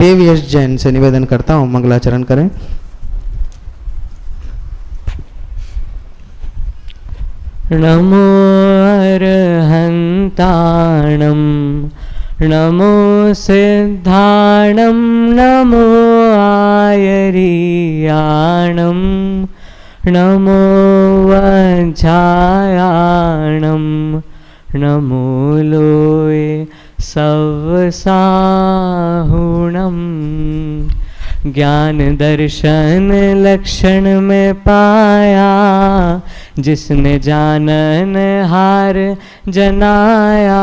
देवयश जैन से निवेदन करता हूँ मंगलाचरण करें। नमो अरहन्ताणं नमो सिद्धाणं नमो आयर्याणं नमो वज्रायाणं नमो लोये सवसाहुणं। ज्ञान दर्शन लक्षण में पाया, जिसने जानन हार जनाया।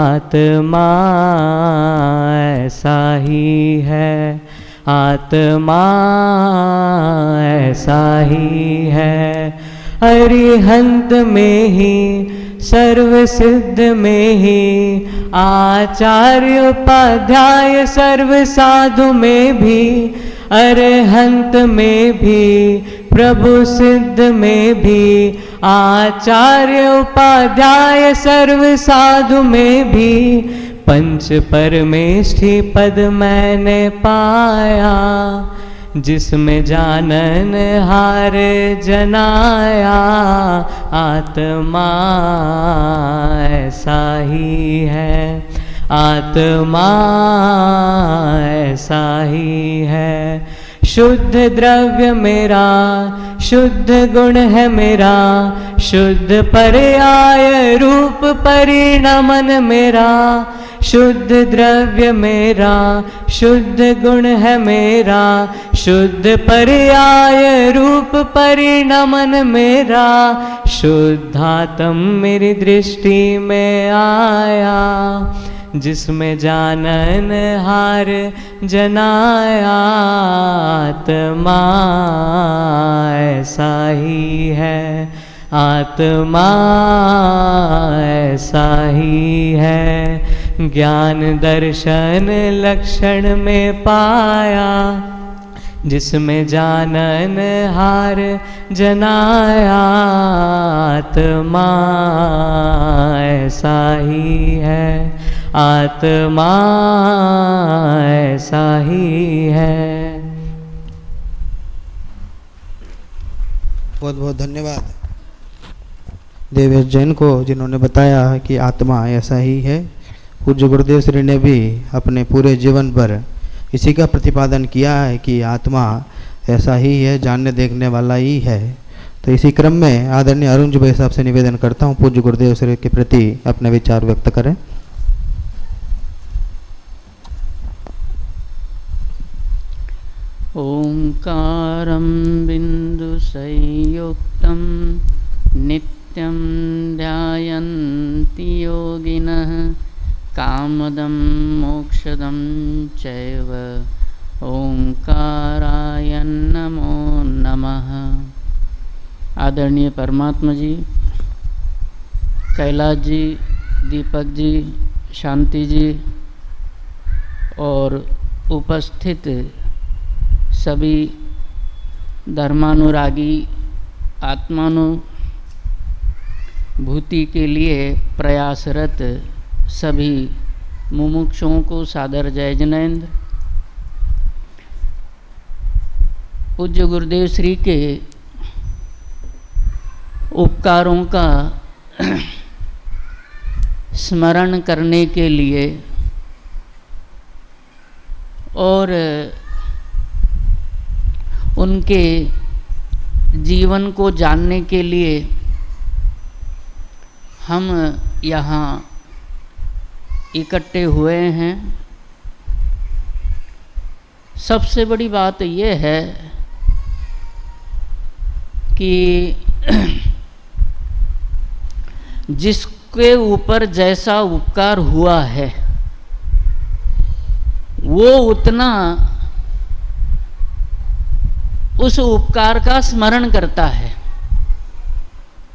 आत्मा ऐसा ही है, आत्मा ऐसा ही है। अरिहंत में ही सर्व सिद्ध में ही, आचार्य उपाध्याय सर्व साधु में भी, अरहंत में भी प्रभु सिद्ध में भी, आचार्य उपाध्याय सर्व साधु में भी। पंच परमेष्ठि पद मैंने पाया, जिसमें जानन हार जनाया। आत्मा ऐसा ही है, आत्मा ऐसा ही है। शुद्ध द्रव्य मेरा, शुद्ध गुण है मेरा, शुद्ध पर्याय रूप परिणमन मेरा। शुद्ध द्रव्य मेरा, शुद्ध गुण है मेरा, शुद्ध पर्याय रूप परिणमन मेरा। शुद्धात्म मेरी दृष्टि में आया, जिसमें जानन हार जनाया। आत्मा ऐसा ही है, आत्मा ऐसा ही है। ज्ञान दर्शन लक्षण में पाया, जिसमें जानन हार जनाया। आत्मा ऐसा ही है, आत्मा ऐसा ही है। बहुत बहुत धन्यवाद देवयश जैन को, जिन्होंने बताया कि आत्मा ऐसा ही है। पूज्य गुरुदेव श्री ने भी अपने पूरे जीवन पर इसी का प्रतिपादन किया है कि आत्मा ऐसा ही है, जानने देखने वाला ही है। तो इसी क्रम में आदरणीय अरुण जी भाई साहब से निवेदन करता हूँ, पूज्य गुरुदेव श्री के प्रति अपने विचार व्यक्त करें। ओंकारं बिन्दुसंयुक्तं नित्यं ध्यायन्ति योगिनः। कामदं मोक्षदं चैव ओंकाराय नमो नमः। आदरणीय परमात्मा जी, कैलाश जी, दीपक जी, शांति जी और उपस्थित सभी धर्मानुरागी आत्मानुभूति के लिए प्रयासरत सभी मुमुक्षुओं को सादर जय जिनेंद्र। पूज्य गुरुदेव श्री के उपकारों का स्मरण करने के लिए और उनके जीवन को जानने के लिए हम यहाँ इकट्ठे हुए हैं। सबसे बड़ी बात यह है कि जिसके ऊपर जैसा उपकार हुआ है वो उतना उस उपकार का स्मरण करता है।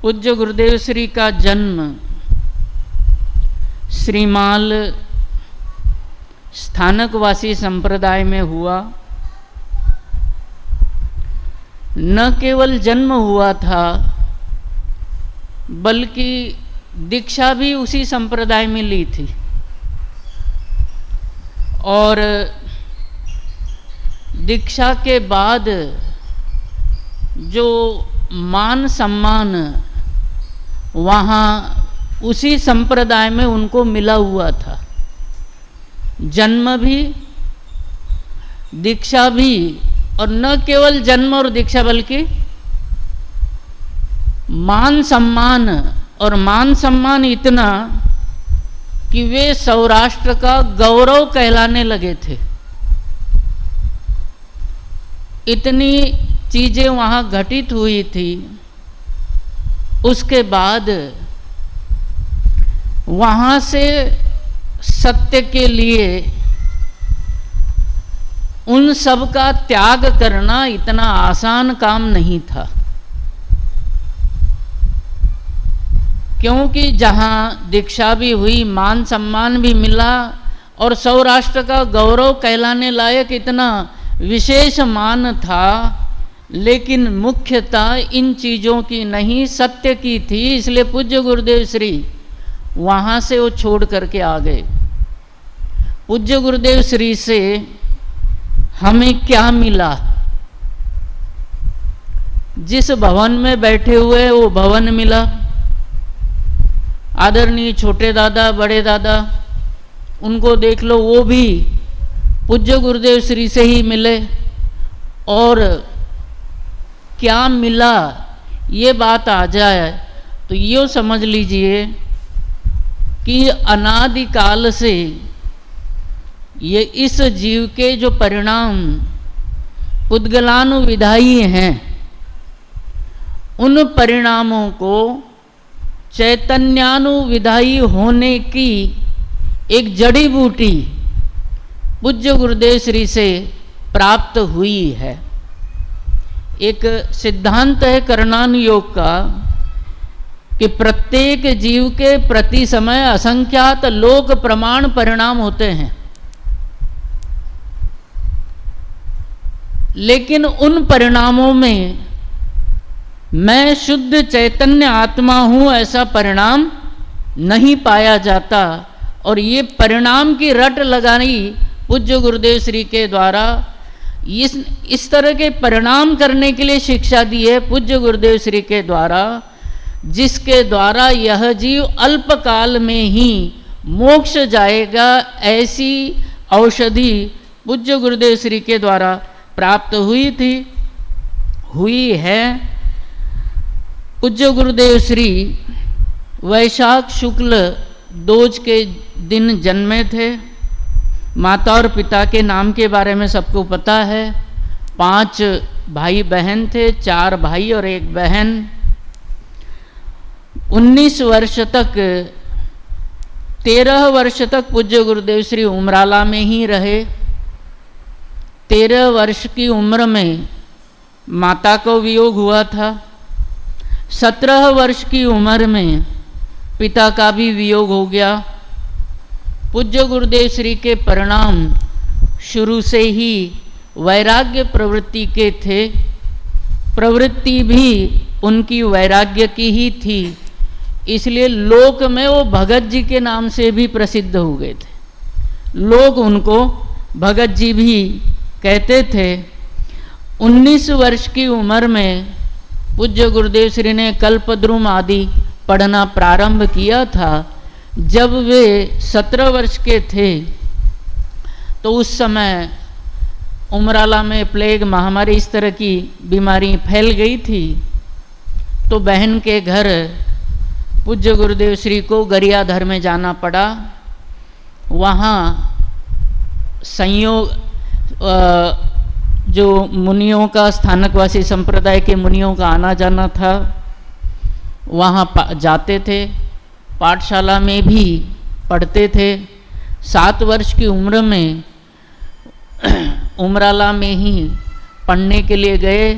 पूज्य गुरुदेव श्री का जन्म श्रीमाल स्थानकवासी संप्रदाय में हुआ। न केवल जन्म हुआ था बल्कि दीक्षा भी उसी संप्रदाय में ली थी। और दीक्षा के बाद जो मान सम्मान वहाँ उसी संप्रदाय में उनको मिला हुआ था, जन्म भी दीक्षा भी, और न केवल जन्म और दीक्षा बल्कि मान सम्मान, और मान सम्मान इतना कि वे सौराष्ट्र का गौरव कहलाने लगे थे। इतनी चीजें वहाँ घटित हुई थी। उसके बाद वहाँ से सत्य के लिए उन सब का त्याग करना इतना आसान काम नहीं था, क्योंकि जहाँ दीक्षा भी हुई, मान सम्मान भी मिला और सौराष्ट्र का गौरव कहलाने लायक इतना विशेष मान था, लेकिन मुख्यतः इन चीज़ों की नहीं, सत्य की थी। इसलिए पूज्य गुरुदेव श्री वहाँ से वो छोड़ करके आ गए। पूज्य गुरुदेव श्री से हमें क्या मिला? जिस भवन में बैठे हुए वो भवन मिला, आदरणीय छोटे दादा बड़े दादा उनको देख लो, वो भी पूज्य गुरुदेव श्री से ही मिले। और क्या मिला ये बात आ जाए तो ये समझ लीजिए कि अनादिकाल से ये इस जीव के जो परिणाम पुद्गलानुविधायी हैं, उन परिणामों को चैतन्यानुविधायी होने की एक जड़ी बूटी पूज्य गुरुदेव श्री से प्राप्त हुई है। एक सिद्धांत है करणानुयोग का कि प्रत्येक जीव के प्रति समय असंख्यात लोक प्रमाण परिणाम होते हैं, लेकिन उन परिणामों में मैं शुद्ध चैतन्य आत्मा हूँ ऐसा परिणाम नहीं पाया जाता। और ये परिणाम की रट लगानी पूज्य गुरुदेव श्री के द्वारा इस तरह के परिणाम करने के लिए शिक्षा दी है पूज्य गुरुदेव श्री के द्वारा, जिसके द्वारा यह जीव अल्पकाल में ही मोक्ष जाएगा, ऐसी औषधि पूज्य गुरुदेव श्री के द्वारा प्राप्त हुई है। पूज्य गुरुदेव श्री वैशाख शुक्ल दोज के दिन जन्मे थे। माता और पिता के नाम के बारे में सबको पता है। 5 भाई बहन थे, 4 भाई और 1 बहन। 19 वर्ष तक 13 वर्ष तक पूज्य गुरुदेव श्री उमराला में ही रहे। 13 वर्ष की उम्र में माता को वियोग हुआ था। 17 वर्ष की उम्र में पिता का भी वियोग हो गया। पूज्य गुरुदेव श्री के परिणाम शुरू से ही वैराग्य प्रवृत्ति के थे। प्रवृत्ति भी उनकी वैराग्य की ही थी, इसलिए लोक में वो भगत जी के नाम से भी प्रसिद्ध हो गए थे। लोग उनको भगत जी भी कहते थे। 19 वर्ष की उम्र में पूज्य गुरुदेव श्री ने कल्पद्रुम आदि पढ़ना प्रारंभ किया था। जब वे 17 वर्ष के थे तो उस समय उमराला में प्लेग महामारी इस तरह की बीमारी फैल गई थी, तो बहन के घर पूज्य गुरुदेव श्री को गरियाधर में जाना पड़ा। वहाँ संयोग जो मुनियों का, स्थानकवासी संप्रदाय के मुनियों का आना जाना था, वहाँ जाते थे। पाठशाला में भी पढ़ते थे। 7 वर्ष की उम्र में उमराला में ही पढ़ने के लिए गए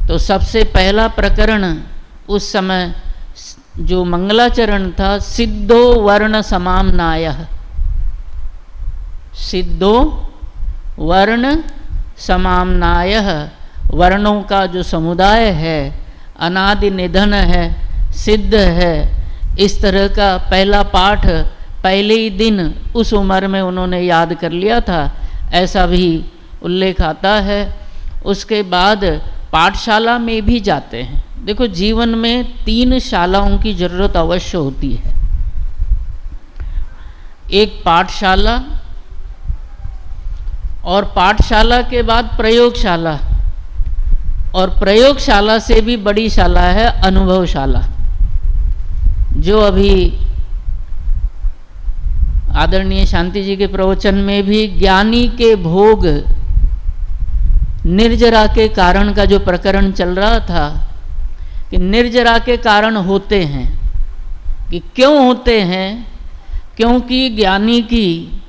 तो सबसे पहला प्रकरण उस समय जो मंगलाचरण था, सिद्धो वर्ण समाम्नायः। सिद्धो वर्ण समाम्नायः, वर्णों का जो समुदाय है, अनादि निधन है, सिद्ध है, इस तरह का पहला पाठ पहले ही दिन उस उम्र में उन्होंने याद कर लिया था। ऐसा भी उल्लेख आता है। उसके बाद पाठशाला में भी जाते हैं। देखो, जीवन में 3 शालाओं की जरूरत अवश्य होती है। एक पाठशाला, और पाठशाला के बाद प्रयोगशाला, और प्रयोगशाला से भी बड़ी शाला है अनुभवशाला, जो अभी आदरणीय शांति जी के प्रवचन में भी ज्ञानी के भोग निर्जरा के कारण का जो प्रकरण चल रहा था, कि निर्जरा के कारण होते हैं, कि क्यों होते हैं? क्योंकि ज्ञानी की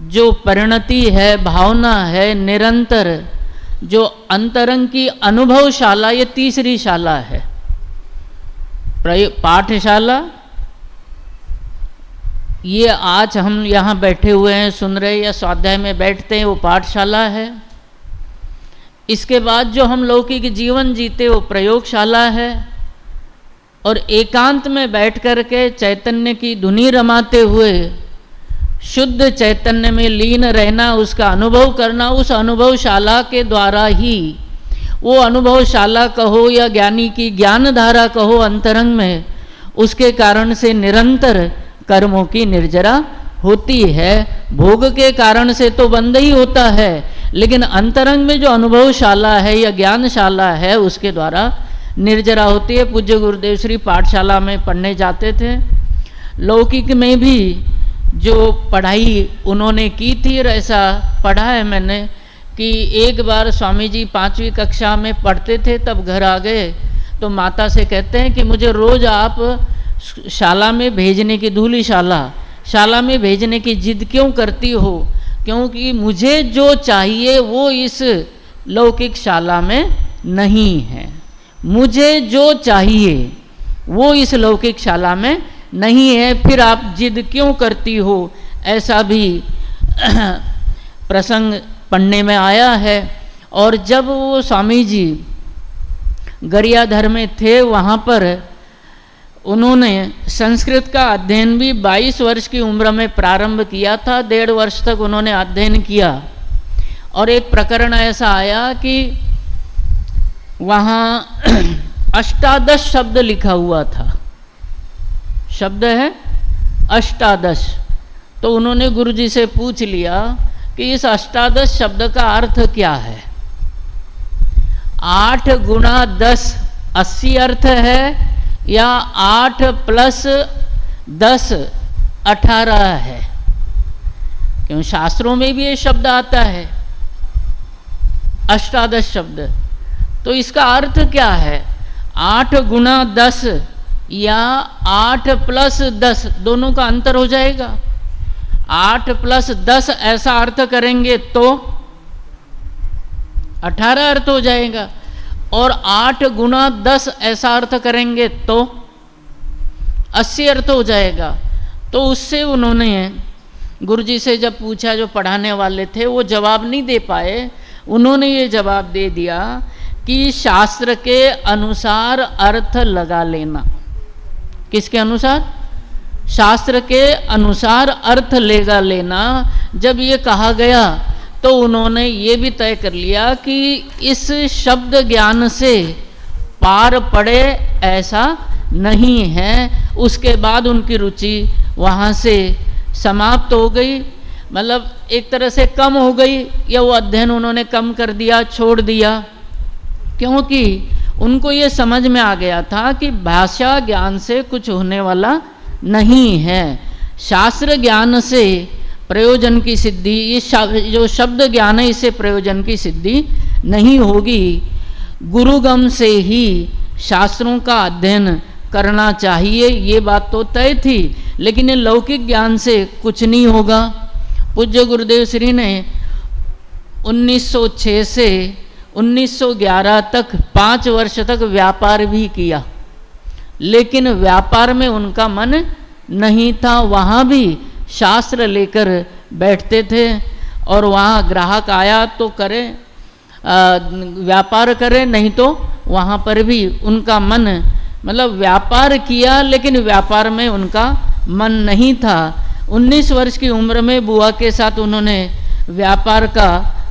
जो परिणति है, भावना है, निरंतर जो अंतरंग की अनुभवशाला, ये तीसरी शाला है। पाठशाला, ये आज हम यहाँ बैठे हुए हैं, सुन रहे या स्वाध्याय में बैठते हैं, वो पाठशाला है। इसके बाद जो हम लौकिक जीवन जीते, वो प्रयोगशाला है। और एकांत में बैठ कर के चैतन्य की धुनी रमाते हुए शुद्ध चैतन्य में लीन रहना, उसका अनुभव करना, उस अनुभवशाला के द्वारा ही, वो अनुभवशाला कहो या ज्ञानी की ज्ञान धारा कहो अंतरंग में, उसके कारण से निरंतर कर्मों की निर्जरा होती है। भोग के कारण से तो बंद ही होता है, लेकिन अंतरंग में जो अनुभवशाला है या ज्ञानशाला है, उसके द्वारा निर्जरा होती है। पूज्य गुरुदेव श्री पाठशाला में पढ़ने जाते थे। लौकिक में भी जो पढ़ाई उन्होंने की थी, और ऐसा पढ़ा है मैंने कि एक बार स्वामी जी 5वीं कक्षा में पढ़ते थे, तब घर आ गए तो माता से कहते हैं कि मुझे रोज़ आप शाला में भेजने की, धूली शाला में भेजने की जिद क्यों करती हो? क्योंकि मुझे जो चाहिए वो इस लौकिक शाला में नहीं है। मुझे जो चाहिए वो इस लौकिक शाला में नहीं है, फिर आप जिद क्यों करती हो? ऐसा भी प्रसंग पढ़ने में आया है। और जब वो स्वामी जी गरियाधर में थे, वहाँ पर उन्होंने संस्कृत का अध्ययन भी 22 वर्ष की उम्र में प्रारंभ किया था। 1.5 वर्ष तक उन्होंने अध्ययन किया। और एक प्रकरण ऐसा आया कि वहाँ 18 शब्द लिखा हुआ था। शब्द है 18। तो उन्होंने गुरुजी से पूछ लिया कि इस 18 शब्द का अर्थ क्या है? 8 गुणा 10 80 अर्थ है, या 8 + 10 18 है? क्यों, शास्त्रों में भी ये शब्द आता है 18 शब्द। तो इसका अर्थ क्या है? 8 गुणा 10 या 8 + 10, दोनों का अंतर हो जाएगा। 8 + 10 ऐसा अर्थ करेंगे तो 18 अर्थ हो जाएगा, और 8 गुणा 10 ऐसा अर्थ करेंगे तो 80 अर्थ हो जाएगा। तो उससे उन्होंने गुरुजी से जब पूछा, जो पढ़ाने वाले थे वो जवाब नहीं दे पाए। उन्होंने ये जवाब दे दिया कि शास्त्र के अनुसार अर्थ लगा लेना। किसके अनुसार? शास्त्र के अनुसार अर्थ लगा लेना। जब ये कहा गया तो उन्होंने ये भी तय कर लिया कि इस शब्द ज्ञान से पार पड़े ऐसा नहीं है। उसके बाद उनकी रुचि वहाँ से समाप्त हो गई, मतलब एक तरह से कम हो गई, या वो अध्ययन उन्होंने कम कर दिया, छोड़ दिया। क्योंकि उनको ये समझ में आ गया था कि भाषा ज्ञान से कुछ होने वाला नहीं है। शास्त्र ज्ञान से प्रयोजन की सिद्धि, ये जो शब्द ज्ञान है, इससे प्रयोजन की सिद्धि नहीं होगी। गुरुगम से ही शास्त्रों का अध्ययन करना चाहिए, ये बात तो तय थी। लेकिन ये लौकिक ज्ञान से कुछ नहीं होगा। पूज्य गुरुदेव श्री ने 1906 से 1911 तक 5 वर्ष तक व्यापार भी किया, लेकिन व्यापार में उनका मन नहीं था। वहाँ भी शास्त्र लेकर बैठते थे, और वहाँ ग्राहक आया तो करे, व्यापार करे, नहीं तो वहाँ पर भी उनका मन, मतलब व्यापार किया लेकिन व्यापार में उनका मन नहीं था। 19 वर्ष की उम्र में बुआ के साथ उन्होंने व्यापार का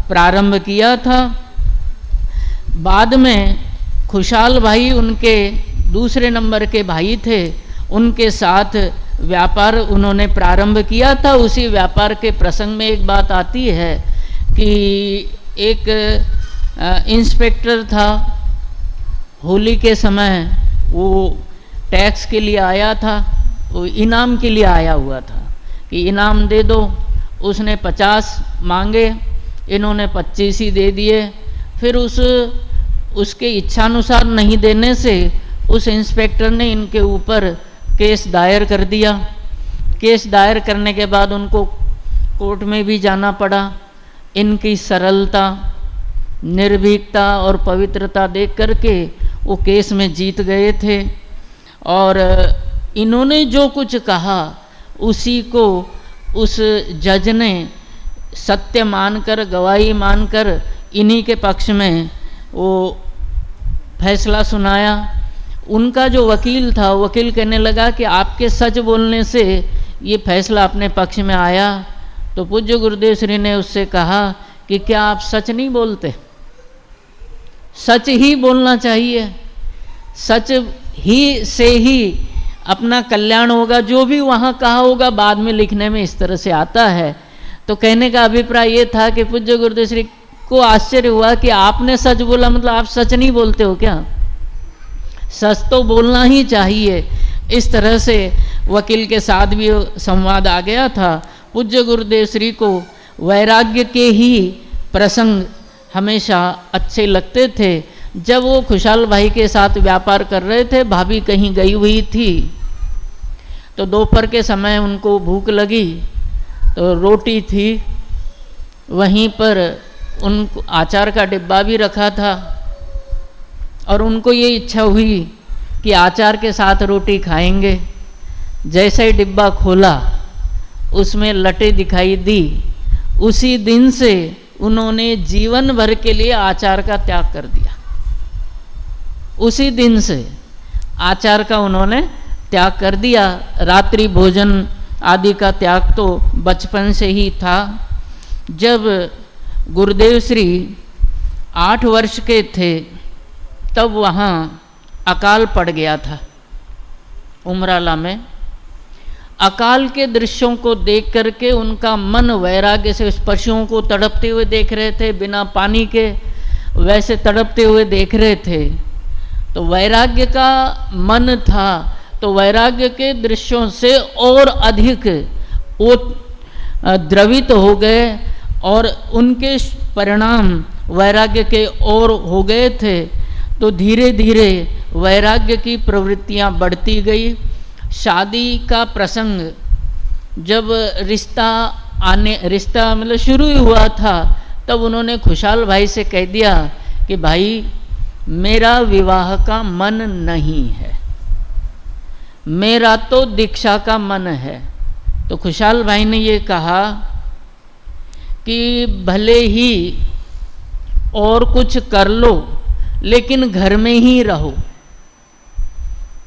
प्रारंभ किया था। बाद में खुशहाल भाई उनके दूसरे नंबर के भाई थे, उनके साथ व्यापार उन्होंने प्रारंभ किया था। उसी व्यापार के प्रसंग में एक बात आती है कि एक इंस्पेक्टर था, होली के समय वो टैक्स के लिए आया था, वो इनाम के लिए आया हुआ था कि इनाम दे दो। उसने 50 मांगे, इन्होंने 25 ही दे दिए। फिर उसके इच्छानुसार नहीं देने से उस इंस्पेक्टर ने इनके ऊपर केस दायर कर दिया। केस दायर करने के बाद उनको कोर्ट में भी जाना पड़ा। इनकी सरलता, निर्भीकता और पवित्रता देख करके वो केस में जीत गए थे। और इन्होंने जो कुछ कहा उसी को उस जज ने सत्य मानकर, गवाही मानकर इन्हीं के पक्ष में वो फैसला सुनाया। उनका जो वकील था, वकील कहने लगा कि आपके सच बोलने से ये फैसला अपने पक्ष में आया। तो पूज्य गुरुदेव श्री ने उससे कहा कि क्या आप सच नहीं बोलते? सच ही बोलना चाहिए, सच ही से ही अपना कल्याण होगा। जो भी वहाँ कहा होगा बाद में लिखने में इस तरह से आता है। तो कहने का अभिप्राय ये था कि पूज्य गुरुदेव श्री को आश्चर्य हुआ कि आपने सच बोला, मतलब आप सच नहीं बोलते हो क्या? सच तो बोलना ही चाहिए। इस तरह से वकील के साथ भी संवाद आ गया था। पूज्य गुरुदेव श्री को वैराग्य के ही प्रसंग हमेशा अच्छे लगते थे। जब वो खुशहाल भाई के साथ व्यापार कर रहे थे, भाभी कहीं गई हुई थी, तो दोपहर के समय उनको भूख लगी, तो रोटी थी, वहीं पर उनको अचार का डिब्बा भी रखा था और उनको ये इच्छा हुई कि अचार के साथ रोटी खाएंगे। जैसे ही डिब्बा खोला उसमें लटे दिखाई दी। उसी दिन से उन्होंने जीवन भर के लिए अचार का त्याग कर दिया। उसी दिन से अचार का उन्होंने त्याग कर दिया। रात्रि भोजन आदि का त्याग तो बचपन से ही था। जब गुरुदेव श्री 8 वर्ष के थे तब वहाँ अकाल पड़ गया था उमराला में। अकाल के दृश्यों को देख करके उनका मन वैराग्य से, पशुओं को तड़पते हुए देख रहे थे, बिना पानी के वैसे तड़पते हुए देख रहे थे, तो वैराग्य का मन था। तो वैराग्य के दृश्यों से और अधिक वो द्रवित हो गए और उनके परिणाम वैराग्य के और हो गए थे। तो धीरे धीरे वैराग्य की प्रवृत्तियां बढ़ती गई। शादी का प्रसंग जब रिश्ता मतलब शुरू ही हुआ था, तब उन्होंने खुशहाल भाई से कह दिया कि भाई मेरा विवाह का मन नहीं है, मेरा तो दीक्षा का मन है। तो खुशहाल भाई ने ये कहा कि भले ही और कुछ कर लो लेकिन घर में ही रहो,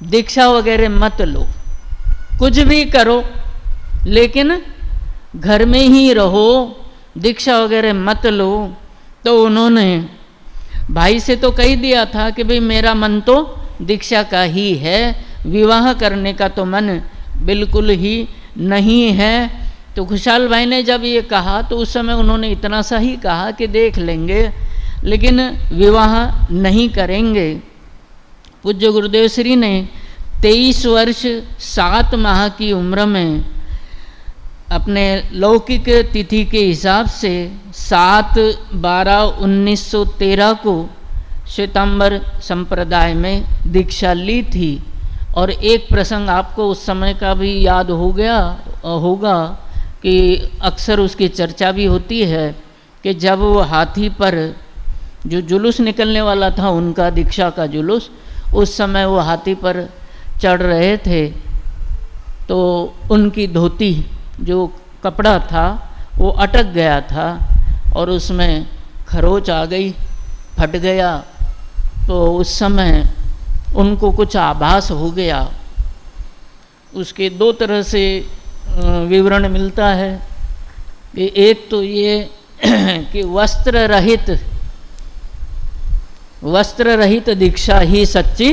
दीक्षा वगैरह मत लो, कुछ भी करो लेकिन घर में ही रहो, दीक्षा वगैरह मत लो। तो उन्होंने भाई से तो कह दिया था कि भाई मेरा मन तो दीक्षा का ही है, विवाह करने का तो मन बिल्कुल ही नहीं है। तो खुशहाल भाई ने जब ये कहा तो उस समय उन्होंने इतना सा ही कहा कि देख लेंगे लेकिन विवाह नहीं करेंगे। पूज्य गुरुदेव श्री ने 23 वर्ष 7 माह की उम्र में अपने लौकिक तिथि के हिसाब से 7/12/1913 को श्वेतांबर संप्रदाय में दीक्षा ली थी। और एक प्रसंग आपको उस समय का भी याद होगा कि अक्सर उसकी चर्चा भी होती है कि जब वो हाथी पर जो जुलूस निकलने वाला था, उनका दीक्षा का जुलूस, उस समय वो हाथी पर चढ़ रहे थे तो उनकी धोती जो कपड़ा था वो अटक गया था और उसमें खरोच आ गई, फट गया। तो उस समय उनको कुछ आभास हो गया। उसके 2 तरह से विवरण मिलता है कि एक तो ये कि वस्त्र रहित दीक्षा ही सच्ची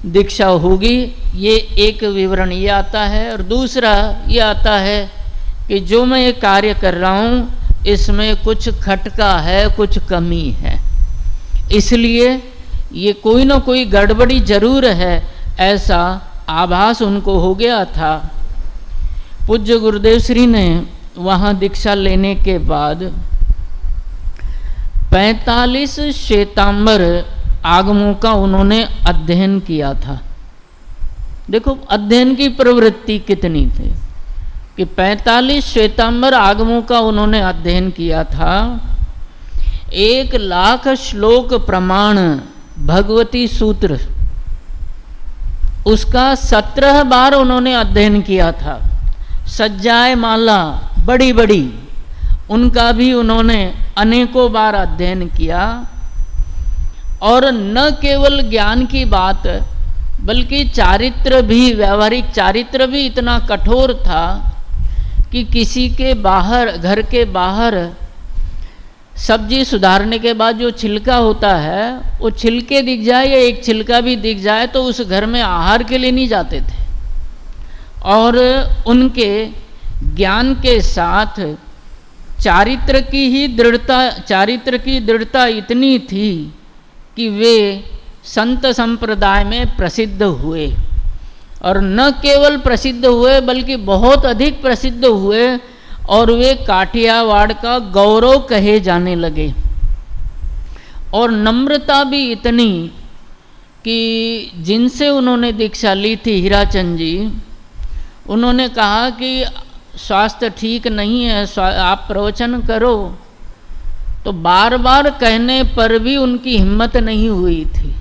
दीक्षा होगी। ये एक विवरण ये आता है। और दूसरा ये आता है कि जो मैं ये कार्य कर रहा हूँ इसमें कुछ खटका है, कुछ कमी है, इसलिए ये कोई ना कोई गड़बड़ी जरूर है, ऐसा आभास उनको हो गया था। पूज्य गुरुदेव श्री ने वहाँ दीक्षा लेने के बाद 45 श्वेतांबर आगमों का उन्होंने अध्ययन किया था। देखो अध्ययन की प्रवृत्ति कितनी थी कि 45 श्वेतांबर आगमों का उन्होंने अध्ययन किया था। 1,00,000 श्लोक प्रमाण भगवती सूत्र, उसका 17 बार उन्होंने अध्ययन किया था। सज्जाए माला बड़ी बड़ी, उनका भी उन्होंने अनेकों बार अध्ययन किया। और न केवल ज्ञान की बात बल्कि चारित्र भी, व्यवहारिक चारित्र भी इतना कठोर था कि किसी के बाहर, घर के बाहर सब्जी सुधारने के बाद जो छिलका होता है वो छिलके दिख जाए या एक छिलका भी दिख जाए तो उस घर में आहार के लिए नहीं जाते थे। और उनके ज्ञान के साथ चारित्र की दृढ़ता इतनी थी कि वे संत संप्रदाय में प्रसिद्ध हुए। और न केवल प्रसिद्ध हुए बल्कि बहुत अधिक प्रसिद्ध हुए और वे काठियावाड़ का गौरव कहे जाने लगे। और नम्रता भी इतनी कि जिनसे उन्होंने दीक्षा ली थी, हीराचंद जी, उन्होंने कहा कि स्वास्थ्य ठीक नहीं है, आप प्रवचन करो, तो बार बार कहने पर भी उनकी हिम्मत नहीं हुई थी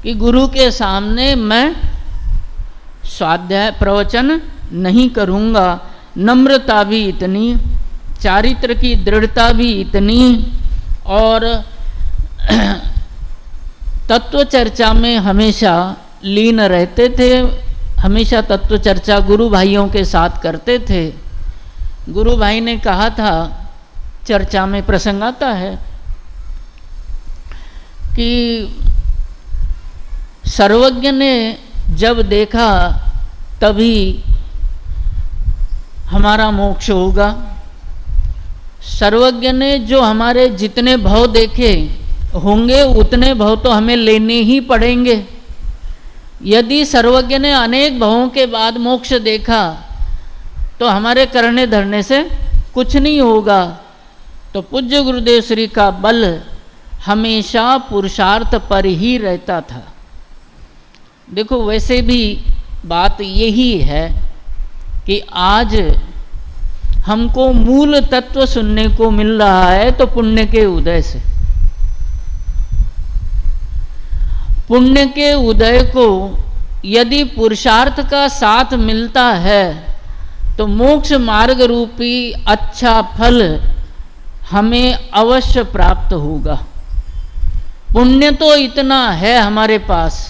कि गुरु के सामने मैं स्वाध्याय प्रवचन नहीं करूँगा। नम्रता भी इतनी, चारित्र की दृढ़ता भी इतनी, और तत्व चर्चा में हमेशा लीन रहते थे। हमेशा तत्व चर्चा गुरु भाइयों के साथ करते थे। गुरु भाई ने कहा था, चर्चा में प्रसंग आता है कि सर्वज्ञ ने जब देखा तभी हमारा मोक्ष होगा। सर्वज्ञ ने जो हमारे जितने भव देखे होंगे उतने भव तो हमें लेने ही पड़ेंगे। यदि सर्वज्ञ ने अनेक भवों के बाद मोक्ष देखा तो हमारे करने धरने से कुछ नहीं होगा। तो पूज्य गुरुदेव श्री का बल हमेशा पुरुषार्थ पर ही रहता था। देखो वैसे भी बात यही है कि आज हमको मूल तत्व सुनने को मिल रहा है तो पुण्य के उदय से। पुण्य के उदय को यदि पुरुषार्थ का साथ मिलता है तो मोक्ष मार्ग रूपी अच्छा फल हमें अवश्य प्राप्त होगा। पुण्य तो इतना है हमारे पास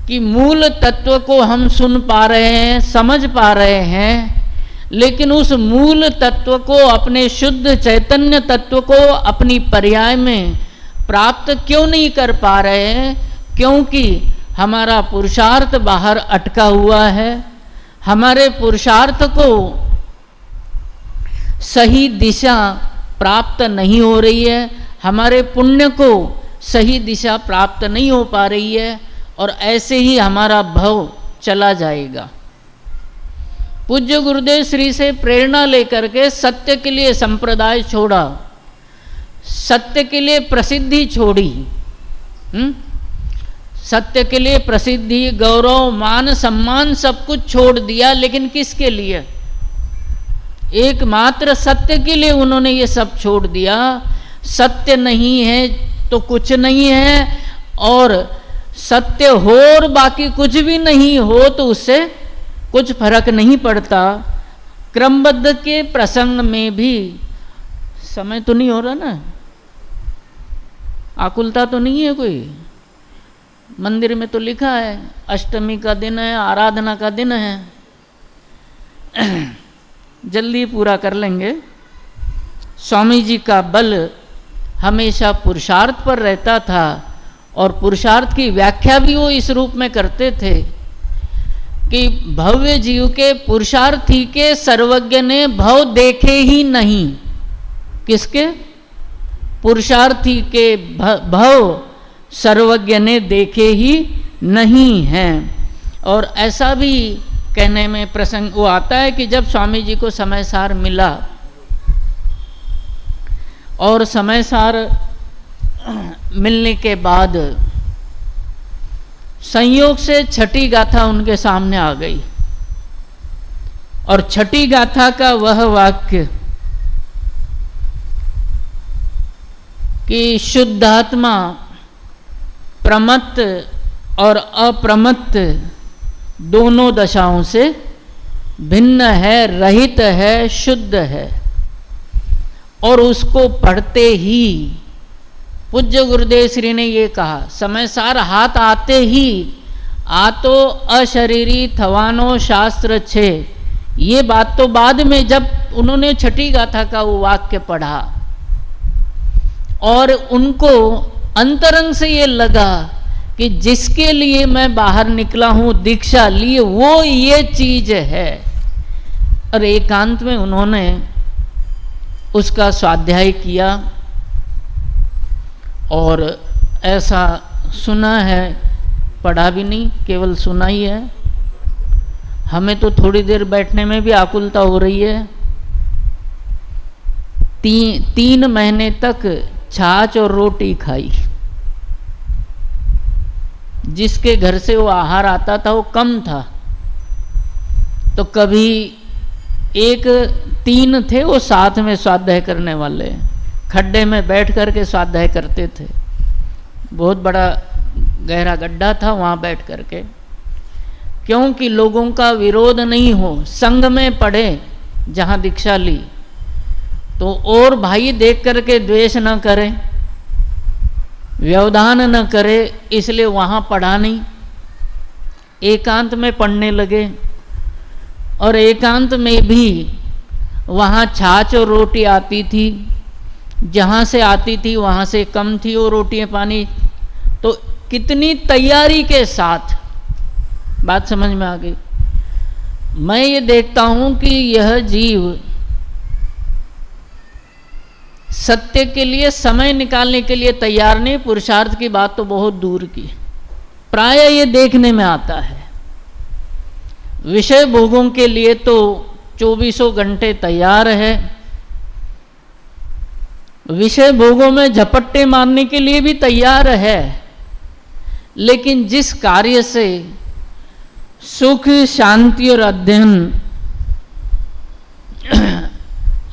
कि मूल तत्व को हम सुन पा रहे हैं, समझ पा रहे हैं, लेकिन उस मूल तत्व को, अपने शुद्ध चैतन्य तत्व को अपनी पर्याय में प्राप्त क्यों नहीं कर पा रहे हैं? क्योंकि हमारा पुरुषार्थ बाहर अटका हुआ है। हमारे पुरुषार्थ को सही दिशा प्राप्त नहीं हो रही है, हमारे पुण्य को सही दिशा प्राप्त नहीं हो पा रही है, और ऐसे ही हमारा भव चला जाएगा। पूज्य गुरुदेव श्री से प्रेरणा लेकर के सत्य के लिए संप्रदाय छोड़ा, सत्य के लिए प्रसिद्धि छोड़ी, सत्य के लिए प्रसिद्धि, गौरव, मान, सम्मान सब कुछ छोड़ दिया, लेकिन किसके लिए? एकमात्र सत्य के लिए उन्होंने ये सब छोड़ दिया। सत्य नहीं है तो कुछ नहीं है, और सत्य हो और बाकी कुछ भी नहीं हो तो उससे कुछ फर्क नहीं पड़ता। क्रमबद्ध के प्रसंग में भी, समय तो नहीं हो रहा ना, आकुलता तो नहीं है कोई? मंदिर में तो लिखा है अष्टमी का दिन है, आराधना का दिन है, जल्दी पूरा कर लेंगे। स्वामी जी का बल हमेशा पुरुषार्थ पर रहता था और पुरुषार्थ की व्याख्या भी वो इस रूप में करते थे कि भव्य जीव के पुरुषार्थी के सर्वज्ञ ने भव देखे ही नहीं। किसके? पुरुषार्थी के भव सर्वज्ञ ने देखे ही नहीं हैं। और ऐसा भी कहने में प्रसंग वो आता है कि जब स्वामी जी को समय सार मिला और समय सार मिलने के बाद संयोग से छठी गाथा उनके सामने आ गई और छठी गाथा का वह वाक्य कि शुद्धात्मा प्रमत्त और अप्रमत्त दोनों दशाओं से भिन्न है, रहित है, शुद्ध है। और उसको पढ़ते ही पूज्य गुरुदेव श्री ने ये कहा, समय सार हाथ आते ही आतो अशरीरी थवानो शास्त्र छे। ये बात तो बाद में जब उन्होंने छठी गाथा का वो वाक्य पढ़ा और उनको अंतरंग से ये लगा कि जिसके लिए मैं बाहर निकला हूँ दीक्षा लिए वो ये चीज है। और एकांत में उन्होंने उसका स्वाध्याय किया और ऐसा सुना है, पढ़ा भी नहीं, केवल सुना ही है। हमें तो थोड़ी देर बैठने में भी आकुलता हो रही है। 3 महीने तक छाछ और रोटी खाई। जिसके घर से वो आहार आता था वो कम था, तो कभी 3 थे वो साथ में स्वाध्याय करने वाले, खड्डे में बैठ कर के स्वाध्याय करते थे। बहुत बड़ा गहरा गड्ढा था, वहाँ बैठ कर के, क्योंकि लोगों का विरोध नहीं हो, संग में पढ़े जहाँ दीक्षा ली तो और भाई देख करके द्वेष न करे, व्यवधान न करे, इसलिए वहाँ पढ़ा नहीं, एकांत में पढ़ने लगे। और एकांत में भी वहाँ छाछ और रोटी आती थी, जहाँ से आती थी वहाँ से कम थी वो रोटियाँ पानी। तो कितनी तैयारी के साथ, बात समझ में आ गई। मैं ये देखता हूँ कि यह जीव सत्य के लिए समय निकालने के लिए तैयार नहीं, पुरुषार्थ की बात तो बहुत दूर की। प्राय ये देखने में आता है, विषय भोगों के लिए तो 24 घंटे तैयार है, विषय भोगों में झपट्टे मारने के लिए भी तैयार है, लेकिन जिस कार्य से सुख, शांति और अध्ययन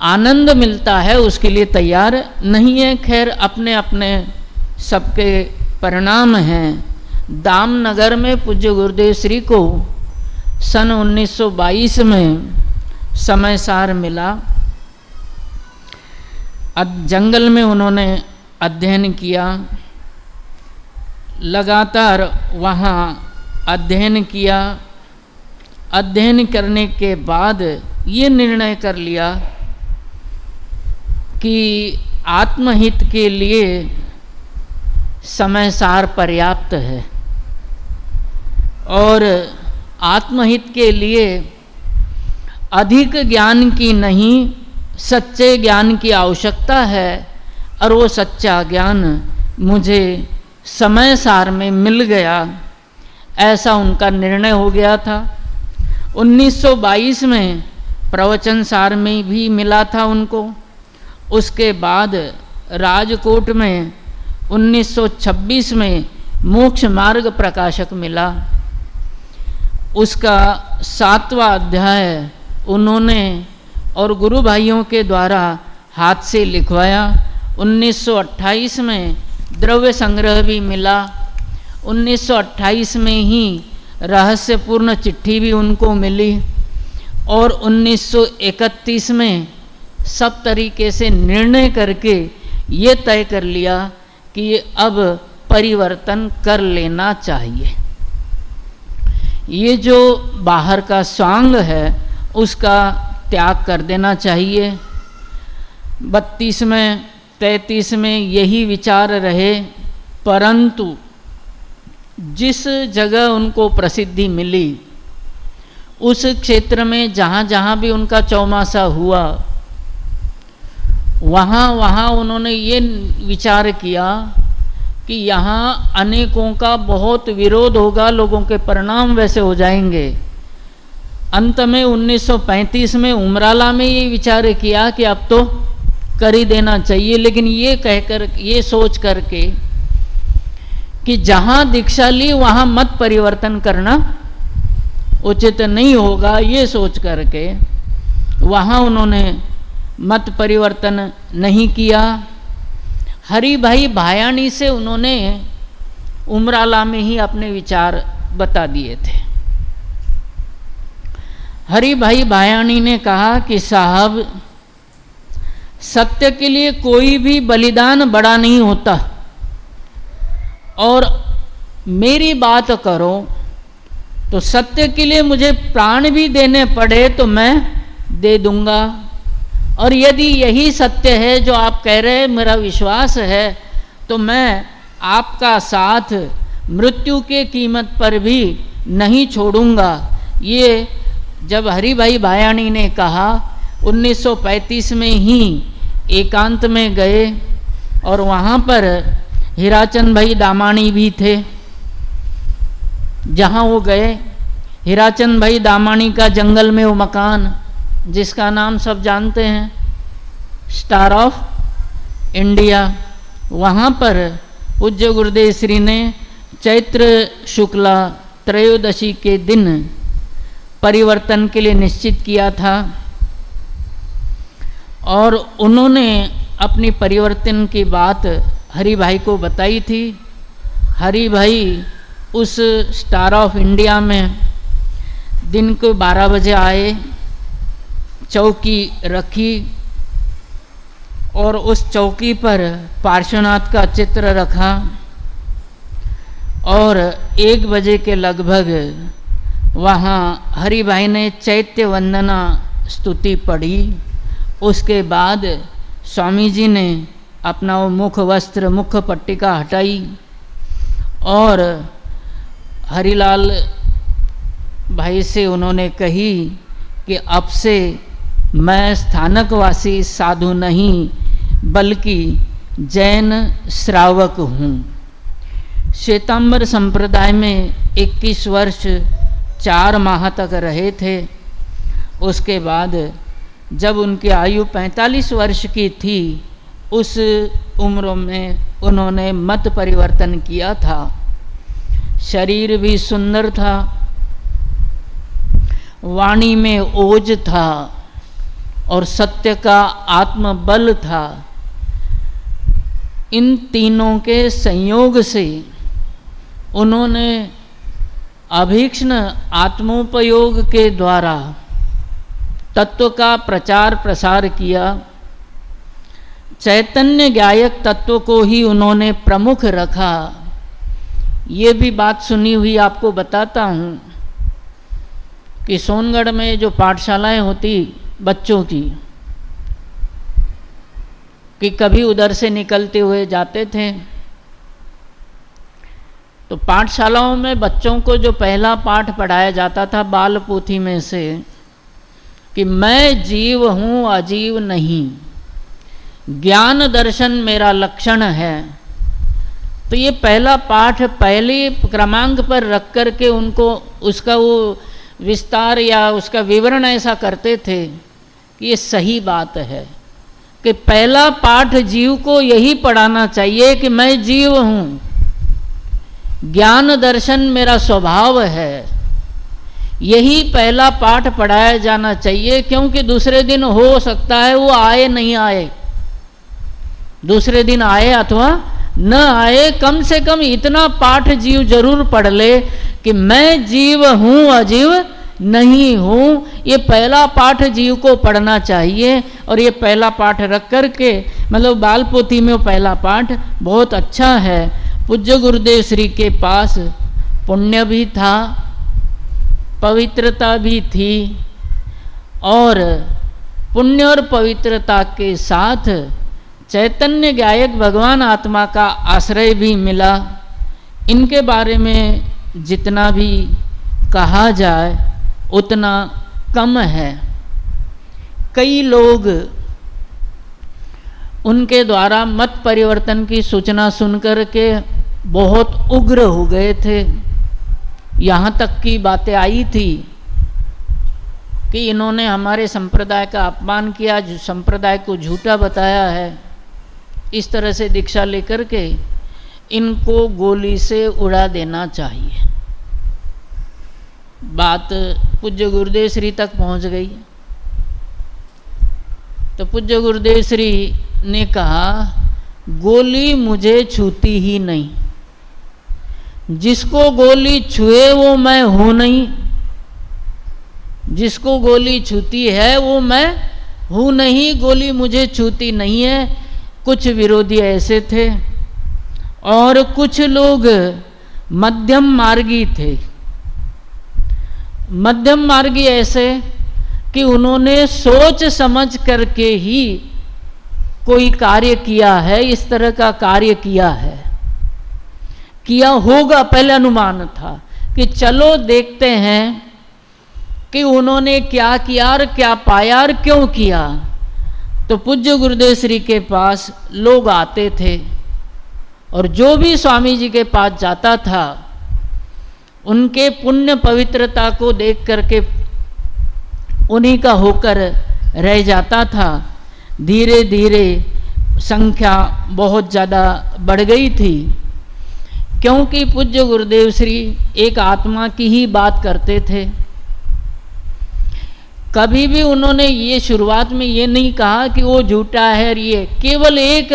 आनंद मिलता है उसके लिए तैयार नहीं है। खैर, अपने अपने सबके परिणाम हैं। दामनगर में पूज्य गुरुदेव श्री को सन 1922 में समय सार मिला। जंगल में उन्होंने अध्ययन किया, लगातार वहाँ अध्ययन किया। अध्ययन करने के बाद ये निर्णय कर लिया कि आत्महित के लिए समय सार पर्याप्त है और आत्महित के लिए अधिक ज्ञान की नहीं, सच्चे ज्ञान की आवश्यकता है। और वो सच्चा ज्ञान मुझे समय सार में मिल गया, ऐसा उनका निर्णय हो गया था। 1922 में प्रवचन सार में भी मिला था उनको। उसके बाद राजकोट में 1926 में मोक्ष मार्ग प्रकाशक मिला। उसका 7वां अध्याय उन्होंने और गुरु भाइयों के द्वारा हाथ से लिखवाया। 1928 में द्रव्य संग्रह भी मिला। 1928 में ही रहस्यपूर्ण चिट्ठी भी उनको मिली और 1931 में सब तरीके से निर्णय करके ये तय कर लिया कि ये अब परिवर्तन कर लेना चाहिए। ये जो बाहर का स्वांग है उसका त्याग कर देना चाहिए। 32 में 33 में यही विचार रहे, परंतु जिस जगह उनको प्रसिद्धि मिली उस क्षेत्र में जहाँ जहाँ भी उनका चौमासा हुआ वहाँ वहाँ उन्होंने ये विचार किया कि यहाँ अनेकों का बहुत विरोध होगा, लोगों के परिणाम वैसे हो जाएंगे। अंत में 1935 में उमराला में ये विचार किया कि अब तो कर ही देना चाहिए, लेकिन ये कहकर, ये सोच करके कि जहाँ दीक्षा ली वहाँ मत परिवर्तन करना उचित नहीं होगा, ये सोच करके वहाँ उन्होंने मत परिवर्तन नहीं किया। हरि भाई भायाणी से उन्होंने उमराला में ही अपने विचार बता दिए थे। हरि भाई भायाणी ने कहा कि साहब, सत्य के लिए कोई भी बलिदान बड़ा नहीं होता, और मेरी बात करो तो सत्य के लिए मुझे प्राण भी देने पड़े तो मैं दे दूंगा, और यदि यही सत्य है जो आप कह रहे हैं, मेरा विश्वास है, तो मैं आपका साथ मृत्यु के कीमत पर भी नहीं छोड़ूंगा। ये जब हरि भाई भायाणी ने कहा, 1935 में ही एकांत में गए और वहाँ पर हीराचंद भाई दामाणी भी थे। जहाँ वो गए, हीराचंद भाई दामाणी का जंगल में वो मकान जिसका नाम सब जानते हैं, स्टार ऑफ इंडिया, वहाँ पर पूज्य गुरुदेव श्री ने चैत्र शुक्ला त्रयोदशी के दिन परिवर्तन के लिए निश्चित किया था, और उन्होंने अपनी परिवर्तन की बात हरि भाई को बताई थी। हरि भाई उस स्टार ऑफ इंडिया में दिन को 12 बजे आए, चौकी रखी और उस चौकी पर पार्श्वनाथ का चित्र रखा, और 1 बजे के लगभग वहाँ हरि भाई ने चैत्य वंदना स्तुति पढ़ी। उसके बाद स्वामी जी ने अपना वो मुख वस्त्र, मुख पट्टिका हटाई और हरिलाल भाई से उन्होंने कही कि अब से मैं स्थानकवासी साधु नहीं बल्कि जैन श्रावक हूँ। श्वेतांबर संप्रदाय में 21 वर्ष 4 माह तक रहे थे। उसके बाद जब उनकी आयु 45 वर्ष की थी, उस उम्र में उन्होंने मत परिवर्तन किया था। शरीर भी सुंदर था, वाणी में ओज था और सत्य का आत्मबल था। इन तीनों के संयोग से उन्होंने अभीक्ष्ण आत्मोपयोग के द्वारा तत्व का प्रचार प्रसार किया। चैतन्य गायक तत्व को ही उन्होंने प्रमुख रखा। ये भी बात सुनी हुई आपको बताता हूँ कि सोनगढ़ में जो पाठशालाएं होती बच्चों की, कि कभी उधर से निकलते हुए जाते थे तो पाठशालाओं में बच्चों को जो पहला पाठ पढ़ाया जाता था बाल पोथी में से कि मैं जीव हूँ अजीव नहीं, ज्ञान दर्शन मेरा लक्षण है। तो ये पहला पाठ पहले क्रमांक पर रख कर के उनको उसका वो विस्तार या उसका विवरण ऐसा करते थे कि ये सही बात है कि पहला पाठ जीव को यही पढ़ाना चाहिए कि मैं जीव हूँ, ज्ञान दर्शन मेरा स्वभाव है। यही पहला पाठ पढ़ाया जाना चाहिए, क्योंकि दूसरे दिन हो सकता है वो आए नहीं आए, दूसरे दिन आए अथवा न आए, कम से कम इतना पाठ जीव जरूर पढ़ ले कि मैं जीव हूँ अजीव नहीं हूँ। ये पहला पाठ जीव को पढ़ना चाहिए। और ये पहला पाठ रख कर के मतलब बाल पोथी में वो पहला पाठ बहुत अच्छा है। पूज्य गुरुदेव श्री के पास पुण्य भी था, पवित्रता भी थी और पुण्य और पवित्रता के साथ चैतन्य गायक भगवान आत्मा का आश्रय भी मिला। इनके बारे में जितना भी कहा जाए उतना कम है। कई लोग उनके द्वारा मत परिवर्तन की सूचना सुनकर के बहुत उग्र हो गए थे। यहाँ तक की बातें आई थी कि इन्होंने हमारे संप्रदाय का अपमान किया, जो संप्रदाय को झूठा बताया है। इस तरह से दीक्षा लेकर के इनको गोली से उड़ा देना चाहिए। बात पूज्य गुरुदेव श्री तक पहुंच गई। तो पूज्य गुरुदेव श्री ने कहा, गोली मुझे छूती ही नहीं, जिसको गोली छुए वो मैं हूं नहीं, जिसको गोली छूती है वो मैं हूं नहीं, गोली मुझे छूती नहीं है। कुछ विरोधी ऐसे थे और कुछ लोग मध्यम मार्गी थे। मध्यम मार्गी ऐसे कि उन्होंने सोच समझ करके ही कोई कार्य किया है, इस तरह का कार्य किया है, किया होगा। पहले अनुमान था कि चलो देखते हैं कि उन्होंने क्या किया और क्या पाया और क्यों किया। तो पूज्य गुरुदेव श्री के पास लोग आते थे और जो भी स्वामी जी के पास जाता था उनके पुण्य पवित्रता को देख करके उन्हीं का होकर रह जाता था। धीरे धीरे संख्या बहुत ज़्यादा बढ़ गई थी, क्योंकि पूज्य गुरुदेव श्री एक आत्मा की ही बात करते थे। कभी भी उन्होंने ये शुरुआत में ये नहीं कहा कि वो झूठा है और ये, केवल एक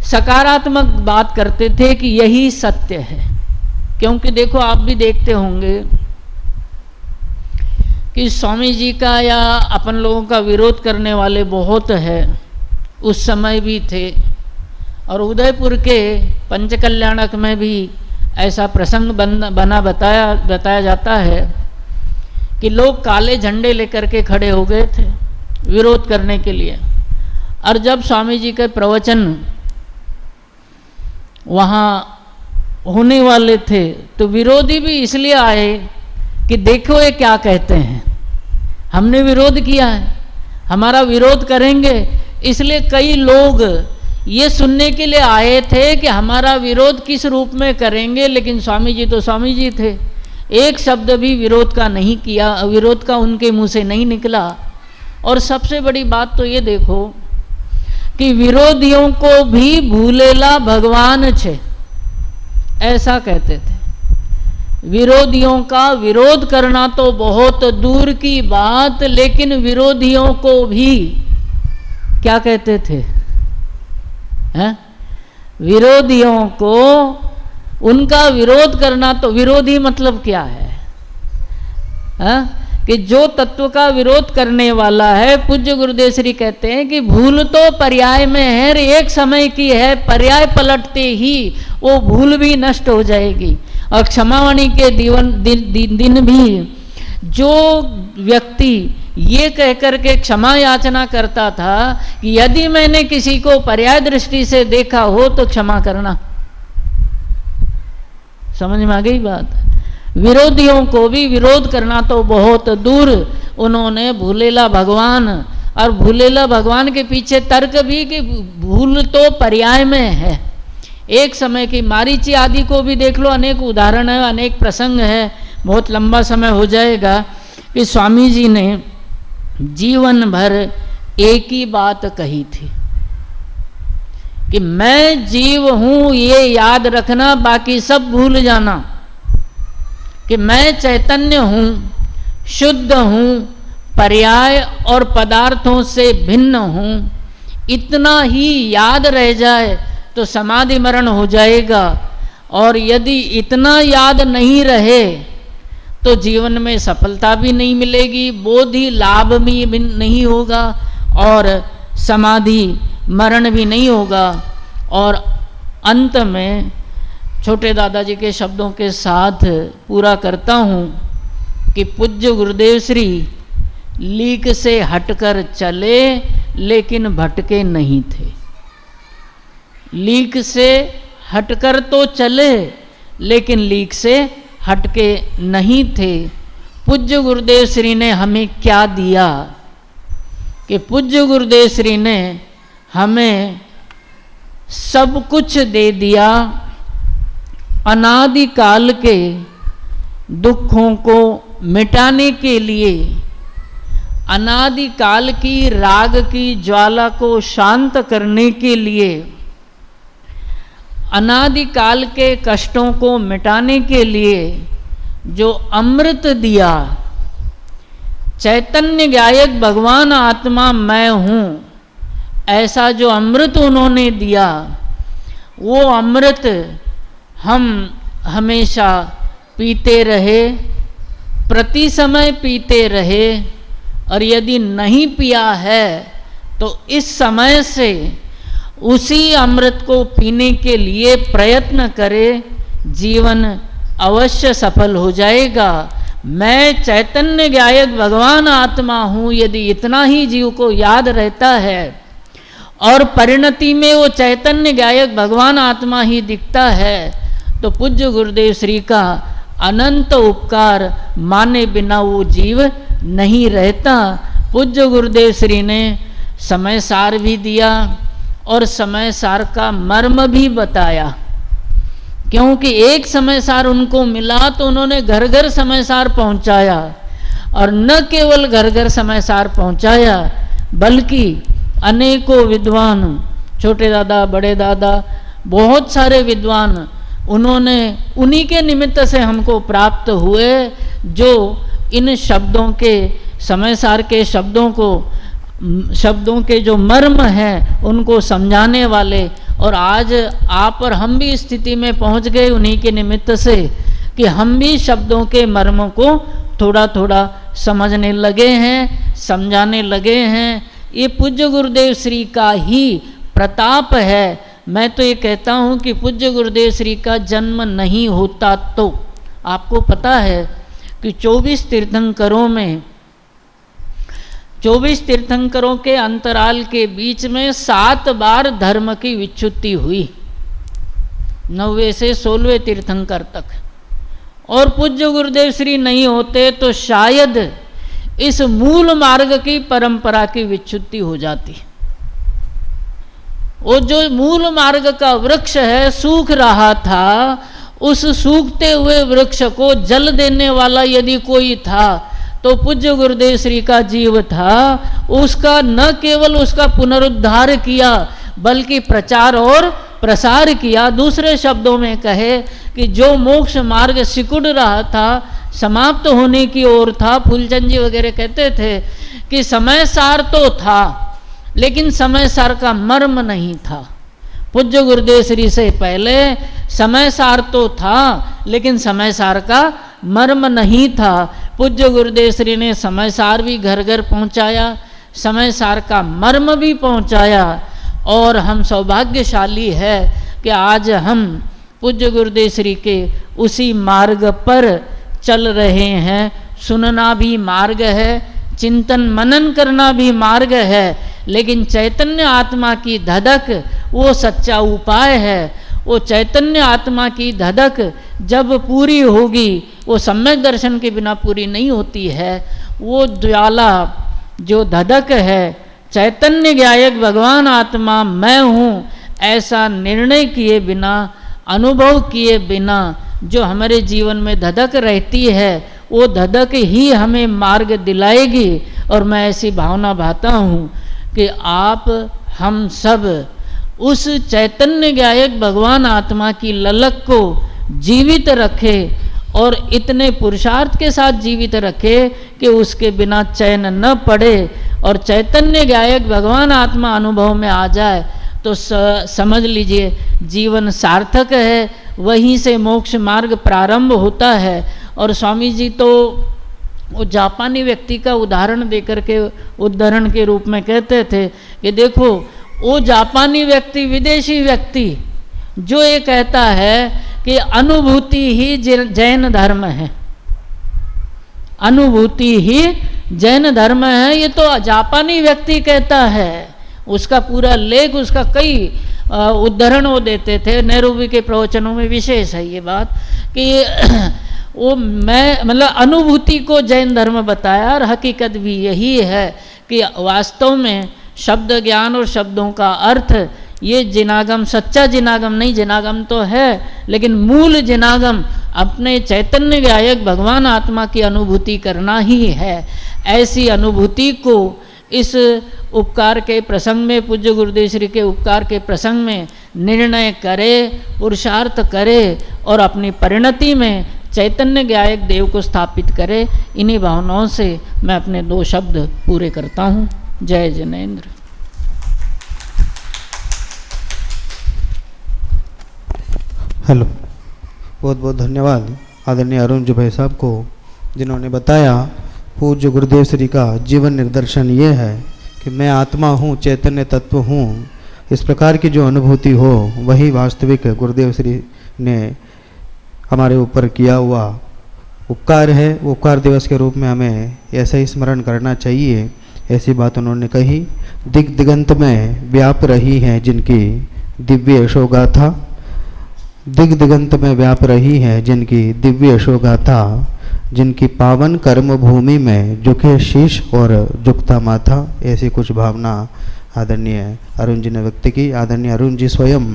सकारात्मक बात करते थे कि यही सत्य है। क्योंकि देखो, आप भी देखते होंगे कि स्वामी जी का या अपन लोगों का विरोध करने वाले बहुत है, उस समय भी थे। और उदयपुर के पंचकल्याणक में भी ऐसा प्रसंग बना बताया जाता है कि लोग काले झंडे लेकर के खड़े हो गए थे विरोध करने के लिए। और जब स्वामी जी के प्रवचन वहाँ होने वाले थे तो विरोधी भी इसलिए आए कि देखो ये क्या कहते हैं, हमने विरोध किया है, हमारा विरोध करेंगे। इसलिए कई लोग ये सुनने के लिए आए थे कि हमारा विरोध किस रूप में करेंगे, लेकिन स्वामी जी तो स्वामी जी थे, एक शब्द भी विरोध का नहीं किया, विरोध का उनके मुंह से नहीं निकला। और सबसे बड़ी बात तो ये देखो कि विरोधियों को भी भूलेला भगवान छे, ऐसा कहते थे। विरोधियों का विरोध करना तो बहुत दूर की बात, लेकिन विरोधियों को भी क्या कहते थे, हैं? विरोधियों को उनका विरोध करना, तो विरोधी मतलब क्या है? कि जो तत्व का विरोध करने वाला है, पूज्य गुरुदेव श्री कहते हैं कि भूल तो पर्याय में है, एक समय की है, पर्याय पलटते ही वो भूल भी नष्ट हो जाएगी। और क्षमावाणी के दिन भी जो व्यक्ति ये कहकर के क्षमा याचना करता था कि यदि मैंने किसी को पर्याय दृष्टि से देखा हो तो क्षमा करना, समझ में आ गई बात। विरोधियों को भी विरोध करना तो बहुत दूर, उन्होंने भूलेला भगवान, और भूलेला भगवान के पीछे तर्क भी कि भूल तो पर्याय में है। एक समय की मारीची आदि को भी देख लो, अनेक उदाहरण है, अनेक प्रसंग है, बहुत लंबा समय हो जाएगा कि स्वामी जी ने जीवन भर एक ही बात कही थी कि मैं जीव हूं ये याद रखना, बाकी सब भूल जाना, कि मैं चैतन्य हूं, शुद्ध हूं, पर्याय और पदार्थों से भिन्न हूं। इतना ही याद रह जाए तो समाधि मरण हो जाएगा, और यदि इतना याद नहीं रहे तो जीवन में सफलता भी नहीं मिलेगी, बोधि लाभ भी नहीं होगा, और समाधि मरण भी नहीं होगा। और अंत में छोटे दादाजी के शब्दों के साथ पूरा करता हूँ कि पूज्य गुरुदेव श्री लीक से हटकर चले लेकिन भटके नहीं थे। लीक से हटकर तो चले लेकिन लीक से हटके नहीं थे। पूज्य गुरुदेव श्री ने हमें क्या दिया कि पूज्य गुरुदेव श्री ने हमें सब कुछ दे दिया। अनादि काल के दुखों को मिटाने के लिए, अनादि काल की राग की ज्वाला को शांत करने के लिए, अनादि काल के कष्टों को मिटाने के लिए जो अमृत दिया, चैतन्य गायक भगवान आत्मा मैं हूँ, ऐसा जो अमृत उन्होंने दिया, वो अमृत हम हमेशा पीते रहे, प्रति समय पीते रहे। और यदि नहीं पिया है तो इस समय से उसी अमृत को पीने के लिए प्रयत्न करें, जीवन अवश्य सफल हो जाएगा। मैं चैतन्य गायक भगवान आत्मा हूँ, यदि इतना ही जीव को याद रहता है और परिणति में वो चैतन्य गायक भगवान आत्मा ही दिखता है, तो पूज्य गुरुदेव श्री का अनंत उपकार माने बिना वो जीव नहीं रहता। पूज्य गुरुदेव श्री ने समय सार भी दिया और समय सार का मर्म भी बताया, क्योंकि एक समय सार उनको मिला तो उन्होंने घर घर समय सार पहुंचाया। और न केवल घर घर समय सार पहुंचाया, बल्कि अनेकों विद्वान, छोटे दादा, बड़े दादा, बहुत सारे विद्वान उन्होंने उन्हीं के निमित्त से हमको प्राप्त हुए, जो इन शब्दों के, समय सार के शब्दों के जो मर्म हैं उनको समझाने वाले। और आज आप और हम भी स्थिति में पहुंच गए उन्हीं के निमित्त से कि हम भी शब्दों के मर्म को थोड़ा थोड़ा समझने लगे हैं, समझाने लगे हैं। ये पूज्य गुरुदेव श्री का ही प्रताप है। मैं तो ये कहता हूँ कि पूज्य गुरुदेव श्री का जन्म नहीं होता तो, आपको पता है कि 24 तीर्थंकरों में, 24 तीर्थंकरों के अंतराल के बीच में 7 बार धर्म की विच्युति हुई, 9वें से 16वें तीर्थंकर तक। और पूज्य गुरुदेव श्री नहीं होते तो शायद इस मूल मार्ग की परंपरा की विच्युति हो जाती। वो जो मूल मार्ग का वृक्ष है सूख रहा था, उस सूखते हुए वृक्ष को जल देने वाला यदि कोई था तो पूज्य गुरुदेव श्री का जीव था। उसका न केवल उसका पुनरुद्धार किया बल्कि प्रचार और प्रसार किया। दूसरे शब्दों में कहे कि जो मोक्ष मार्ग सिकुड़ रहा था, समाप्त होने की ओर था, फूलचंद जी वगैरह कहते थे कि समय सार तो था लेकिन समय सार का मर्म नहीं था। पूज्य गुरुदेव श्री से पहले समय सार तो था लेकिन समय सार का मर्म नहीं था। पूज्य गुरुदेव श्री ने समय सार भी घर घर पहुंचाया, समय सार का मर्म भी पहुंचाया। और हम सौभाग्यशाली है कि आज हम पूज्य गुरुदेव श्री के उसी मार्ग पर चल रहे हैं। सुनना भी मार्ग है, चिंतन मनन करना भी मार्ग है, लेकिन चैतन्य आत्मा की धधक वो सच्चा उपाय है। वो चैतन्य आत्मा की धधक जब पूरी होगी, वो सम्यक दर्शन के बिना पूरी नहीं होती है। वो ज्वाला जो धधक है, चैतन्य गायक भगवान आत्मा मैं हूँ ऐसा निर्णय किए बिना, अनुभव किए बिना जो हमारे जीवन में धधक रहती है, वो धधक ही हमें मार्ग दिलाएगी। और मैं ऐसी भावना भाता हूँ कि आप हम सब उस चैतन्य गायक भगवान आत्मा की ललक को जीवित रखें और इतने पुरुषार्थ के साथ जीवित रखें कि उसके बिना चैन न पड़े। और चैतन्य गायक भगवान आत्मा अनुभव में आ जाए तो समझ लीजिए जीवन सार्थक है, वहीं से मोक्ष मार्ग प्रारंभ होता है। और स्वामी जी तो वो जापानी व्यक्ति का उदाहरण देकर के उदाहरण के रूप में कहते थे कि देखो वो जापानी व्यक्ति, विदेशी व्यक्ति जो ये कहता है कि अनुभूति ही जैन धर्म है, अनुभूति ही जैन धर्म है ये तो जापानी व्यक्ति कहता है, उसका पूरा लेख, उसका कई उदाहरण वो देते थे। नेहरू के प्रवचनों में विशेष है ये बात कि वो मैं मतलब अनुभूति को जैन धर्म बताया, और हकीकत भी यही है कि वास्तव में शब्द ज्ञान और शब्दों का अर्थ, ये जिनागम सच्चा जिनागम नहीं, जिनागम तो है लेकिन मूल जिनागम अपने चैतन्य व्यायक भगवान आत्मा की अनुभूति करना ही है। ऐसी अनुभूति को इस उपकार के प्रसंग में, पूज्य गुरुदेव श्री के उपकार के प्रसंग में निर्णय करे, पुरुषार्थ करे और अपनी परिणति में चैतन्य गायक देव को स्थापित करे। इन्हीं भावनाओं से मैं अपने 2 शब्द पूरे करता हूँ। जय जिनेन्द्र। हेलो, बहुत बहुत धन्यवाद आदरणीय अरुण जी भाई साहब को, जिन्होंने बताया पूज्य गुरुदेव श्री का जीवन निर्दर्शन ये है कि मैं आत्मा हूँ, चैतन्य तत्व हूँ। इस प्रकार की जो अनुभूति हो वही वास्तविक गुरुदेव श्री ने हमारे ऊपर किया हुआ उपकार है। उपकार दिवस के रूप में हमें ऐसा ही स्मरण करना चाहिए। ऐसी बात उन्होंने कही। दिग दिगंत में व्याप रही है जिनकी दिव्य यशोगाथा, दिग दिगंत में व्याप रही है जिनकी दिव्य यशोगाथा, जिनकी पावन कर्म भूमि में झुके शीश और झुकता माथा। ऐसी कुछ भावना आदरणीय अरुण जी ने व्यक्त की। आदरणीय अरुण जी स्वयं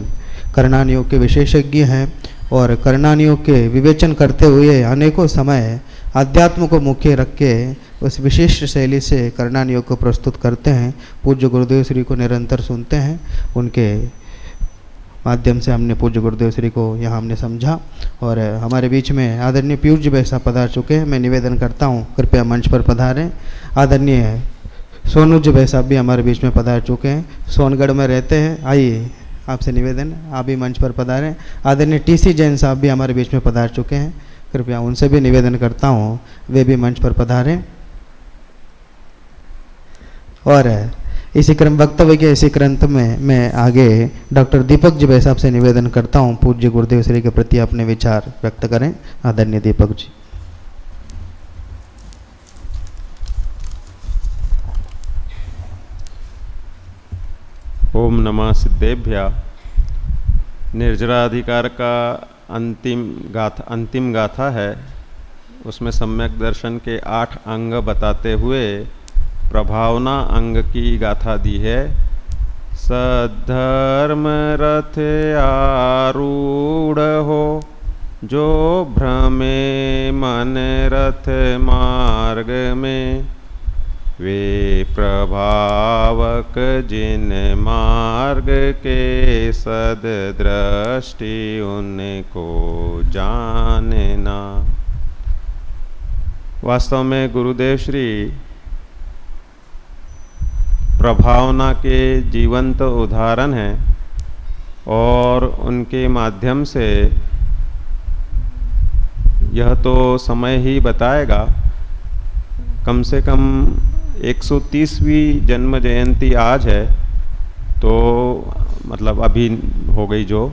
करणान योग के विशेषज्ञ हैं और करणान योग के विवेचन करते हुए अनेकों समय अध्यात्म को मुख्य रख के उस विशिष्ट शैली से करणान योग को प्रस्तुत करते हैं। पूज्य गुरुदेव श्री को निरंतर सुनते हैं। उनके माध्यम से हमने पूज्य गुरुदेव श्री को यहाँ हमने समझा। और हमारे बीच में आदरणीय पीयूष जी वैसा पधार चुके हैं। मैं निवेदन करता हूँ कृपया मंच पर पधारें। आदरणीय सोनू जी भाई साहब भी हमारे बीच में पधार चुके हैं, सोनगढ़ में रहते हैं। आइए, आपसे निवेदन, आप भी मंच पर पधारें। आदरणीय टीसी जैन साहब भी हमारे बीच में पधार चुके हैं, कृपया उनसे भी निवेदन करता हूँ वे भी मंच पर पधारें। और इसी क्रम वक्तव्य के इसी क्रंथ में मैं आगे डॉक्टर दीपक जी भाई साहब से निवेदन करता हूँ पूज्य गुरुदेव श्री के प्रति अपने विचार व्यक्त करें। आदरणीय दीपक जी। ओम नमः सिद्धेभ्य। निर्जराधिकार का अंतिम गाथा है। उसमें सम्यक दर्शन के 8 अंग बताते हुए प्रभावना अंग की गाथा दी है। सद्धर्म रथ आरूढ़ हो, जो भ्रमे मन रथ मार्ग में, वे प्रभावक जिन मार्ग के सद्दृष्टि उनको जानना। वास्तव में गुरुदेव श्री प्रभावना के जीवंत उदाहरण हैं और उनके माध्यम से यह तो समय ही बताएगा। कम से कम 130वीं जन्म जयंती आज है, तो मतलब अभी हो गई जो,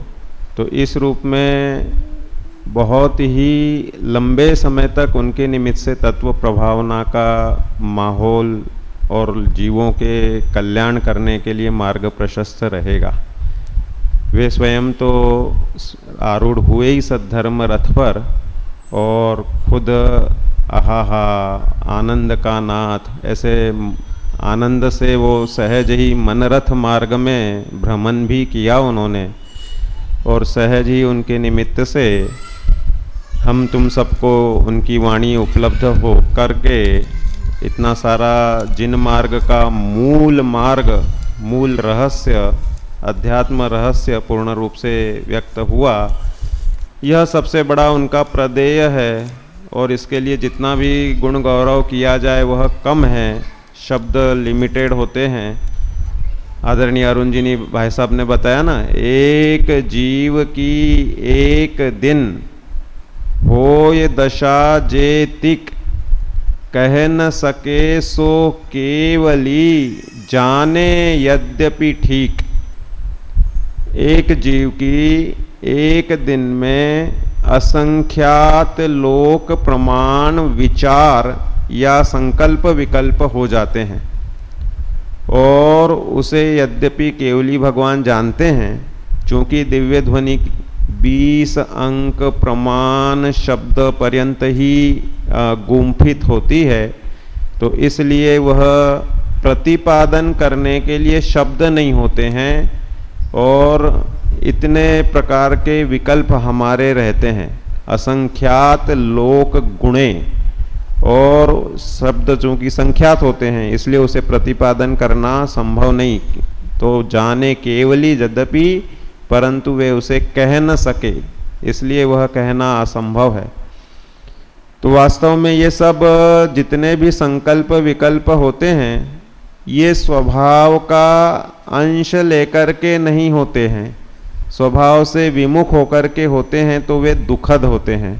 तो इस रूप में बहुत ही लंबे समय तक उनके निमित्त से तत्व प्रभावना का माहौल और जीवों के कल्याण करने के लिए मार्ग प्रशस्त रहेगा। वे स्वयं तो आरूढ़ हुए ही सद्धर्म रथ पर और खुद आहा आनंद का नाथ, ऐसे आनंद से वो सहज ही मनरथ मार्ग में भ्रमण भी किया उन्होंने। और सहज ही उनके निमित्त से हम तुम सबको उनकी वाणी उपलब्ध हो करके इतना सारा जिन मार्ग का मूल मार्ग, मूल रहस्य, अध्यात्म रहस्य पूर्ण रूप से व्यक्त हुआ। यह सबसे बड़ा उनका प्रदेय है और इसके लिए जितना भी गुण गौरव किया जाए वह कम है, शब्द लिमिटेड होते हैं। आदरणीय अरुण जी ने भाई साहब ने बताया ना, एक जीव की एक दिन होय दशा जे तिक, कह न सके सो केवली, जाने यद्यपि ठीक। एक जीव की एक दिन में असंख्यात लोक प्रमाण विचार या संकल्प विकल्प हो जाते हैं और उसे यद्यपि केवली भगवान जानते हैं, चूँकि दिव्य ध्वनि 20 अंक प्रमाण शब्द पर्यंत ही गुम्फित होती है, तो इसलिए वह प्रतिपादन करने के लिए शब्द नहीं होते हैं और इतने प्रकार के विकल्प हमारे रहते हैं, असंख्यात लोक गुणे, और शब्द चूँकि संख्यात होते हैं इसलिए उसे प्रतिपादन करना संभव नहीं। तो जाने केवली यद्यपि, परंतु वे उसे कह न सके, इसलिए वह कहना असंभव है। तो वास्तव में ये सब जितने भी संकल्प विकल्प होते हैं, ये स्वभाव का अंश लेकर के नहीं होते हैं, स्वभाव से विमुख होकर के होते हैं, तो वे दुखद होते हैं।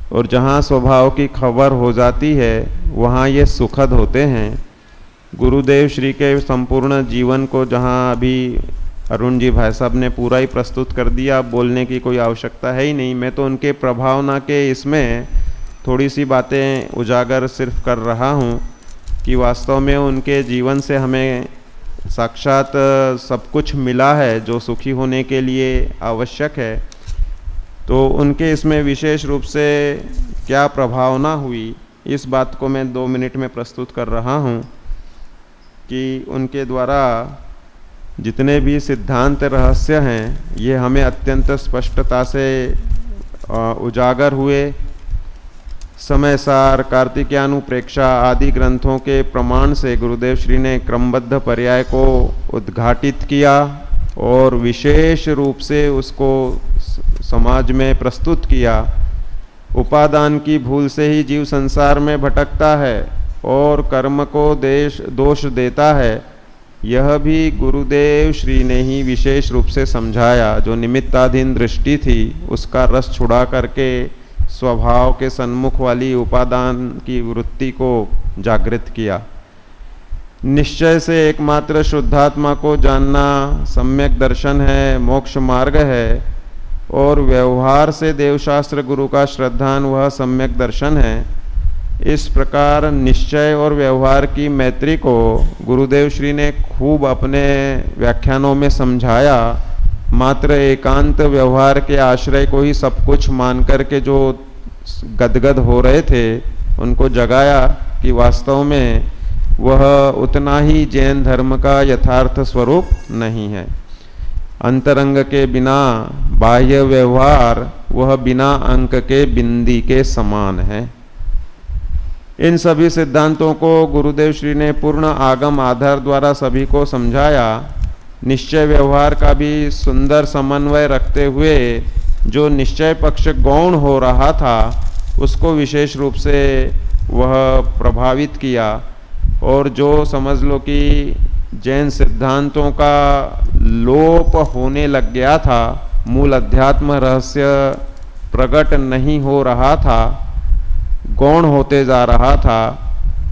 और जहाँ स्वभाव की खबर हो जाती है वहाँ ये सुखद होते हैं। गुरुदेव श्री के संपूर्ण जीवन को जहाँ अभी अरुण जी भाई साहब ने पूरा ही प्रस्तुत कर दिया, बोलने की कोई आवश्यकता है ही नहीं। मैं तो उनके प्रभावना के इसमें थोड़ी सी बातें उजागर सिर्फ कर रहा हूँ कि वास्तव में उनके जीवन से हमें साक्षात सब कुछ मिला है जो सुखी होने के लिए आवश्यक है। तो उनके इसमें विशेष रूप से क्या प्रभावना हुई, इस बात को मैं 2 मिनट में प्रस्तुत कर रहा हूँ कि उनके द्वारा जितने भी सिद्धांत रहस्य हैं ये हमें अत्यंत स्पष्टता से उजागर हुए। समय सार, कार्तिकेयानुप्रेक्षा आदि ग्रंथों के प्रमाण से गुरुदेव श्री ने क्रमबद्ध पर्याय को उद्घाटित किया और विशेष रूप से उसको समाज में प्रस्तुत किया। उपादान की भूल से ही जीव संसार में भटकता है और कर्म को दोष देता है, यह भी गुरुदेव श्री ने ही विशेष रूप से समझाया। जो निमित्ताधीन दृष्टि थी उसका रस छुड़ा करके स्वभाव के सन्मुख वाली उपादान की वृत्ति को जागृत किया। निश्चय से एकमात्र शुद्धात्मा को जानना सम्यक दर्शन है, मोक्ष मार्ग है, और व्यवहार से देवशास्त्र गुरु का श्रद्धान वह सम्यक दर्शन है। इस प्रकार निश्चय और व्यवहार की मैत्री को गुरुदेव श्री ने खूब अपने व्याख्यानों में समझाया। मात्र एकांत व्यवहार के आश्रय को ही सब कुछ मान कर के जो गदगद हो रहे थे उनको जगाया कि वास्तव में वह उतना ही जैन धर्म का यथार्थ स्वरूप नहीं है। अंतरंग के बिना बाह्य व्यवहार वह बिना अंक के बिंदी के समान है। इन सभी सिद्धांतों को गुरुदेव श्री ने पूर्ण आगम आधार द्वारा सभी को समझाया। निश्चय व्यवहार का भी सुंदर समन्वय रखते हुए जो निश्चय पक्ष गौण हो रहा था उसको विशेष रूप से वह प्रभावित किया, और जो समझ लो कि जैन सिद्धांतों का लोप होने लग गया था, मूल अध्यात्म रहस्य प्रकट नहीं हो रहा था, गौण होते जा रहा था,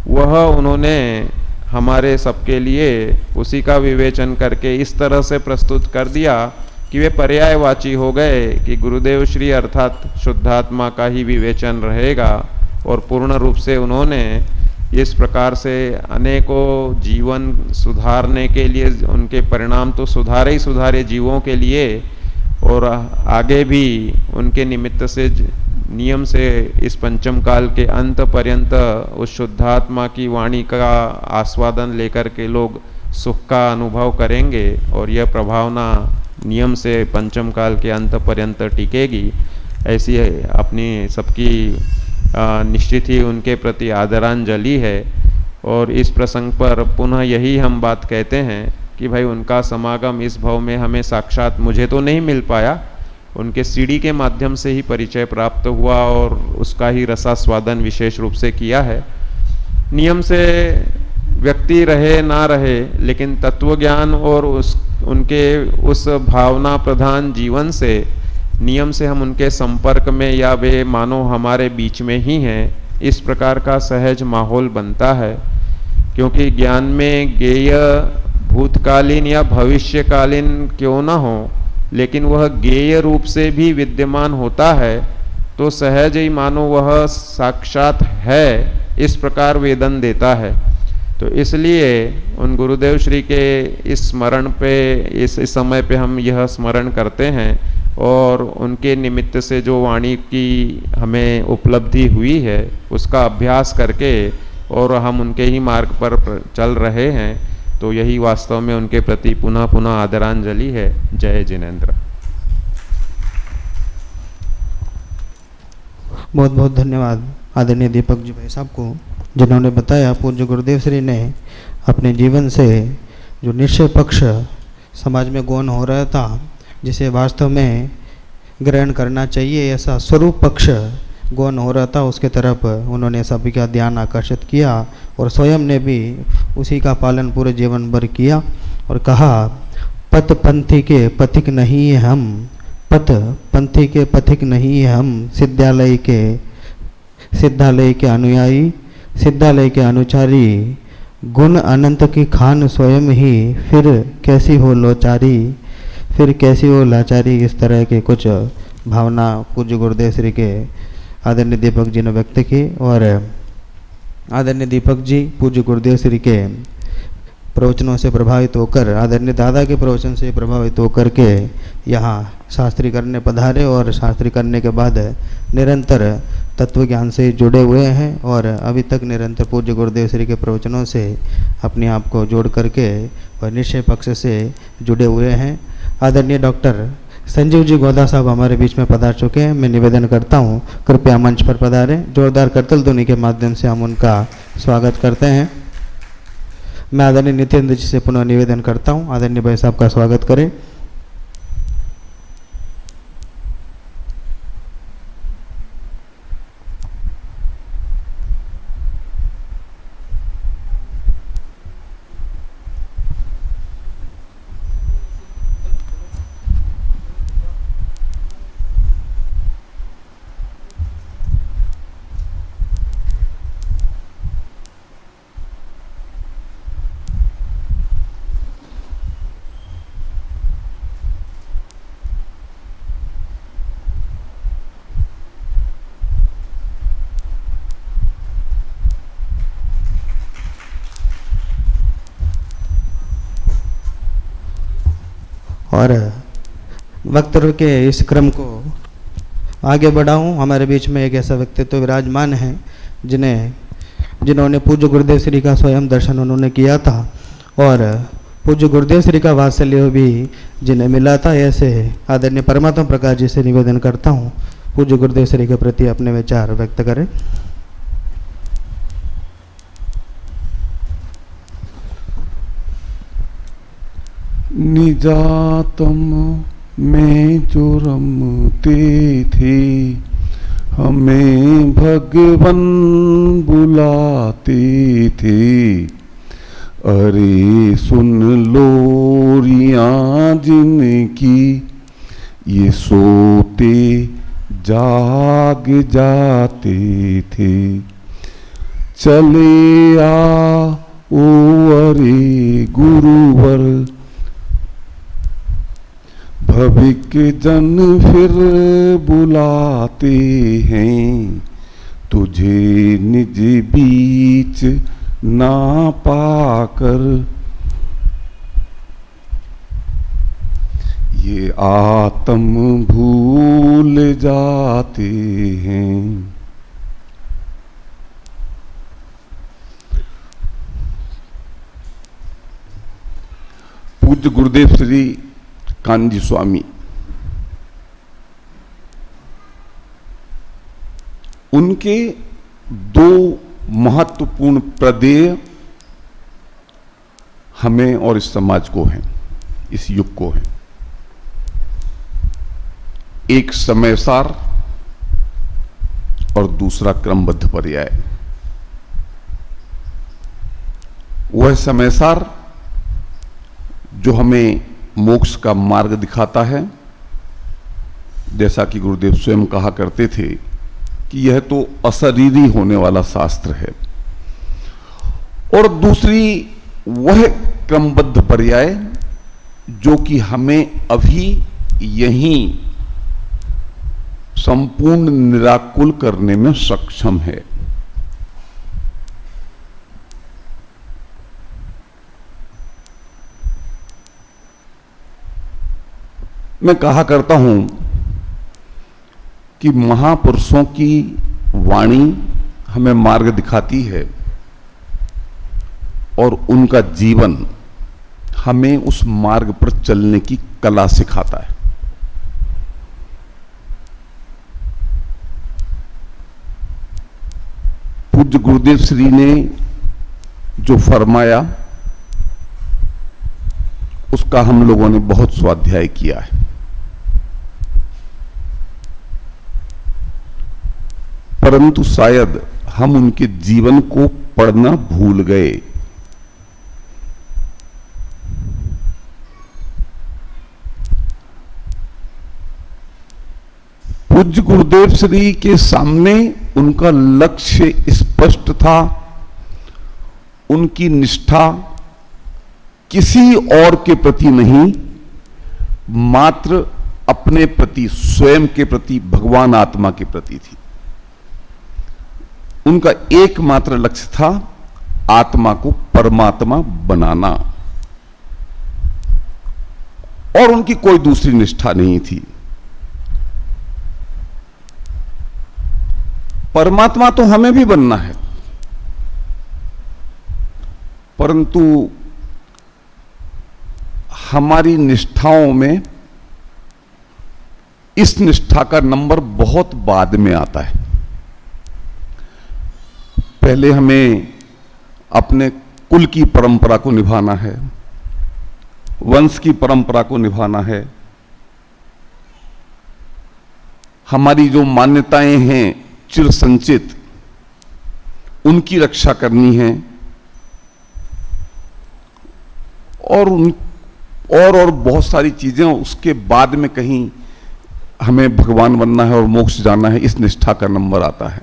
वह उन्होंने हमारे सबके लिए उसी का विवेचन करके इस तरह से प्रस्तुत कर दिया कि वे पर्यायवाची हो गए कि गुरुदेव श्री अर्थात शुद्धात्मा का ही विवेचन रहेगा। और पूर्ण रूप से उन्होंने इस प्रकार से अनेकों जीवन सुधारने के लिए, उनके परिणाम तो सुधारे ही सुधारे जीवों के लिए, और आगे भी उनके निमित्त से नियम से इस पंचम काल के अंत पर्यंत उस शुद्धात्मा की वाणी का आस्वादन लेकर के लोग सुख का अनुभव करेंगे और यह प्रभावना नियम से पंचम काल के अंत पर्यंत टिकेगी। ऐसी अपनी सबकी निश्चित ही उनके प्रति आदरांजलि है। और इस प्रसंग पर पुनः यही हम बात कहते हैं कि भाई उनका समागम इस भव में हमें साक्षात मुझे तो नहीं मिल पाया, उनके सीडी के माध्यम से ही परिचय प्राप्त हुआ और उसका ही रसास्वादन विशेष रूप से किया है। नियम से व्यक्ति रहे ना रहे, लेकिन तत्व ज्ञान और उनके उस भावना प्रधान जीवन से, नियम से हम उनके संपर्क में या वे मानो हमारे बीच में ही हैं, इस प्रकार का सहज माहौल बनता है। क्योंकि ज्ञान में ज्ञेय भूतकालीन या भविष्यकालीन क्यों ना हो, लेकिन वह ज्ञेय रूप से भी विद्यमान होता है, तो सहज ही मानो वह साक्षात है इस प्रकार वेदन देता है। तो इसलिए उन गुरुदेव श्री के इस स्मरण पे, इस समय पे हम यह स्मरण करते हैं और उनके निमित्त से जो वाणी की हमें उपलब्धि हुई है उसका अभ्यास करके और हम उनके ही मार्ग पर चल रहे हैं। तो यही वास्तव में उनके प्रति पुनः पुनः आदरांजलि है। जय जिनेंद्र। बहुत बहुत धन्यवाद आदरणीय दीपक जी भाई साहब को, जिन्होंने बताया पूज्य गुरुदेव श्री ने अपने जीवन से जो निश्चय पक्ष समाज में गौण हो रहा था, जिसे वास्तव में ग्रहण करना चाहिए, ऐसा स्वरूप पक्ष गौण हो रहा था, उसके तरफ उन्होंने सभी का ध्यान आकर्षित किया और स्वयं ने भी उसी का पालन पूरे जीवन भर किया और कहा, पथ पंथी के पथिक नहीं है हम, पथ पंथी के पथिक नहीं है हम, सिद्धालय के अनुयायी, सिद्धालय के अनुचारी, गुण अनंत की खान स्वयं ही, फिर कैसी हो लोचारी, फिर कैसी हो लाचारी। इस तरह के कुछ भावना पूज्य गुरुदेव श्री के आदरणीय दीपक जी ने व्यक्त की और आदरणीय दीपक जी पूज्य गुरुदेव श्री के प्रवचनों से प्रभावित होकर, आदरणीय दादा के प्रवचन से प्रभावित होकर के यहाँ शास्त्री करने पधारे और शास्त्री करने के बाद निरंतर तत्व ज्ञान से जुड़े हुए हैं और अभी तक निरंतर पूज्य गुरुदेव श्री के प्रवचनों से अपने आप को जोड़ करके और निश्चय पक्ष से जुड़े हुए हैं। आदरणीय डॉक्टर संजीव जी गोदा साहब हमारे बीच में पधार चुके हैं। मैं निवेदन करता हूँ कृपया मंच पर पधारें। जोरदार करतल ध्वनि के माध्यम से हम उनका स्वागत करते हैं। मैं आदरणीय नितेंद्र जी से पुनः निवेदन करता हूँ आदरणीय भाई साहब का स्वागत करें। और वक्तव्य के इस क्रम को आगे बढ़ाऊं। हमारे बीच में एक ऐसा व्यक्तित्व विराजमान है जिन्होंने पूज्य गुरुदेव श्री का स्वयं दर्शन उन्होंने किया था और पूज्य गुरुदेव श्री का वात्सल्य भी जिन्हें मिला था। ऐसे आदरणीय परमात्मा प्रकाश जी से निवेदन करता हूं पूज्य गुरुदेव श्री के प्रति अपने विचार व्यक्त करें। निजातम में जो रमते थे, हमें भगवन बुलाते थे। अरे सुन लोरियां जिनकी, ये सोते जाग जाते थे। चले आओ अरे गुरुवर, भविक जन फिर बुलाते हैं। तुझे निज बीच ना पाकर, ये आत्म भूल जाते हैं। पूज्य गुरुदेव श्री कानजी स्वामी उनके दो महत्वपूर्ण प्रदेय हमें और इस समाज को हैं, इस युग को हैं। एक समयसार और दूसरा क्रमबद्ध पर्याय। वह समयसार जो हमें मोक्ष का मार्ग दिखाता है, जैसा कि गुरुदेव स्वयं कहा करते थे कि यह तो अशरीरी होने वाला शास्त्र है। और दूसरी वह क्रमबद्ध पर्याय जो कि हमें अभी यहीं संपूर्ण निराकुल करने में सक्षम है। मैं कहा करता हूं कि महापुरुषों की वाणी हमें मार्ग दिखाती है और उनका जीवन हमें उस मार्ग पर चलने की कला सिखाता है। पूज्य गुरुदेव श्री ने जो फरमाया उसका हम लोगों ने बहुत स्वाध्याय किया है। परंतु शायद हम उनके जीवन को पढ़ना भूल गए। पूज्य गुरुदेव श्री के सामने उनका लक्ष्य स्पष्ट था। उनकी निष्ठा किसी और के प्रति नहीं, मात्र अपने प्रति, स्वयं के प्रति, भगवान आत्मा के प्रति थी। उनका एकमात्र लक्ष्य था आत्मा को परमात्मा बनाना, और उनकी कोई दूसरी निष्ठा नहीं थी। परमात्मा तो हमें भी बनना है, परंतु हमारी निष्ठाओं में इस निष्ठा का नंबर बहुत बाद में आता है। पहले हमें अपने कुल की परंपरा को निभाना है, वंश की परंपरा को निभाना है, हमारी जो मान्यताएं हैं चिर संचित, उनकी रक्षा करनी है, और बहुत सारी चीजें उसके बाद में कहीं हमें भगवान बनना है और मोक्ष जाना है, इस निष्ठा का नंबर आता है।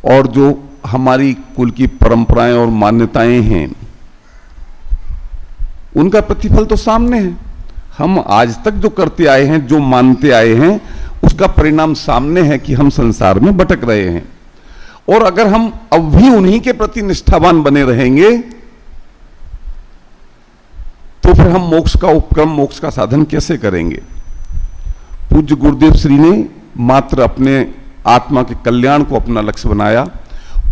और जो हमारी कुल की परंपराएं और मान्यताएं हैं उनका प्रतिफल तो सामने है। हम आज तक जो करते आए हैं, जो मानते आए हैं, उसका परिणाम सामने है कि हम संसार में भटक रहे हैं। और अगर हम अब भी उन्हीं के प्रति निष्ठावान बने रहेंगे तो फिर हम मोक्ष का उपक्रम, मोक्ष का साधन कैसे करेंगे? पूज्य गुरुदेव श्री ने मात्र अपने आत्मा के कल्याण को अपना लक्ष्य बनाया।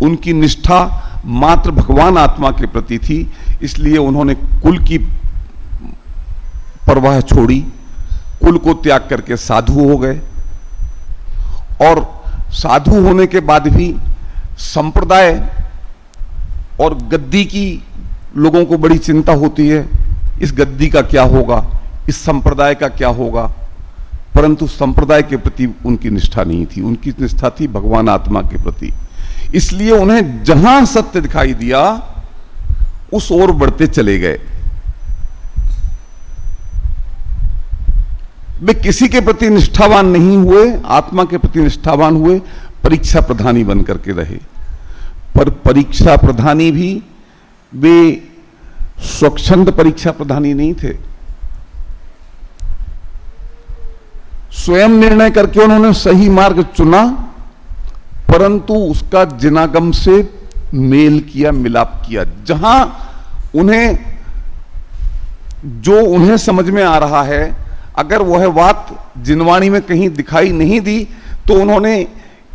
उनकी निष्ठा मात्र भगवान आत्मा के प्रति थी, इसलिए उन्होंने कुल की परवाह छोड़ी, कुल को त्याग करके साधु हो गए। और साधु होने के बाद भी संप्रदाय और गद्दी की लोगों को बड़ी चिंता होती है, इस गद्दी का क्या होगा, इस संप्रदाय का क्या होगा। परंतु संप्रदाय के प्रति उनकी निष्ठा नहीं थी, उनकी निष्ठा थी भगवान आत्मा के प्रति। इसलिए उन्हें जहां सत्य दिखाई दिया उस ओर बढ़ते चले गए। वे किसी के प्रति निष्ठावान नहीं हुए, आत्मा के प्रति निष्ठावान हुए, परीक्षा प्रधानी बन करके रहे। पर परीक्षा प्रधानी भी वे स्वच्छंद परीक्षा प्रधानी नहीं थे। स्वयं निर्णय करके उन्होंने सही मार्ग चुना, परंतु उसका जिनागम से मेल किया, मिलाप किया। जहां जो उन्हें समझ में आ रहा है, अगर वह बात जिनवाणी में कहीं दिखाई नहीं दी, तो उन्होंने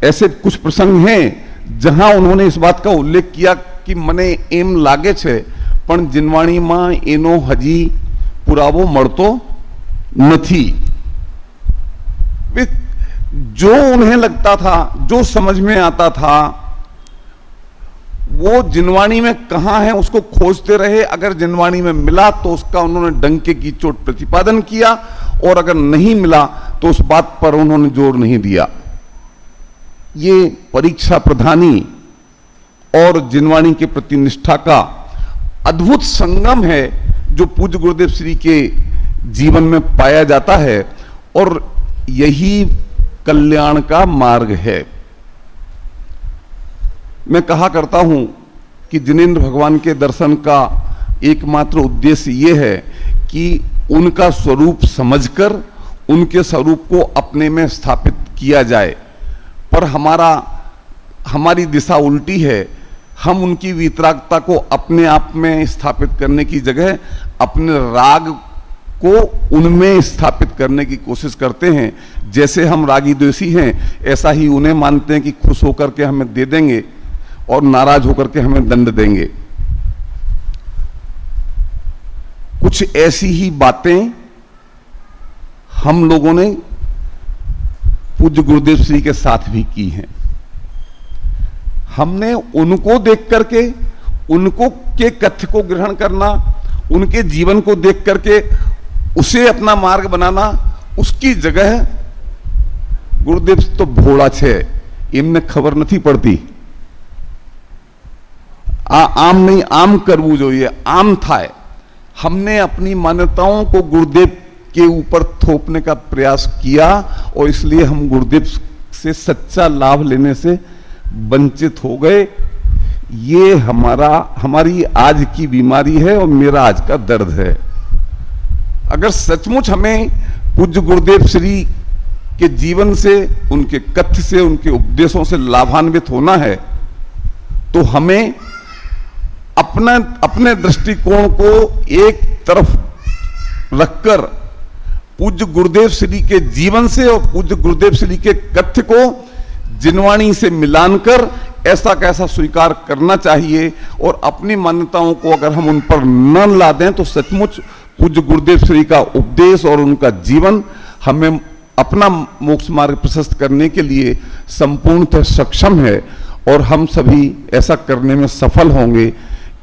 ऐसे कुछ प्रसंग हैं जहां उन्होंने इस बात का उल्लेख किया कि मने एम लागे छे पण जिनवाणी में एनो हजी पुरावो मळतो नथी। जो उन्हें लगता था, जो समझ में आता था, वो जिनवाणी में कहां है उसको खोजते रहे। अगर जिनवाणी में मिला तो उसका उन्होंने डंके की चोट प्रतिपादन किया, और अगर नहीं मिला तो उस बात पर उन्होंने जोर नहीं दिया। ये परीक्षा प्रधानी और जिनवाणी के प्रति निष्ठा का अद्भुत संगम है जो पूज्य गुरुदेव श्री के जीवन में पाया जाता है, और यही कल्याण का मार्ग है। मैं कहा करता हूं कि जिनेंद्र भगवान के दर्शन का एकमात्र उद्देश्य यह है कि उनका स्वरूप समझकर उनके स्वरूप को अपने में स्थापित किया जाए। पर हमारी दिशा उल्टी है। हम उनकी वितरागता को अपने आप में स्थापित करने की जगह अपने राग को उनमें स्थापित करने की कोशिश करते हैं। जैसे हम रागी द्वेषी हैं, ऐसा ही उन्हें मानते हैं कि खुश होकर के हमें दे देंगे और नाराज होकर के हमें दंड देंगे। कुछ ऐसी ही बातें हम लोगों ने पूज्य गुरुदेव श्री के साथ भी की हैं। हमने उनको देख करके, उनको के कथ्य को ग्रहण करना, उनके जीवन को देख करके उसे अपना मार्ग बनाना, उसकी जगह गुरुदेव तो भोड़ा छे, इनने खबर नहीं पड़ती, आम नहीं आम करवू जो ये आम था। हमने अपनी मान्यताओं को गुरुदेव के ऊपर थोपने का प्रयास किया और इसलिए हम गुरुदेव से सच्चा लाभ लेने से वंचित हो गए। ये हमारी आज की बीमारी है और मेरा आज का दर्द है। अगर सचमुच हमें पूज्य गुरुदेव श्री के जीवन से, उनके कथ्य से, उनके उपदेशों से लाभान्वित होना है तो हमें अपने दृष्टिकोण को एक तरफ रखकर पूज्य गुरुदेव श्री के जीवन से और पूज्य गुरुदेव श्री के कथ्य को जिनवाणी से मिलानकर ऐसा कैसा स्वीकार करना चाहिए। और अपनी मान्यताओं को अगर हम उन पर न ला दें तो सचमुच पूज्य गुरुदेव श्री का उपदेश और उनका जीवन हमें अपना मोक्ष मार्ग प्रशस्त करने के लिए संपूर्णतः सक्षम है और हम सभी ऐसा करने में सफल होंगे,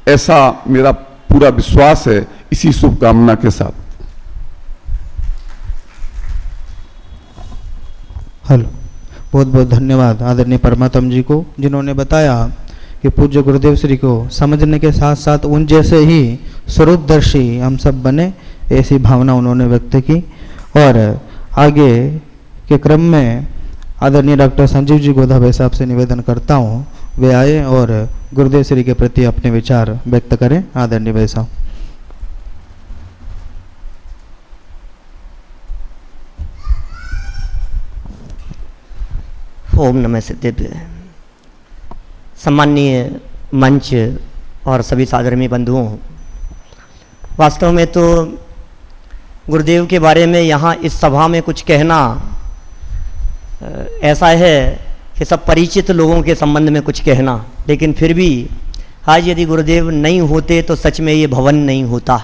ऐसा मेरा पूरा विश्वास है। इसी शुभकामना के साथ हेलो, बहुत बहुत धन्यवाद आदरणीय परमात्म जी को, जिन्होंने बताया कि पूज्य गुरुदेव श्री को समझने के साथ साथ उन जैसे ही स्वरूपदर्शी हम सब बने, ऐसी भावना उन्होंने व्यक्त की। और आगे के क्रम में आदरणीय डॉक्टर संजीव जी गोधा भाई साहब से निवेदन करता हूँ, वे आए और गुरुदेव श्री के प्रति अपने विचार व्यक्त करें। आदरणीय भाई साहब। ओम नमः सिद्धेभ्य। सम्माननीय मंच और सभी साधर्मी बंधुओं, वास्तव में तो गुरुदेव के बारे में यहाँ इस सभा में कुछ कहना ऐसा है कि सब परिचित लोगों के संबंध में कुछ कहना, लेकिन फिर भी आज यदि गुरुदेव नहीं होते तो सच में ये भवन नहीं होता।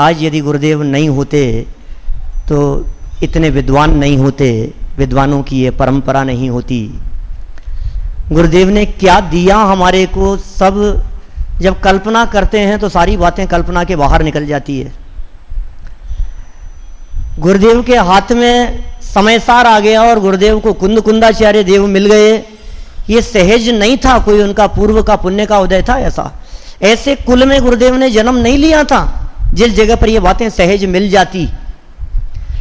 आज यदि गुरुदेव नहीं होते तो इतने विद्वान नहीं होते, विद्वानों की ये परंपरा नहीं होती। गुरुदेव ने क्या दिया हमारे को, सब जब कल्पना करते हैं तो सारी बातें कल्पना के बाहर निकल जाती है। गुरुदेव के हाथ में समय सार आ गया और गुरुदेव को कुंद कुंदाचार्य देव मिल गए, ये सहज नहीं था। कोई उनका पूर्व का पुण्य का उदय था ऐसे कुल में गुरुदेव ने जन्म नहीं लिया था जिस जगह पर ये बातें सहज मिल जाती।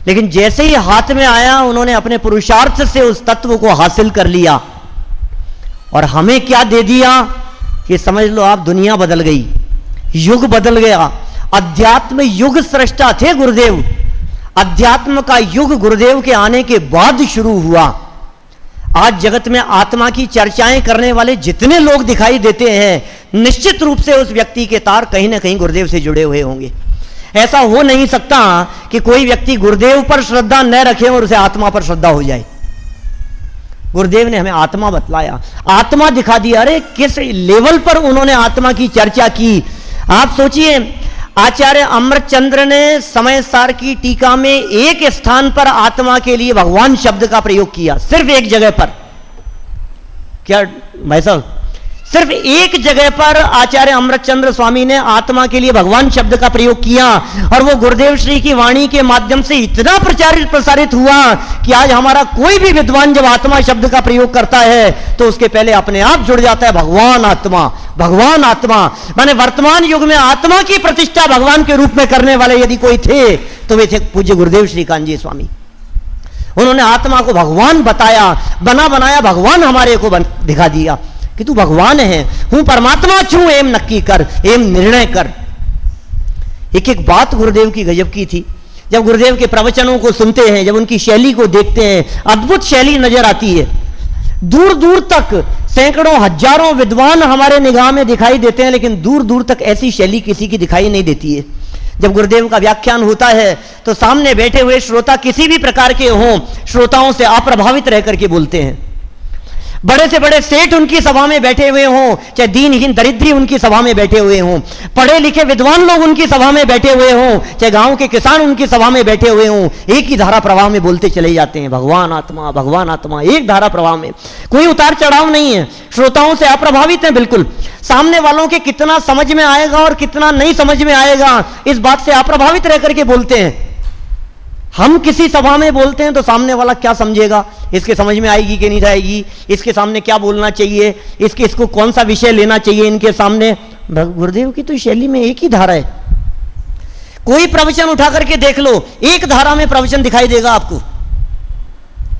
लेकिन जैसे ही हाथ में आया उन्होंने अपने पुरुषार्थ से उस तत्व को हासिल कर लिया और हमें क्या दे दिया कि समझ लो आप, दुनिया बदल गई, युग बदल गया। अध्यात्म युग सृष्टा थे गुरुदेव। अध्यात्म का युग गुरुदेव के आने के बाद शुरू हुआ। आज जगत में आत्मा की चर्चाएं करने वाले जितने लोग दिखाई देते हैं, निश्चित रूप से उस व्यक्ति के तार कहीं ना कहीं गुरुदेव से जुड़े हुए होंगे। ऐसा हो नहीं सकता कि कोई व्यक्ति गुरुदेव पर श्रद्धा न रखे और उसे आत्मा पर श्रद्धा हो जाए। गुरुदेव ने हमें आत्मा बतलाया, आत्मा दिखा दिया। अरे किस लेवल पर उन्होंने आत्मा की चर्चा की। आप सोचिए, आचार्य अमृतचंद्र ने समय सार की टीका में एक स्थान पर आत्मा के लिए भगवान शब्द का प्रयोग किया, सिर्फ एक जगह पर। क्या भाई साहब, सिर्फ एक जगह पर आचार्य अमृतचंद्र स्वामी ने आत्मा के लिए भगवान शब्द का प्रयोग किया और वो गुरुदेव श्री की वाणी के माध्यम से इतना प्रसारित हुआ कि आज हमारा कोई भी विद्वान जब आत्मा शब्द का प्रयोग करता है तो उसके पहले अपने आप जुड़ जाता है भगवान आत्मा, भगवान आत्मा। माने वर्तमान युग में आत्मा की प्रतिष्ठा भगवान के रूप में करने वाले यदि कोई थे तो वे थे पूज्य गुरुदेव श्री कांजी स्वामी। उन्होंने आत्मा को भगवान बताया, बना बनाया भगवान हमारे को दिखा दिया कि तू भगवान है, हूं परमात्मा छू, एम नक्की कर, एम निर्णय कर। एक एक बात गुरुदेव की गजब की थी। जब गुरुदेव के प्रवचनों को सुनते हैं, जब उनकी शैली को देखते हैं, अद्भुत शैली नजर आती है। दूर दूर तक सैकड़ों हजारों विद्वान हमारे निगाह में दिखाई देते हैं, लेकिन दूर दूर तक ऐसी शैली किसी की दिखाई नहीं देती है जब गुरुदेव का व्याख्यान होता है तो सामने बैठे हुए श्रोता किसी भी प्रकार के हों, श्रोताओं से अप्रभावित रह करके बोलते हैं। बड़े से बड़े सेठ उनकी सभा में बैठे हुए हों, चाहे दीनहीन दरिद्री उनकी सभा में बैठे हुए हों, पढ़े लिखे विद्वान लोग उनकी सभा में बैठे हुए हों, चाहे गांव के किसान उनकी सभा में बैठे हुए हों, एक ही धारा प्रवाह में बोलते चले जाते हैं, भगवान आत्मा, एक धारा प्रवाह में, कोई उतार चढ़ाव नहीं है, श्रोताओं से अप्रभावित है बिल्कुल। सामने वालों के कितना समझ में आएगा और कितना नहीं समझ में आएगा, इस बात से अप्रभावित रह करके बोलते हैं। हम किसी सभा में बोलते हैं तो सामने वाला क्या समझेगा, इसके समझ में आएगी कि नहीं आएगी, इसके सामने क्या बोलना चाहिए, इसको कौन सा विषय लेना चाहिए इनके सामने। गुरुदेव की तो शैली में एक ही धारा है। कोई प्रवचन उठा करके देख लो, एक धारा में प्रवचन दिखाई देगा आपको।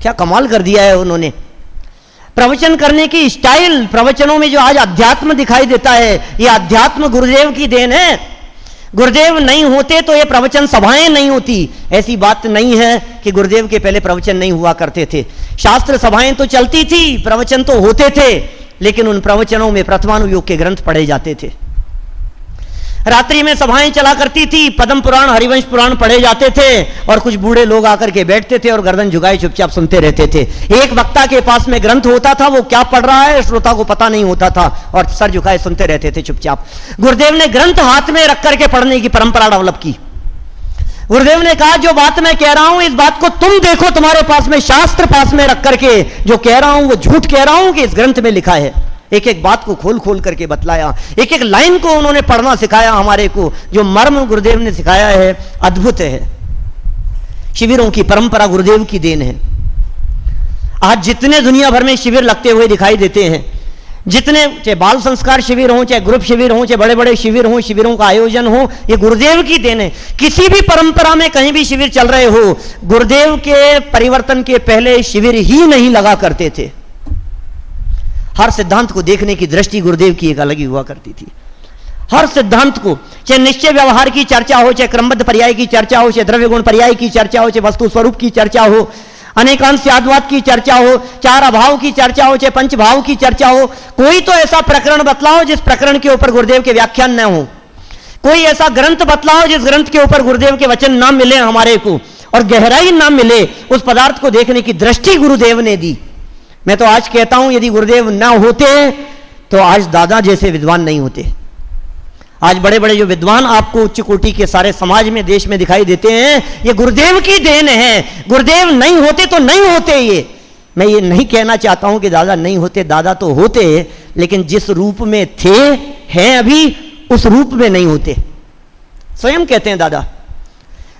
क्या कमाल कर दिया है उन्होंने। प्रवचन करने की स्टाइल, प्रवचनों में जो आज अध्यात्म दिखाई देता है, ये अध्यात्म गुरुदेव की देन है। गुरुदेव नहीं होते तो ये प्रवचन सभाएं नहीं होती। ऐसी बात नहीं है कि गुरुदेव के पहले प्रवचन नहीं हुआ करते थे। शास्त्र सभाएं तो चलती थी, प्रवचन तो होते थे, लेकिन उन प्रवचनों में प्रथमानुयोग के ग्रंथ पढ़े जाते थे। रात्रि में सभाएं चला करती थी, पद्म पुराण, हरिवंश पुराण पढ़े जाते थे और कुछ बूढ़े लोग आकर के बैठते थे और गर्दन झुकाए चुपचाप सुनते रहते थे। एक वक्ता के पास में ग्रंथ होता था, वो क्या पढ़ रहा है श्रोता को पता नहीं होता था और सर झुकाए सुनते रहते थे चुपचाप। गुरुदेव ने ग्रंथ हाथ में रख करके पढ़ने की परंपरा डेवलप की। गुरुदेव ने कहा जो बात मैं कह रहा हूं इस बात को तुम देखो, तुम्हारे पास में शास्त्र पास में रख करके जो कह रहा हूं वो झूठ कह रहा हूं कि इस ग्रंथ में लिखा है। एक एक बात को खोल खोल करके बतलाया, एक एक लाइन को उन्होंने पढ़ना सिखाया हमारे को। जो मर्म गुरुदेव ने सिखाया है अद्भुत है। शिविरों की परंपरा गुरुदेव की देन है। आज जितने दुनिया भर में शिविर लगते हुए दिखाई देते हैं, जितने चाहे बाल संस्कार शिविर हो, चाहे ग्रुप शिविर हो, चाहे बड़े बड़े शिविर हो, शिविरों का आयोजन हो, ये गुरुदेव की देन है। किसी भी परंपरा में कहीं भी शिविर चल रहे हो, गुरुदेव के परिवर्तन के पहले शिविर ही नहीं लगा करते थे। हर सिद्धांत को देखने की दृष्टि गुरुदेव की एक अलग ही हुआ करती थी। हर सिद्धांत को, चाहे निश्चय व्यवहार की चर्चा हो, चाहे क्रमबद्ध पर्याय की चर्चा हो, चाहे द्रव्य गुण पर्याय की चर्चा हो, चाहे वस्तु स्वरूप की चर्चा हो, अनेकांशवाद की चर्चा हो, चार अभाव की चर्चा हो, चाहे पंच भाव की चर्चा हो, कोई तो ऐसा प्रकरण बतलाओ जिस प्रकरण के ऊपर गुरुदेव के व्याख्यान न हो। कोई ऐसा ग्रंथ बतलाओ जिस ग्रंथ के ऊपर गुरुदेव के वचन ना मिले हमारे को और गहराई ना मिले, उस पदार्थ को देखने की दृष्टि गुरुदेव ने दी। मैं तो आज कहता हूं यदि गुरुदेव ना होते तो आज दादा जैसे विद्वान नहीं होते। आज बड़े बड़े जो विद्वान आपको उच्च कोटि के सारे समाज में देश में दिखाई देते हैं, ये गुरुदेव की देन है। गुरुदेव नहीं होते तो नहीं होते। ये मैं ये नहीं कहना चाहता हूं कि दादा नहीं होते, दादा तो होते, लेकिन जिस रूप में थे हैं अभी उस रूप में नहीं होते। स्वयं कहते हैं दादा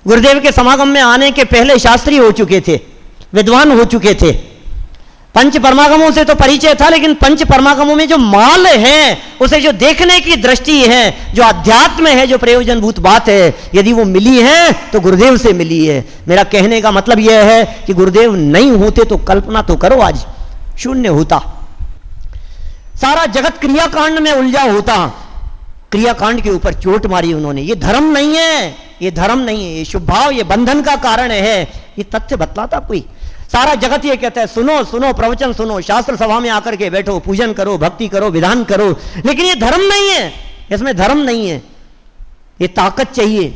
गुरुदेव के समागम में आने के पहले शास्त्री हो चुके थे, विद्वान हो चुके थे। पंच परमागमों से तो परिचय था, लेकिन पंच परमागमों में जो माल है, उसे जो देखने की दृष्टि है, जो अध्यात्म है, जो प्रयोजनभूत बात है, यदि वो मिली है तो गुरुदेव से मिली है। मेरा कहने का मतलब यह है कि गुरुदेव नहीं होते तो कल्पना तो करो आज शून्य होता, सारा जगत क्रियाकांड में उलझा होता। क्रियाकांड के ऊपर चोट मारी उन्होंने। ये धर्म नहीं है, ये धर्म नहीं है, ये शुभ भाव, ये बंधन का कारण है। ये तथ्य बतलाता कोई? सारा जगत ये कहता है सुनो सुनो, प्रवचन सुनो, शास्त्र सभा में आकर के बैठो, पूजन करो, भक्ति करो, विधान करो, लेकिन ये धर्म नहीं है, इसमें धर्म नहीं है। ये ताकत चाहिए।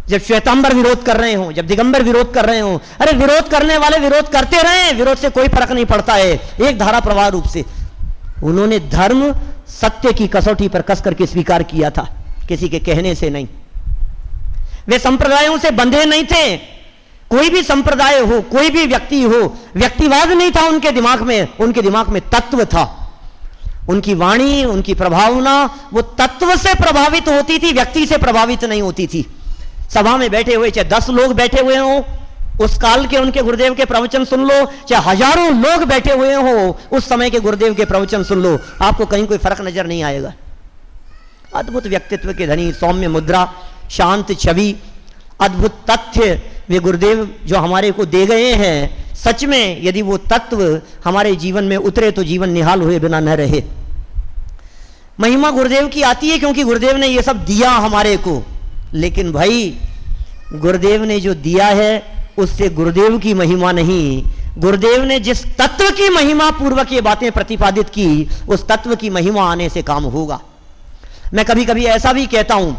जब श्वेतांबर विरोध कर रहे हो, जब दिगंबर विरोध कर रहे हो, अरे विरोध करने वाले विरोध करते रहे, विरोध से कोई फर्क नहीं पड़ता है, एक धारा प्रवाह रूप से। उन्होंने धर्म सत्य की कसौटी पर कस करके स्वीकार किया था, किसी के कहने से नहीं। वे संप्रदायों से बंधे नहीं थे। कोई भी संप्रदाय हो, कोई भी व्यक्ति हो, व्यक्तिवाद नहीं था उनके दिमाग में, उनके दिमाग में तत्व था। उनकी वाणी, उनकी प्रभावना वो तत्व से प्रभावित होती थी, व्यक्ति से प्रभावित नहीं होती थी। सभा में बैठे हुए चाहे 10 लोग बैठे हुए हों, उस काल के उनके गुरुदेव के प्रवचन सुन लो, चाहे हजारों लोग बैठे हुए हो, उस समय के गुरुदेव के प्रवचन सुन लो, आपको कहीं कोई फर्क नजर नहीं आएगा। अद्भुत व्यक्तित्व के धनी, सौम्य मुद्रा, शांत छवि, अद्भुत तथ्य वे गुरुदेव जो हमारे को दे गए हैं। सच में यदि वो तत्व हमारे जीवन में उतरे तो जीवन निहाल हुए बिना न रहे। महिमा गुरुदेव की आती है क्योंकि गुरुदेव ने ये सब दिया हमारे को। लेकिन भाई गुरुदेव ने जो दिया है उससे गुरुदेव की महिमा नहीं, गुरुदेव ने जिस तत्व की महिमा पूर्वक ये बातें प्रतिपादित की, उस तत्व की महिमा आने से काम होगा। मैं कभी कभी ऐसा भी कहता हूं,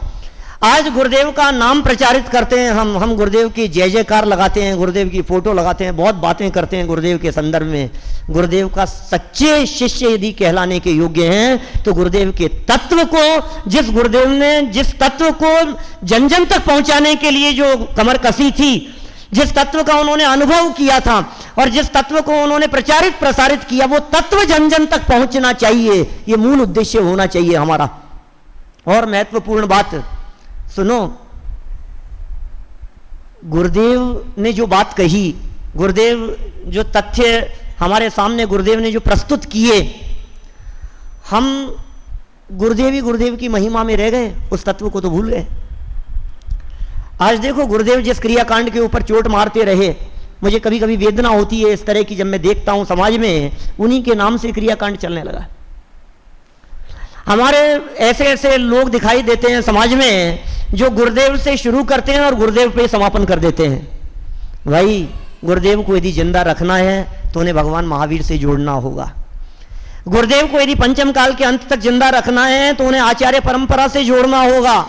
आज गुरुदेव का नाम प्रचारित करते हैं, हम गुरुदेव की जय जयकार लगाते हैं, गुरुदेव की फोटो लगाते हैं, बहुत बातें करते हैं गुरुदेव के संदर्भ में। गुरुदेव का सच्चे शिष्य यदि कहलाने के योग्य हैं तो गुरुदेव के तत्व को, जिस गुरुदेव ने जिस तत्व को जन जन तक पहुंचाने के लिए जो कमर कसी थी, जिस तत्व का उन्होंने अनुभव किया था और जिस तत्व को उन्होंने प्रचारित प्रसारित किया, वो तत्व जन जन तक पहुंचना चाहिए। ये मूल उद्देश्य होना चाहिए हमारा। और महत्वपूर्ण बात सुनो, गुरुदेव ने जो बात कही, गुरुदेव जो तथ्य हमारे सामने गुरुदेव ने जो प्रस्तुत किए, हम गुरुदेव की महिमा में रह गए, उस तत्व को तो भूल गए। आज देखो गुरुदेव जिस क्रियाकांड के ऊपर चोट मारते रहे, मुझे कभी कभी वेदना होती है इस तरह की, जब मैं देखता हूं समाज में उन्हीं के नाम से क्रियाकांड चलने लगा। हमारे ऐसे ऐसे लोग दिखाई देते हैं समाज में जो गुरुदेव से शुरू करते हैं और गुरुदेव पे समापन कर देते हैं। भाई गुरुदेव को यदि जिंदा रखना है तो उन्हें भगवान महावीर से जोड़ना होगा। गुरुदेव को यदि पंचम काल के अंत तक जिंदा रखना है तो उन्हें आचार्य परंपरा से जोड़ना होगा।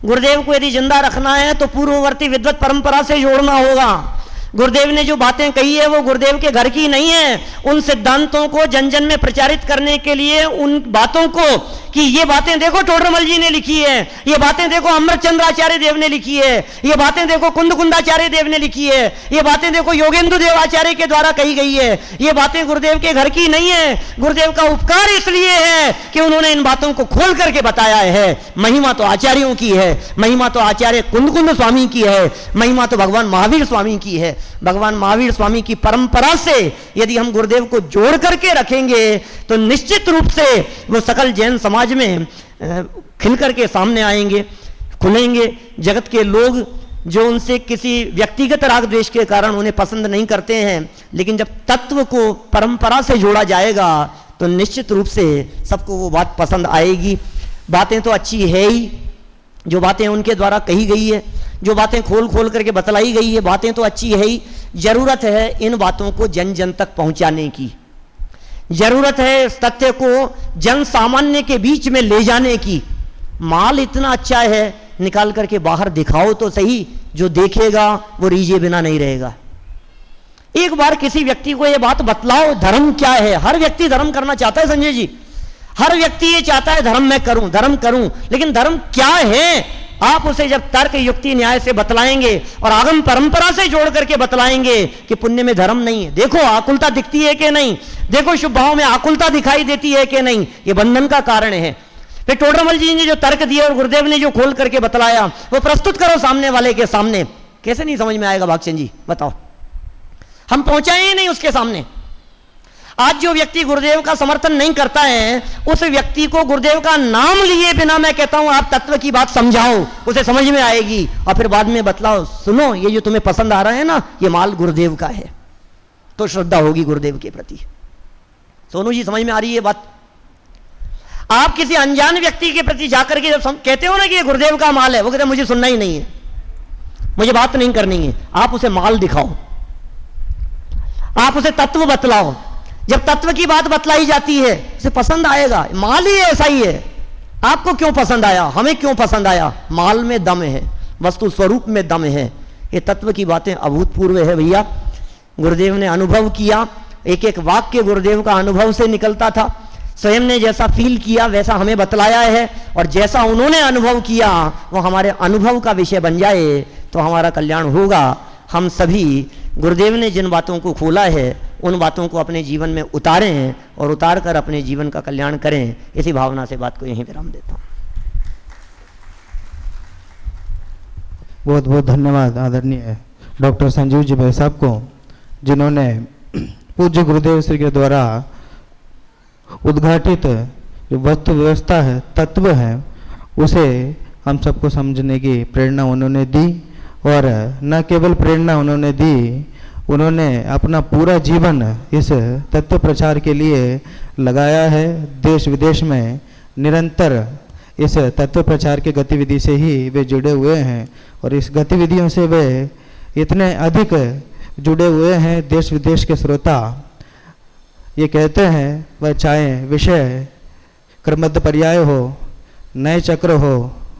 गुरुदेव को यदि जिंदा रखना है तो पूर्ववर्ती विद्वत परंपरा से जोड़ना होगा। गुरुदेव ने जो बातें कही है वो गुरुदेव के घर की नहीं है। उन सिद्धांतों को जन जन में प्रचारित करने के लिए, उन बातों को कि ये बातें देखो टोडरमल जी ने लिखी है, ये बातें देखो अमृतचंद्र आचार्य देव ने लिखी है, ये बातें देखो कुंदकुंदाचार्य देव ने लिखी है, ये बातें देखो योगेंद्र देव आचार्य के द्वारा कही गई है। ये बातें गुरुदेव के घर की नहीं है। गुरुदेव का उपकार इसलिए है कि उन्होंने इन बातों को खोल करके बताया है। महिमा तो आचार्यों की है, महिमा तो आचार्य कुंदकुंद स्वामी की है, महिमा तो भगवान महावीर स्वामी की है। भगवान महावीर स्वामी की परंपरा से यदि हम गुरुदेव को जोड़ करके रखेंगे तो निश्चित रूप से वो सकल जैन समाज में खिल करके सामने आएंगे, खुलेंगे। जगत के लोग जो उनसे किसी व्यक्तिगत राग द्वेष के कारण उन्हें पसंद नहीं करते हैं, लेकिन जब तत्व को परंपरा से जोड़ा जाएगा तो निश्चित रूप से सबको वो बात पसंद आएगी। बातें तो अच्छी है ही, जो बातें उनके द्वारा कही गई है, जो बातें खोल खोल करके बतलाई गई है, बातें तो अच्छी है ही। जरूरत है इन बातों को जन जन तक पहुंचाने की, जरूरत है इस तथ्य को जन सामान्य के बीच में ले जाने की। माल इतना अच्छा है, निकाल करके बाहर दिखाओ तो सही, जो देखेगा वो रीझे बिना नहीं रहेगा। एक बार किसी व्यक्ति को यह बात बतलाओ धर्म क्या है। हर व्यक्ति धर्म करना चाहता है संजय जी, हर व्यक्ति ये चाहता है धर्म मैं करूं, धर्म करूं, लेकिन धर्म क्या है आप उसे जब तर्क युक्ति न्याय से बतलाएंगे और आगम परंपरा से जोड़ करके बतलाएंगे कि पुण्य में धर्म नहीं है, देखो आकुलता दिखती है कि नहीं, देखो शुभ भाव में आकुलता दिखाई देती है कि नहीं, ये बंधन का कारण है। फिर टोडरमल जी ने जो तर्क दिए और गुरुदेव ने जो खोल करके बतलाया वो प्रस्तुत करो सामने वाले के सामने। कैसे नहीं समझ में आएगा भागचंद जी, बताओ। हम पहुंचाए ही नहीं उसके सामने। आज जो व्यक्ति गुरुदेव का समर्थन नहीं करता है उस व्यक्ति को गुरुदेव का नाम लिए बिना मैं कहता हूं आप तत्व की बात समझाओ, उसे समझ में आएगी और फिर बाद में बतलाओ, सुनो ये जो तुम्हें पसंद आ रहा है ना ये माल गुरुदेव का है, तो श्रद्धा होगी गुरुदेव के प्रति। सोनू जी समझ में आ रही है बात। आप किसी अनजान व्यक्ति के प्रति जाकर के जब कहते हो ना कि ये गुरुदेव का माल है, वो कहते मुझे सुनना ही नहीं है, मुझे बात नहीं करनी है। आप उसे माल दिखाओ, आप उसे तत्व बतलाओ। जब तत्व की बात बतलाई जाती है उसे पसंद आएगा। माल ही ऐसा ही है, आपको क्यों पसंद आया, हमें क्यों पसंद आया, माल में दम है, वस्तु स्वरूप में दम है। ये तत्व की बातें अभूतपूर्व है भैया। गुरुदेव ने अनुभव किया, एक एक वाक्य गुरुदेव का अनुभव से निकलता था। स्वयं ने जैसा फील किया वैसा हमें बतलाया है और जैसा उन्होंने अनुभव किया वो हमारे अनुभव का विषय बन जाए तो हमारा कल्याण होगा। हम सभी गुरुदेव ने जिन बातों को खोला है उन बातों को अपने जीवन में उतारें और उतार कर अपने जीवन का कल्याण करें। इसी भावना से बात को यहीं विराम देता हूँ। बहुत बहुत धन्यवाद आदरणीय डॉक्टर संजीव जी भाई साहब को, जिन्होंने पूज्य गुरुदेव श्री के द्वारा उद्घाटित जो वस्तु व्यवस्था है, तत्व है, उसे हम सबको समझने की प्रेरणा उन्होंने दी। और न केवल प्रेरणा उन्होंने दी, उन्होंने अपना पूरा जीवन इस तत्व प्रचार के लिए लगाया है। देश विदेश में निरंतर इस तत्व प्रचार की गतिविधि से ही वे जुड़े हुए हैं और इस गतिविधियों से वे इतने अधिक जुड़े हुए हैं, देश विदेश के श्रोता ये कहते हैं वह चाहे विषय क्रमबद्ध पर्याय हो, नए चक्र हो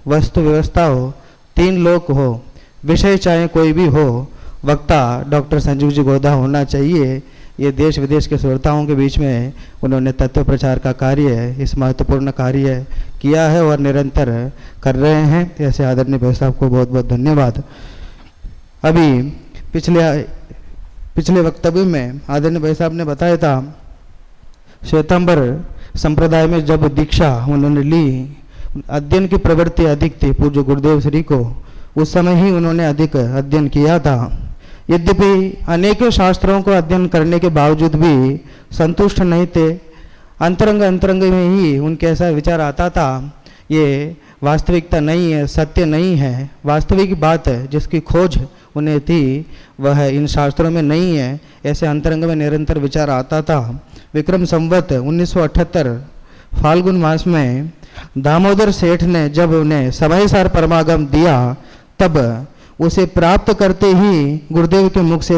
वस्तु व्यवस्था हो, 3 लोक हो, विषय चाहे कोई भी हो, वक्ता डॉक्टर संजीव जी गोदा होना चाहिए। ये देश विदेश के श्रोताओं के बीच में उन्होंने तत्व प्रचार का कार्य, इस महत्वपूर्ण कार्य किया है और निरंतर कर रहे हैं। ऐसे आदरणीय भाई साहब को बहुत बहुत धन्यवाद। अभी पिछले वक्तव्य में आदरणीय भाई साहब ने बताया था, श्वेतांबर संप्रदाय में जब दीक्षा उन्होंने ली, अध्ययन की प्रवृत्ति अधिक थी पूज्य गुरुदेव श्री को, उस समय ही उन्होंने अधिक अध्ययन किया था। यद्यपि अनेकों शास्त्रों को अध्ययन करने के बावजूद भी संतुष्ट नहीं थे। अंतरंग में ही उनके ऐसा विचार आता था, ये वास्तविकता नहीं है, सत्य नहीं है, वास्तविक बात है जिसकी खोज उन्हें थी वह इन शास्त्रों में नहीं है। ऐसे अंतरंग में निरंतर विचार आता था। विक्रम संवत 1978 फाल्गुन मास में दामोदर सेठ ने जब उन्हें समयसार परमागम दिया, तब उसे प्राप्त करते ही गुरुदेव के मुख से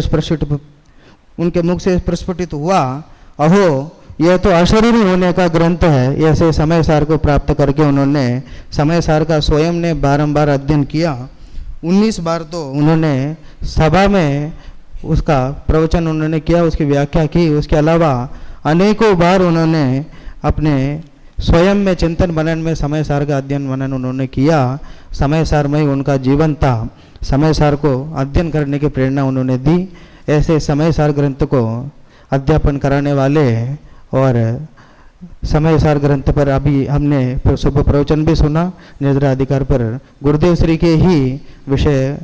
उनके मुख से प्रस्फुटित हुआ, अहो यह तो अशरीरी होने का ग्रंथ है। ऐसे समयसार को प्राप्त करके उन्होंने समयसार का स्वयं ने बारंबार अध्ययन किया। 19 बार तो उन्होंने सभा में उसका प्रवचन उन्होंने किया, उसकी व्याख्या की। उसके अलावा अनेकों बार उन्होंने अपने स्वयं में चिंतन मनन में समयसार का अध्ययन मनन उन्होंने किया। समयसार में ही उनका जीवन था। समयसार को अध्ययन करने की प्रेरणा उन्होंने दी। ऐसे समयसार ग्रंथ को अध्यापन कराने वाले और समयसार ग्रंथ पर अभी हमने शुभ प्रवचन भी सुना। निद्रा अधिकार पर गुरुदेव श्री के ही विषय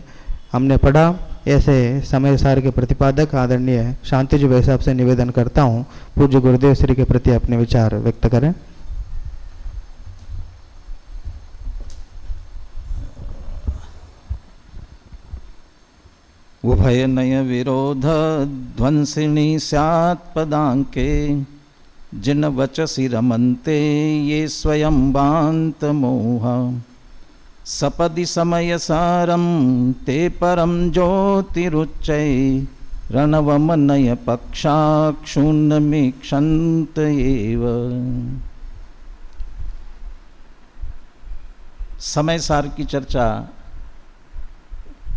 हमने पढ़ा। ऐसे समयसार के प्रतिपादक आदरणीय शांति जी भाई साहब से निवेदन करता हूँ, पूज्य गुरुदेव श्री के प्रति अपने विचार व्यक्त करें। उभय नय विरोध ध्वंसिनी स्यात् पदांके, जिन वचसि रमन्ते ये स्वयं बांत मोह, सपदि समय सारम ते परम ज्योतिरुच्चै, रणवमनय पक्षाक्षुन्नमीक्षन्त एव। समय सार की चर्चा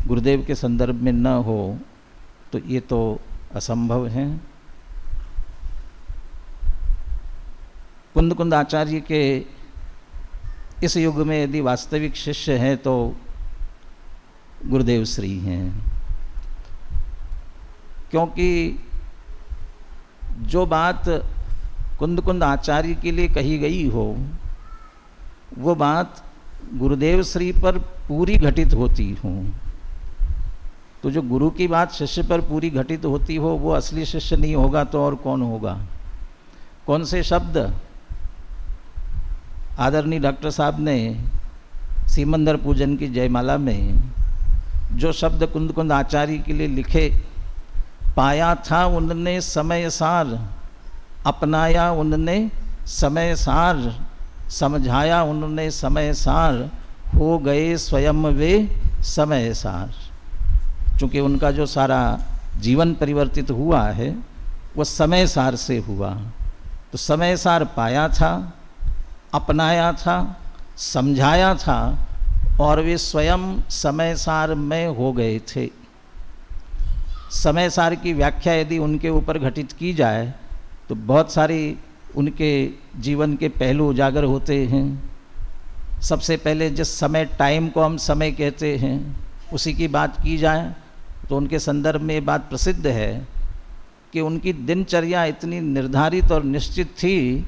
गुरुदेव के संदर्भ में न हो तो ये तो असंभव है। कुंद कुंद आचार्य के इस युग में यदि वास्तविक शिष्य हैं तो गुरुदेव श्री हैं, क्योंकि जो बात कुंद कुंद आचार्य के लिए कही गई हो वो बात गुरुदेव श्री पर पूरी घटित होती हो। तो जो गुरु की बात शिष्य पर पूरी घटित होती हो वो असली शिष्य नहीं होगा तो और कौन होगा। कौन से शब्द आदरणीय डॉक्टर साहब ने सीमंदर पूजन की जयमाला में जो शब्द कुंद कुंद आचार्य के लिए लिखे, पाया था उनने समय सार, अपनाया उनने समय सार, समझाया उनने समय सार, हो गए स्वयं वे समय सार। चूँकि उनका जो सारा जीवन परिवर्तित हुआ है वो समय सार से हुआ। तो समय सार पाया था, अपनाया था, समझाया था और वे स्वयं समय सार में हो गए थे। समय सार की व्याख्या यदि उनके ऊपर घटित की जाए तो बहुत सारी उनके जीवन के पहलू उजागर होते हैं। सबसे पहले जिस समय टाइम को हम समय कहते हैं उसी की बात की जाए तो उनके संदर्भ में ये बात प्रसिद्ध है कि उनकी दिनचर्या इतनी निर्धारित और निश्चित थी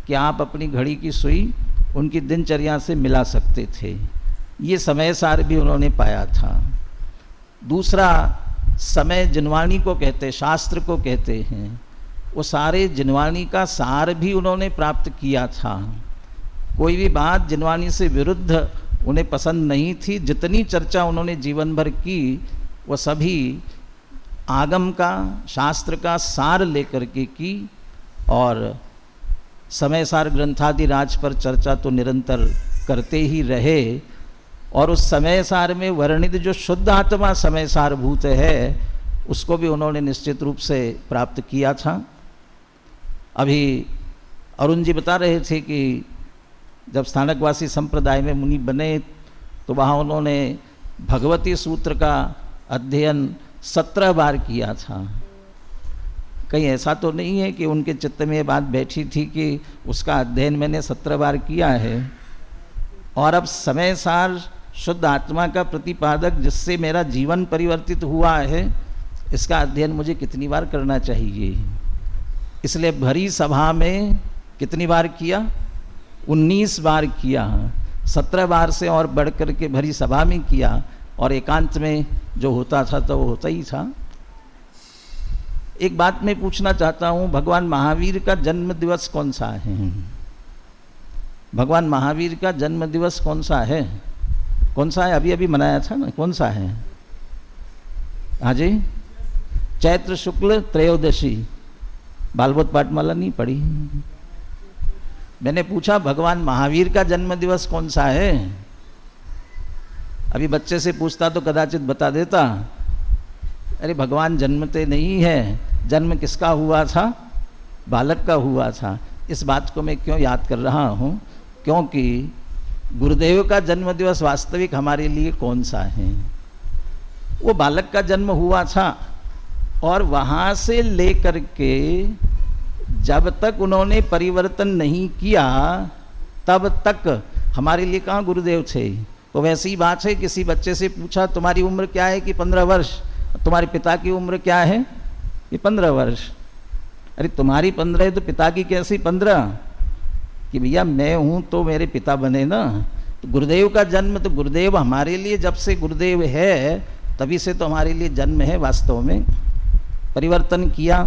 कि आप अपनी घड़ी की सुई उनकी दिनचर्या से मिला सकते थे। ये समय सार भी उन्होंने पाया था। दूसरा, समय जिनवाणी को कहते, शास्त्र को कहते हैं, वो सारे जिनवाणी का सार भी उन्होंने प्राप्त किया था। कोई भी बात जिनवाणी से विरुद्ध उन्हें पसंद नहीं थी। जितनी चर्चा उन्होंने जीवन भर की वो सभी आगम का, शास्त्र का सार लेकर के की। और समय सार ग्रंथादि राज पर चर्चा तो निरंतर करते ही रहे। और उस समय सार में वर्णित जो शुद्ध आत्मा समय सारभूत है उसको भी उन्होंने निश्चित रूप से प्राप्त किया था। अभी अरुण जी बता रहे थे कि जब स्थानकवासी संप्रदाय में मुनि बने तो वहाँ उन्होंने भगवती सूत्र का अध्ययन 17 बार किया था। कहीं ऐसा तो नहीं है कि उनके चित्त में ये बात बैठी थी कि उसका अध्ययन मैंने 17 बार किया है और अब समय सार शुद्ध आत्मा का प्रतिपादक जिससे मेरा जीवन परिवर्तित हुआ है, इसका अध्ययन मुझे कितनी बार करना चाहिए। इसलिए भरी सभा में कितनी बार किया? 19 बार किया। 17 बार से और बढ़ कर के भरी सभा में किया और एकांत में जो होता था तो वो होता ही था। एक बात मैं पूछना चाहता हूँ, भगवान महावीर का जन्म दिवस कौन सा है? भगवान महावीर का जन्म दिवस कौन सा है? कौन सा है? अभी अभी मनाया था ना, कौन सा है? हाँ जी, चैत्र शुक्ल त्रयोदशी। बालबोध पाठमाला नहीं पढ़ी। मैंने पूछा भगवान महावीर का जन्म दिवस कौन सा है? अभी बच्चे से पूछता तो कदाचित बता देता। अरे भगवान जन्मते नहीं है, जन्म किसका हुआ था? बालक का हुआ था। इस बात को मैं क्यों याद कर रहा हूँ? क्योंकि गुरुदेव का जन्म दिवस वास्तविक हमारे लिए कौन सा है? वो बालक का जन्म हुआ था और वहाँ से लेकर के जब तक उन्होंने परिवर्तन नहीं किया तब तक हमारे लिए कहाँ गुरुदेव थे। तो वैसी ही बात है, किसी बच्चे से पूछा तुम्हारी उम्र क्या है कि 15 वर्ष, तुम्हारे पिता की उम्र क्या है कि 15 वर्ष। अरे तुम्हारी 15 है तो पिता की कैसी 15? कि भैया मैं हूँ तो मेरे पिता बने ना। तो गुरुदेव का जन्म, तो गुरुदेव हमारे लिए जब से गुरुदेव है तभी से तो हमारे लिए जन्म है। वास्तव में परिवर्तन किया।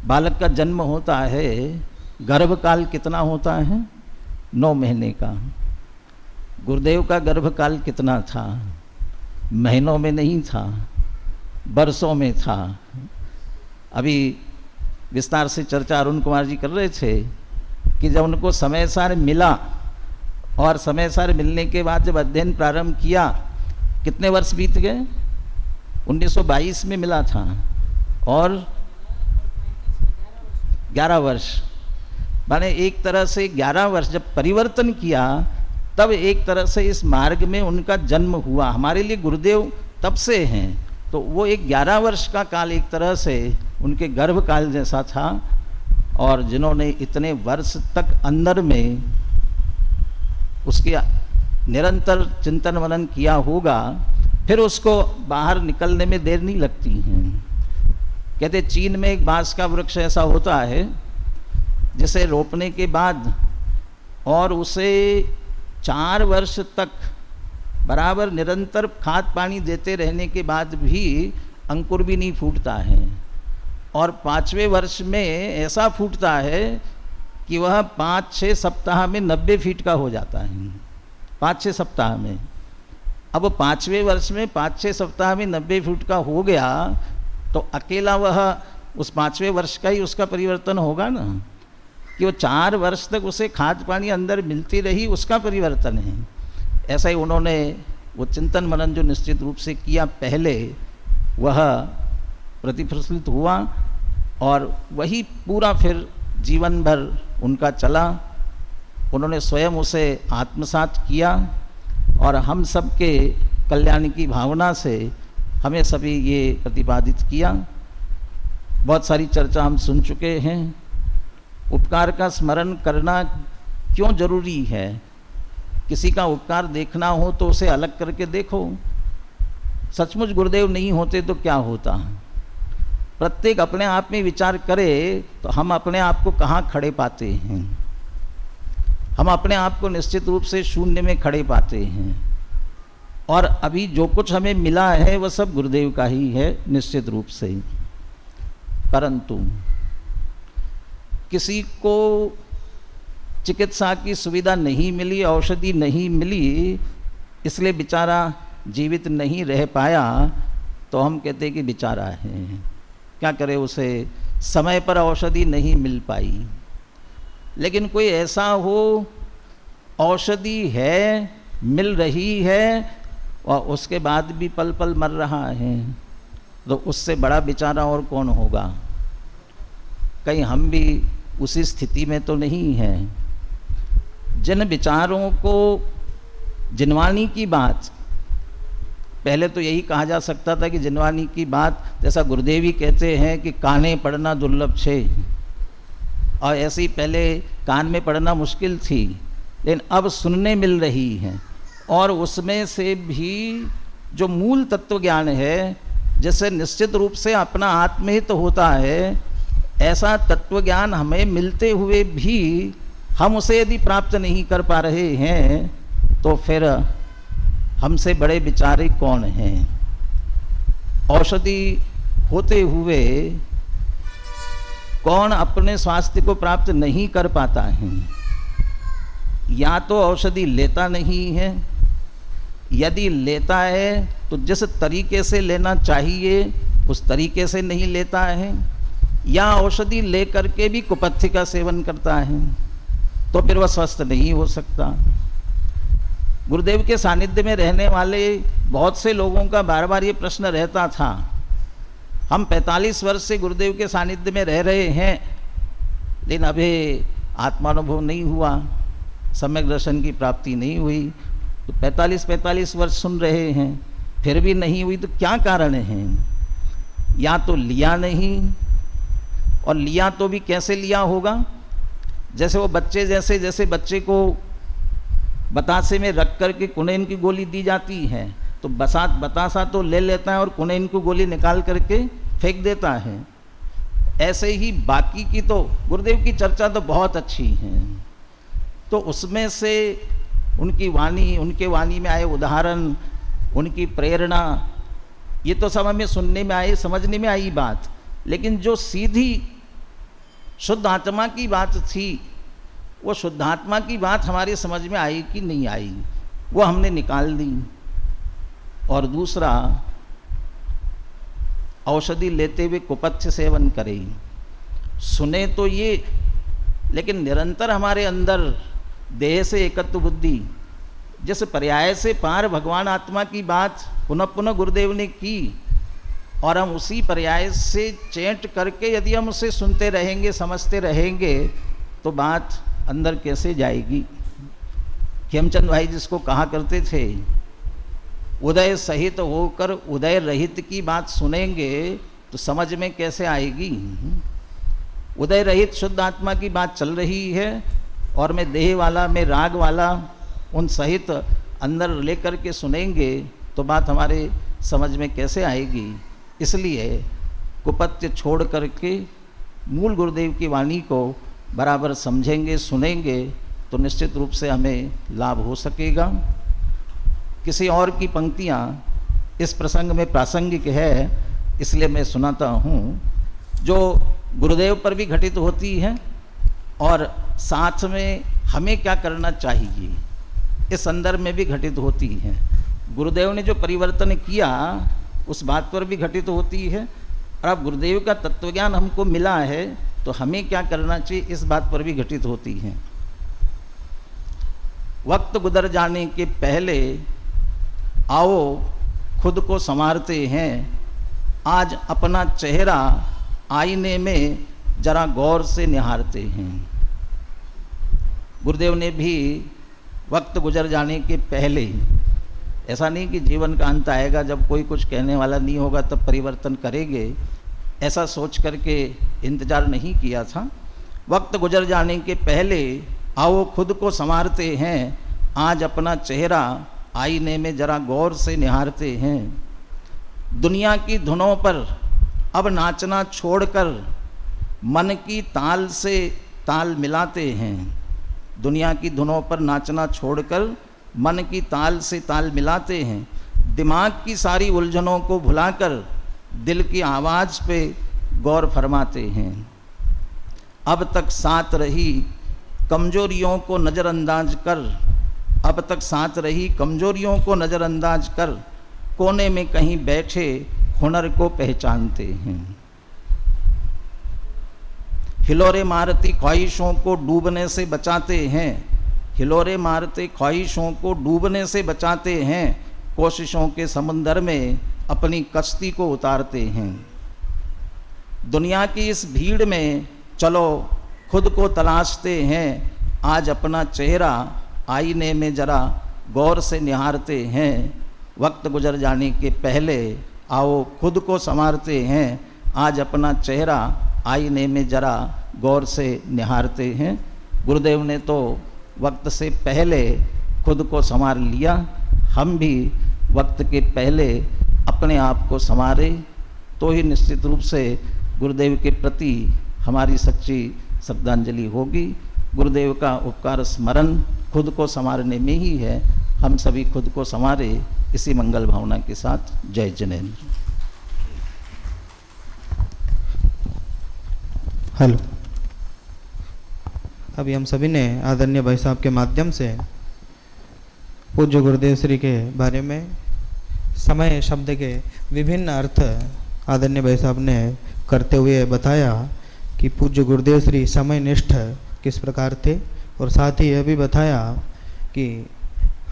बालक का जन्म होता है, गर्भकाल कितना होता है? 9 महीने का। गुरुदेव का गर्भकाल कितना था? महीनों में नहीं था, बरसों में था। अभी विस्तार से चर्चा अरुण कुमार जी कर रहे थे कि जब उनको समय सार मिला और समय सार मिलने के बाद जब अध्ययन प्रारंभ किया, कितने वर्ष बीत गए? 1922 में मिला था और 11 वर्ष, माने एक तरह से 11 वर्ष जब परिवर्तन किया तब एक तरह से इस मार्ग में उनका जन्म हुआ। हमारे लिए गुरुदेव तब से हैं, तो वो एक 11 वर्ष का काल एक तरह से उनके गर्भकाल जैसा था। और जिन्होंने इतने वर्ष तक अंदर में उसके निरंतर चिंतन मनन किया होगा, फिर उसको बाहर निकलने में देर नहीं लगती है। कहते चीन में एक बांस का वृक्ष ऐसा होता है जिसे रोपने के बाद और उसे 4 वर्ष तक बराबर निरंतर खाद पानी देते रहने के बाद भी अंकुर भी नहीं फूटता है, और 5वें वर्ष में ऐसा फूटता है कि वह 5-6 सप्ताह में 90 फीट का हो जाता है। 5-6 सप्ताह में। अब वो 5वें वर्ष में 5-6 सप्ताह में 90 फीट का हो गया तो अकेला वह उस 5वें वर्ष का ही उसका परिवर्तन होगा ना, कि वो 4 वर्ष तक उसे खाद पानी अंदर मिलती रही, उसका परिवर्तन है। ऐसा ही उन्होंने वो चिंतन मनन जो निश्चित रूप से किया पहले, वह प्रतिफलित हुआ और वही पूरा फिर जीवन भर उनका चला। उन्होंने स्वयं उसे आत्मसात किया और हम सबके कल्याण की भावना से हमें सभी ये प्रतिपादित किया। बहुत सारी चर्चा हम सुन चुके हैं। उपकार का स्मरण करना क्यों जरूरी है? किसी का उपकार देखना हो तो उसे अलग करके देखो। सचमुच गुरुदेव नहीं होते तो क्या होता? प्रत्येक अपने आप में विचार करे तो हम अपने आप को कहाँ खड़े पाते हैं? हम अपने आप को निश्चित रूप से शून्य में खड़े पाते हैं। और अभी जो कुछ हमें मिला है वह सब गुरुदेव का ही है निश्चित रूप से। परंतु किसी को चिकित्सा की सुविधा नहीं मिली, औषधि नहीं मिली, इसलिए बेचारा जीवित नहीं रह पाया, तो हम कहते हैं कि बेचारा है, क्या करे, उसे समय पर औषधि नहीं मिल पाई। लेकिन कोई ऐसा हो औषधि है, मिल रही है और उसके बाद भी पल पल मर रहा है, तो उससे बड़ा बेचारा और कौन होगा? कहीं हम भी उसी स्थिति में तो नहीं हैं? जिन विचारों को, जिनवानी की बात, पहले तो यही कहा जा सकता था कि जिनवानी की बात, जैसा गुरुदेव ही कहते हैं कि काने पढ़ना दुर्लभ छे, और ऐसे ही पहले कान में पढ़ना मुश्किल थी, लेकिन अब सुनने मिल रही हैं, और उसमें से भी जो मूल तत्व ज्ञान है, जिससे निश्चित रूप से अपना आत्महित होता है, ऐसा तत्व ज्ञान हमें मिलते हुए भी हम उसे यदि प्राप्त नहीं कर पा रहे हैं, तो फिर हमसे बड़े बेचारे कौन हैं। औषधि होते हुए कौन अपने स्वास्थ्य को प्राप्त नहीं कर पाता है। या तो औषधि लेता नहीं है, यदि लेता है तो जिस तरीके से लेना चाहिए उस तरीके से नहीं लेता है, या औषधि लेकर के भी कुपथ्य का सेवन करता है, तो फिर वह स्वस्थ नहीं हो सकता। गुरुदेव के सानिध्य में रहने वाले बहुत से लोगों का बार बार ये प्रश्न रहता था। हम 45 वर्ष से गुरुदेव के सानिध्य में रह रहे हैं, लेकिन अभी आत्मानुभव नहीं हुआ, सम्यक दर्शन की प्राप्ति नहीं हुई। तो 45 वर्ष सुन रहे हैं, फिर भी नहीं हुई, तो क्या कारण है? या तो लिया नहीं, और लिया तो भी कैसे लिया होगा? जैसे वो बच्चे, जैसे बच्चे को बतासे में रख करके कुनेन की गोली दी जाती है, तो बतासा तो ले लेता है और कुनेन की गोली निकाल करके फेंक देता है। ऐसे ही बाकी की तो गुरुदेव की चर्चा तो बहुत अच्छी है, तो उसमें से उनकी वाणी, उनके वाणी में आए उदाहरण, उनकी प्रेरणा, ये तो सब हमें सुनने में आई, समझने में आई बात। लेकिन जो सीधी शुद्ध आत्मा की बात थी, वो शुद्धात्मा की बात हमारी समझ में आई कि नहीं आई, वो हमने निकाल दी। और दूसरा, औषधि लेते हुए कुपथ्य सेवन करें। सुने तो ये, लेकिन निरंतर हमारे अंदर देह से एकत्व बुद्धि, जिस पर्याय से पार भगवान आत्मा की बात पुनः पुनः गुरुदेव ने की, और हम उसी पर्याय से चेंट करके यदि हम उसे सुनते रहेंगे, समझते रहेंगे, तो बात अंदर कैसे जाएगी। खेमचंद भाई जिसको कहा करते थे, उदय सहित होकर उदय रहित की बात सुनेंगे तो समझ में कैसे आएगी। उदय रहित शुद्ध आत्मा की बात चल रही है, और मैं देह वाला, मैं राग वाला उन सहित अंदर लेकर के सुनेंगे तो बात हमारे समझ में कैसे आएगी। इसलिए कुपथ्य छोड़ करके मूल गुरुदेव की वाणी को बराबर समझेंगे, सुनेंगे, तो निश्चित रूप से हमें लाभ हो सकेगा। किसी और की पंक्तियाँ इस प्रसंग में प्रासंगिक है, इसलिए मैं सुनाता हूँ, जो गुरुदेव पर भी घटित होती है और साथ में हमें क्या करना चाहिए इस संदर्भ में भी घटित होती है। गुरुदेव ने जो परिवर्तन किया उस बात पर भी घटित होती है, और अब गुरुदेव का तत्वज्ञान हमको मिला है तो हमें क्या करना चाहिए इस बात पर भी घटित होती है। वक्त गुजर जाने के पहले आओ खुद को संवारते हैं, आज अपना चेहरा आईने में जरा गौर से निहारते हैं। गुरुदेव ने भी वक्त गुजर जाने के पहले, ऐसा नहीं कि जीवन का अंत आएगा जब कोई कुछ कहने वाला नहीं होगा तब परिवर्तन करेंगे, ऐसा सोच करके इंतजार नहीं किया था। वक्त गुजर जाने के पहले आओ खुद को संवारते हैं, आज अपना चेहरा आईने में जरा गौर से निहारते हैं। दुनिया की धुनों पर अब नाचना छोड़कर मन की ताल से ताल मिलाते हैं। दुनिया की धुनों पर नाचना छोड़कर मन की ताल से ताल मिलाते हैं। दिमाग की सारी उलझनों को भुलाकर दिल की आवाज़ पे गौर फरमाते हैं। अब तक साथ रही कमजोरियों को नज़रअंदाज कर, अब तक साथ रही कमजोरियों को नज़रअंदाज कर, कोने में कहीं बैठे हुनर को पहचानते हैं। हिलोरे मारती ख्वाहिशों को डूबने से बचाते हैं, हिलोरे मारते ख्वाहिशों को डूबने से बचाते हैं, कोशिशों के समंदर में अपनी कश्ती को उतारते हैं। दुनिया की इस भीड़ में चलो खुद को तलाशते हैं, आज अपना चेहरा आईने में जरा गौर से निहारते हैं, वक्त गुजर जाने के पहले आओ खुद को संवारते हैं, आज अपना चेहरा आईने में जरा गौर से निहारते हैं। गुरुदेव ने तो वक्त से पहले खुद को संवार लिया, हम भी वक्त के पहले अपने आप को संवारे तो ही निश्चित रूप से गुरुदेव के प्रति हमारी सच्ची श्रद्धांजलि होगी। गुरुदेव का उपकार स्मरण खुद को संवारने में ही है। हम सभी खुद को संवारे इसी मंगल भावना के साथ। जय जिनेंद्र। हेलो, अभी हम सभी ने आदरणीय भाई साहब के माध्यम से पूज्य गुरुदेव श्री के बारे में समय शब्द के विभिन्न अर्थ आदरणीय भाई साहब ने करते हुए बताया कि पूज्य गुरुदेव श्री समयनिष्ठ किस प्रकार थे, और साथ ही यह भी बताया कि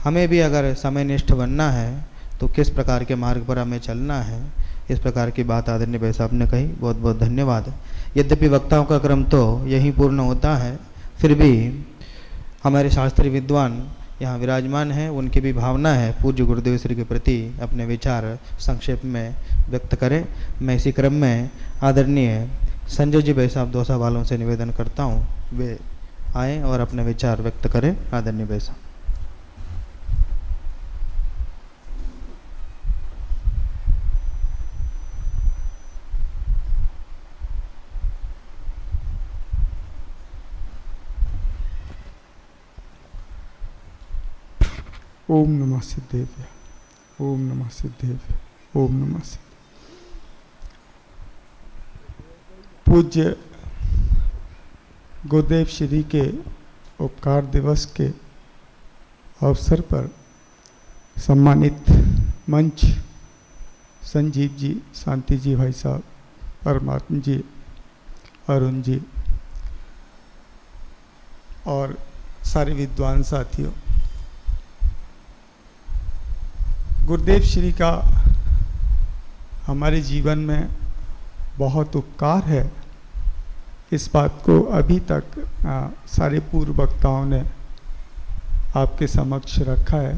हमें भी अगर समयनिष्ठ बनना है तो किस प्रकार के मार्ग पर हमें चलना है। इस प्रकार की बात आदरणीय भाई साहब ने कही। बहुत बहुत धन्यवाद। यद्यपि वक्ताओं का क्रम तो यहीं पूर्ण होता है, फिर भी हमारे शास्त्रीय विद्वान यहाँ विराजमान हैं, उनकी भी भावना है पूज्य गुरुदेव श्री के प्रति अपने विचार संक्षेप में व्यक्त करें। मैं इसी क्रम में आदरणीय संजय जी भाई साहब दौसा वालों से निवेदन करता हूँ, वे आएँ और अपने विचार व्यक्त करें। आदरणीय भाई साहब। ओम नमः सिद्धेव्य, ओम नमः सिद्धेव्य, ओम नमः सिद्धेव्य। पूज्य गुरुदेव श्री के उपकार दिवस के अवसर पर सम्मानित मंच संजीव जी, शांति जी भाई साहब, परमात्मा जी, अरुण जी और सारे विद्वान साथियों, गुरुदेव श्री का हमारे जीवन में बहुत उपकार है। इस बात को अभी तक सारे पूर्व वक्ताओं ने आपके समक्ष रखा है।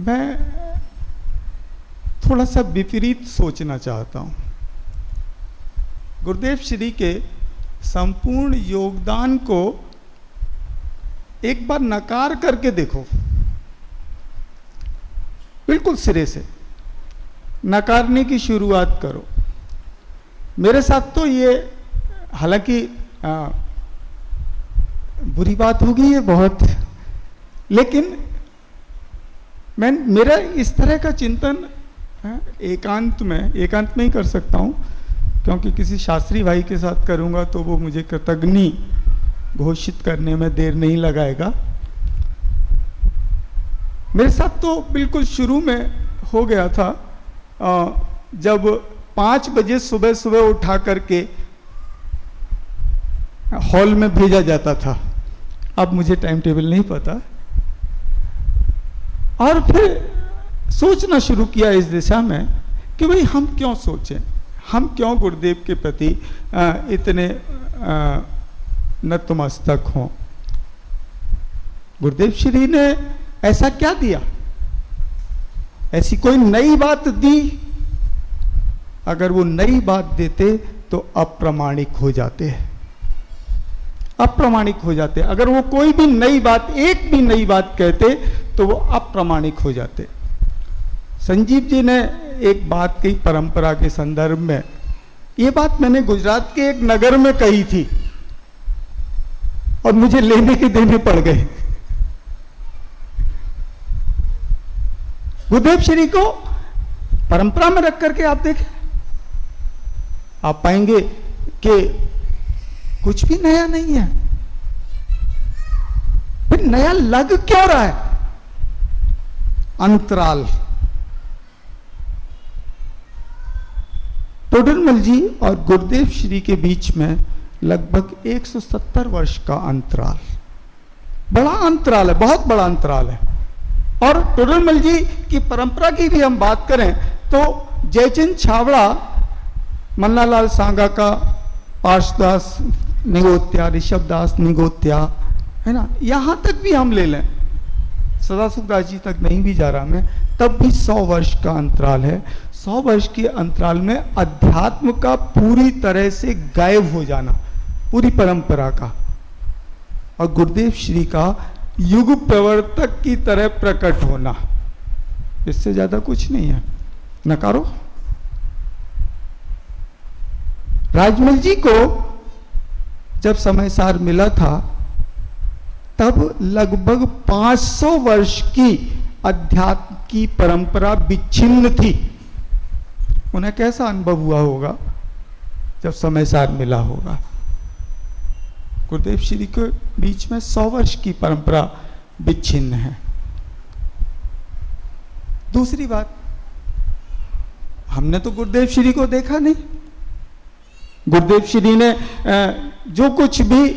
मैं थोड़ा सा विपरीत सोचना चाहता हूँ। गुरुदेव श्री के संपूर्ण योगदान को एक बार नकार करके देखो, बिल्कुल सिरे से नकारने की शुरुआत करो। मेरे साथ तो ये हालांकि बुरी बात होगी ये बहुत, लेकिन मेरा इस तरह का चिंतन एकांत में ही कर सकता हूँ, क्योंकि किसी शास्त्री भाई के साथ करूँगा तो वो मुझे कृतज्ञ घोषित करने में देर नहीं लगाएगा। मेरे साथ तो बिल्कुल शुरू में हो गया था, जब 5 बजे सुबह सुबह उठा करके हॉल में भेजा जाता था। अब मुझे टाइम टेबल नहीं पता, और फिर सोचना शुरू किया इस दिशा में कि भाई हम क्यों सोचें, हम क्यों गुरुदेव के प्रति इतने नतमस्तक हों। गुरुदेव श्री ने ऐसा क्या दिया, ऐसी कोई नई बात दी? अगर वो नई बात देते तो अप्रामाणिक हो जाते हैं, अप्रामाणिक हो जाते। अगर वो कोई भी नई बात, एक भी नई बात कहते तो वो अप्रामाणिक हो जाते। संजीव जी ने एक बात कही परंपरा के संदर्भ में, ये बात मैंने गुजरात के एक नगर में कही थी और मुझे लेने के देने पड़ गए। गुरुदेव श्री को परंपरा में रख करके आप देखें, आप पाएंगे कि कुछ भी नया नहीं है। फिर नया लग क्यों रहा है? अंतराल। टोडरमल जी और गुरुदेव श्री के बीच में लगभग 170 वर्ष का अंतराल, बड़ा अंतराल है, बहुत बड़ा अंतराल है। और टोडरमल जी की परंपरा की भी हम बात करें तो जयचंद छावड़ा, मन्नालाल सांगा का पार्षदास निगोत्या, ऋषभदास निगोत्या, है ना, यहाँ तक भी हम ले लें, सदासुखदास जी तक नहीं भी जा रहा मैं, तब भी 100 वर्ष का अंतराल है। 100 वर्ष के अंतराल में अध्यात्म का पूरी तरह से गायब हो जाना, पूरी परंपरा का, और गुरुदेव श्री का युग प्रवर्तक की तरह प्रकट होना, इससे ज्यादा कुछ नहीं है। नकारो। राजमल जी को जब समय सार मिला था तब लगभग 500 वर्ष की अध्यात्म की परंपरा विच्छिन्न थी। उन्हें कैसा अनुभव हुआ होगा जब समय सार मिला होगा। गुरुदेव श्री के बीच में 100 वर्ष की परंपरा विच्छिन्न है। दूसरी बात, हमने तो गुरुदेव श्री को देखा नहीं। गुरुदेव श्री ने जो कुछ भी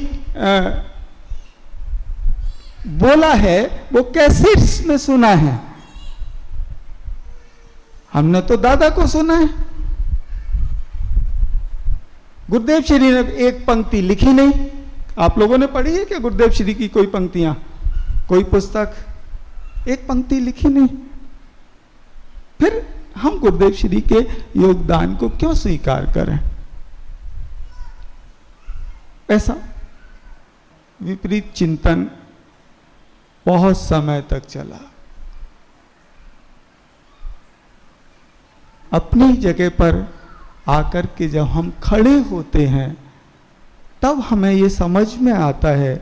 बोला है वो कैसेट्स में सुना है। हमने तो दादा को सुना है। गुरुदेव श्री ने एक पंक्ति लिखी नहीं। आप लोगों ने पढ़ी है क्या गुरुदेव श्री की कोई पंक्तियां, कोई पुस्तक? एक पंक्ति लिखी नहीं। फिर हम गुरुदेव श्री के योगदान को क्यों स्वीकार करें? ऐसा विपरीत चिंतन बहुत समय तक चला। अपनी जगह पर आकर के जब हम खड़े होते हैं तब हमें ये समझ में आता है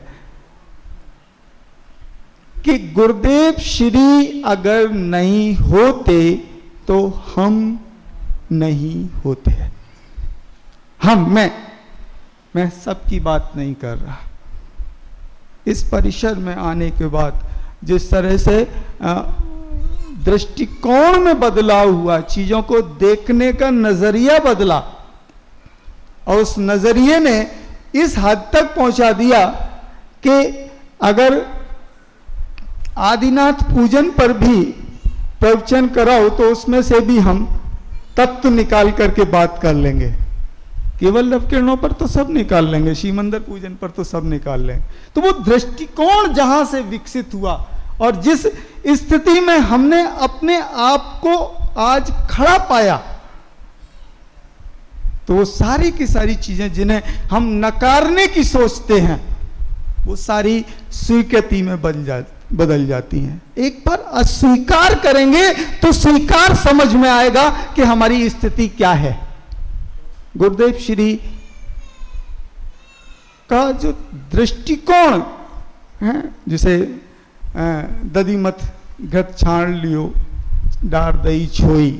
कि गुरुदेव श्री अगर नहीं होते तो हम नहीं होते। मैं सबकी बात नहीं कर रहा। इस परिसर में आने के बाद जिस तरह से दृष्टिकोण में बदलाव हुआ, चीजों को देखने का नजरिया बदला, और उस नजरिए ने इस हद तक पहुंचा दिया कि अगर आदिनाथ पूजन पर भी प्रवचन कराओ तो उसमें से भी हम तत्व निकाल करके बात कर लेंगे। केवल नवकिरणों पर तो सब निकाल लेंगे, शिव मंदिर पूजन पर तो सब निकाल लेंगे। तो वो दृष्टिकोण जहां से विकसित हुआ और जिस स्थिति में हमने अपने आप को आज खड़ा पाया, तो वो सारी की सारी चीजें जिन्हें हम नकारने की सोचते हैं वो सारी स्वीकृति में बदल जाती हैं। एक बार अस्वीकार करेंगे तो स्वीकार समझ में आएगा कि हमारी स्थिति क्या है। गुरुदेव श्री का जो दृष्टिकोण है, जिसे दधीमत घट छाण लियो डार दही छोई,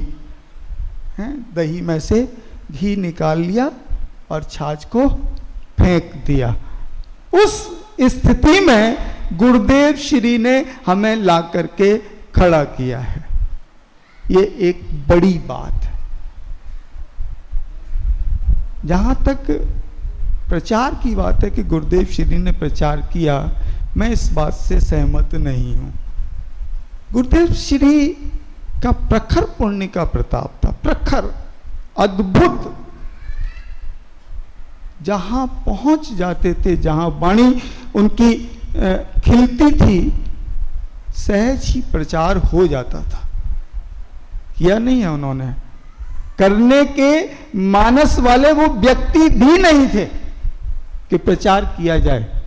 है, दही में से घी निकाल लिया और छाछ को फेंक दिया। उस स्थिति में गुरुदेव श्री ने हमें ला करके खड़ा किया है। ये एक बड़ी बात है। जहां तक प्रचार की बात है कि गुरुदेव श्री ने प्रचार किया, मैं इस बात से सहमत नहीं हूं। गुरुदेव श्री का प्रखर पुण्य का प्रताप था, प्रखर अद्भुत। जहां पहुंच जाते थे, जहां वाणी उनकी खिलती थी, सहज ही प्रचार हो जाता था। किया नहीं है उन्होंने, करने के मानस वाले वो व्यक्ति भी नहीं थे कि प्रचार किया जाए।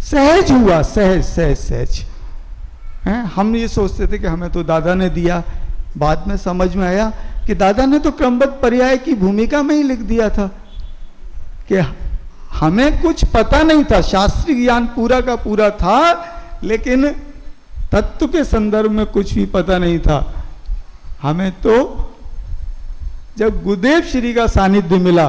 सहज हुआ, सहज सहज सहज। हम ये सोचते थे कि हमें तो दादा ने दिया, बाद में समझ में आया कि दादा ने तो क्रमबद्ध पर्याय की भूमिका में ही लिख दिया था कि हमें कुछ पता नहीं था, शास्त्रीय ज्ञान पूरा का पूरा था लेकिन तत्व के संदर्भ में कुछ भी पता नहीं था। हमें तो जब गुरुदेव श्री का सानिध्य मिला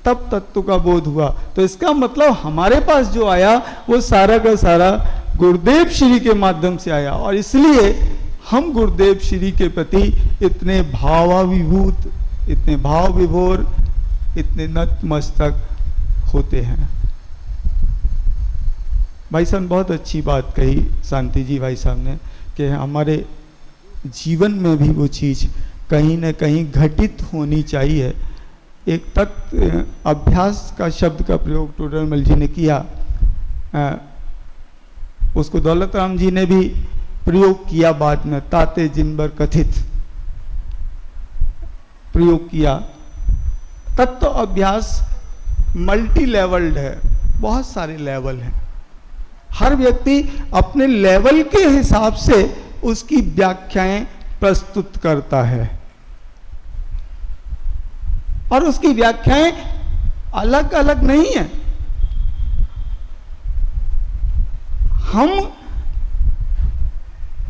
तब तत्व का बोध हुआ। तो इसका मतलब हमारे पास जो आया वो सारा का सारा गुरुदेव श्री के माध्यम से आया, और इसलिए हम गुरुदेव श्री के प्रति इतने भावाभिभूत, इतने भाव विभोर, इतने नतमस्तक होते हैं। भाई साहब बहुत अच्छी बात कही शांति जी भाई साहब ने कि हमारे जीवन में भी वो चीज़ कहीं न कहीं घटित होनी चाहिए एक तत्व अभ्यास का शब्द का प्रयोग टोडरमल जी ने किया, उसको दौलत राम जी ने भी प्रयोग किया, बाद में ताते जिनबर कथित प्रयोग किया। तत्व अभ्यास मल्टी लेवल्ड है, बहुत सारे लेवल हैं। हर व्यक्ति अपने लेवल के हिसाब से उसकी व्याख्याएं प्रस्तुत करता है और उसकी व्याख्याएं अलग अलग नहीं है। हम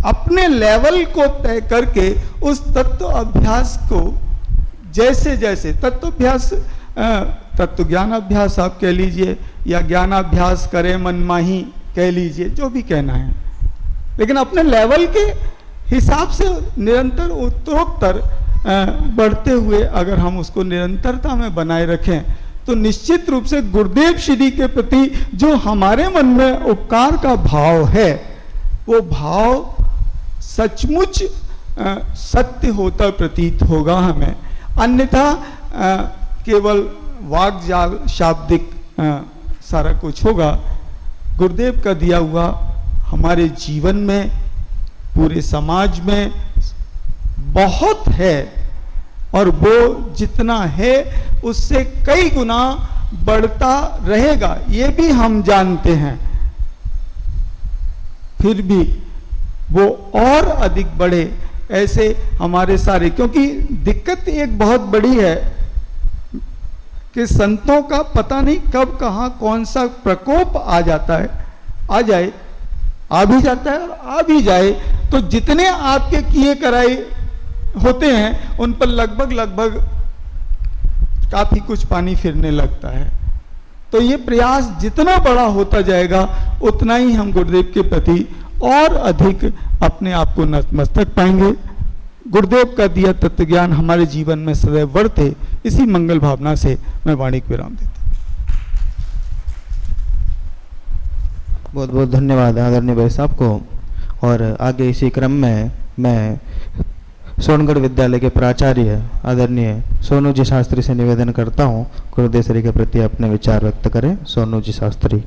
अपने लेवल को तय करके उस तत्व अभ्यास को जैसे जैसे तत्वाभ्यास, तत्व ज्ञान अभ्यास आप कह लीजिए या ज्ञानाभ्यास करें मनमाही कह लीजिए, जो भी कहना है, लेकिन अपने लेवल के हिसाब से निरंतर उत्तरोत्तर बढ़ते हुए अगर हम उसको निरंतरता में बनाए रखें तो निश्चित रूप से गुरुदेव श्री के प्रति जो हमारे मन में उपकार का भाव है वो भाव सचमुच सत्य होता प्रतीत होगा हमें। अन्यथा केवल वाक्जाल शाब्दिक सारा कुछ होगा। गुरुदेव का दिया हुआ हमारे जीवन में, पूरे समाज में बहुत है और वो जितना है उससे कई गुना बढ़ता रहेगा, ये भी हम जानते हैं। फिर भी वो और अधिक बढ़े, ऐसे हमारे सारे, क्योंकि दिक्कत एक बहुत बड़ी है कि संतों का पता नहीं कब कहाँ कौन सा प्रकोप आ जाता है, आ जाए, आ भी जाता है और आ भी जाए, तो जितने आपके किए कराए होते हैं उन पर लगभग काफी कुछ पानी फिरने लगता है। तो ये प्रयास जितना बड़ा होता जाएगा उतना ही हम गुरुदेव के प्रति और अधिक अपने आप को नतमस्तक पाएंगे। गुरुदेव का दिया तत्व ज्ञान हमारे जीवन में सदैव वर्ते, इसी मंगल भावना से मैं वाणी को विराम देता हूँ। बहुत बहुत धन्यवाद आदरणीय भाई साहब को। और आगे इसी क्रम में मैं सोनगढ़ विद्यालय के प्राचार्य आदरणीय सोनू जी शास्त्री से निवेदन करता हूँ गुरुदेव श्री के प्रति अपने विचार व्यक्त करें। सोनू जी शास्त्री।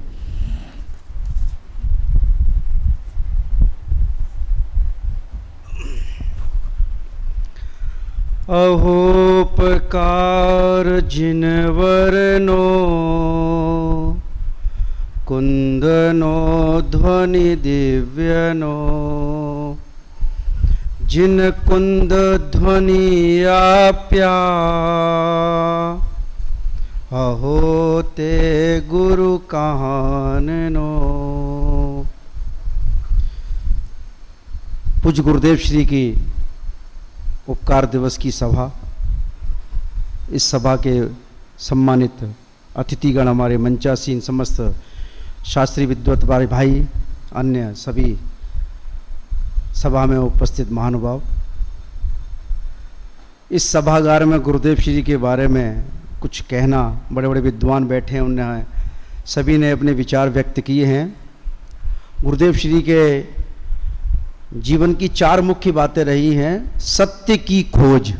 अहोपकार जिनवरनो कुंदनो ध्वनि दिव्यनो, जिन कुंद ध्वनि आप्या अहो ते गुरु कहाननो। पूज्य गुरुदेव श्री की उपकार दिवस की सभा, इस सभा के सम्मानित अतिथिगण, हमारे मंचासीन समस्त शास्त्री विद्वत वाले भाई, अन्य सभी सभा में उपस्थित महानुभाव, इस सभागार में गुरुदेव श्री के बारे में कुछ कहना, बड़े बड़े विद्वान बैठे हैं, उन्हें सभी ने अपने विचार व्यक्त किए हैं। गुरुदेव श्री के जीवन की चार मुख्य बातें रही हैं: सत्य की खोज,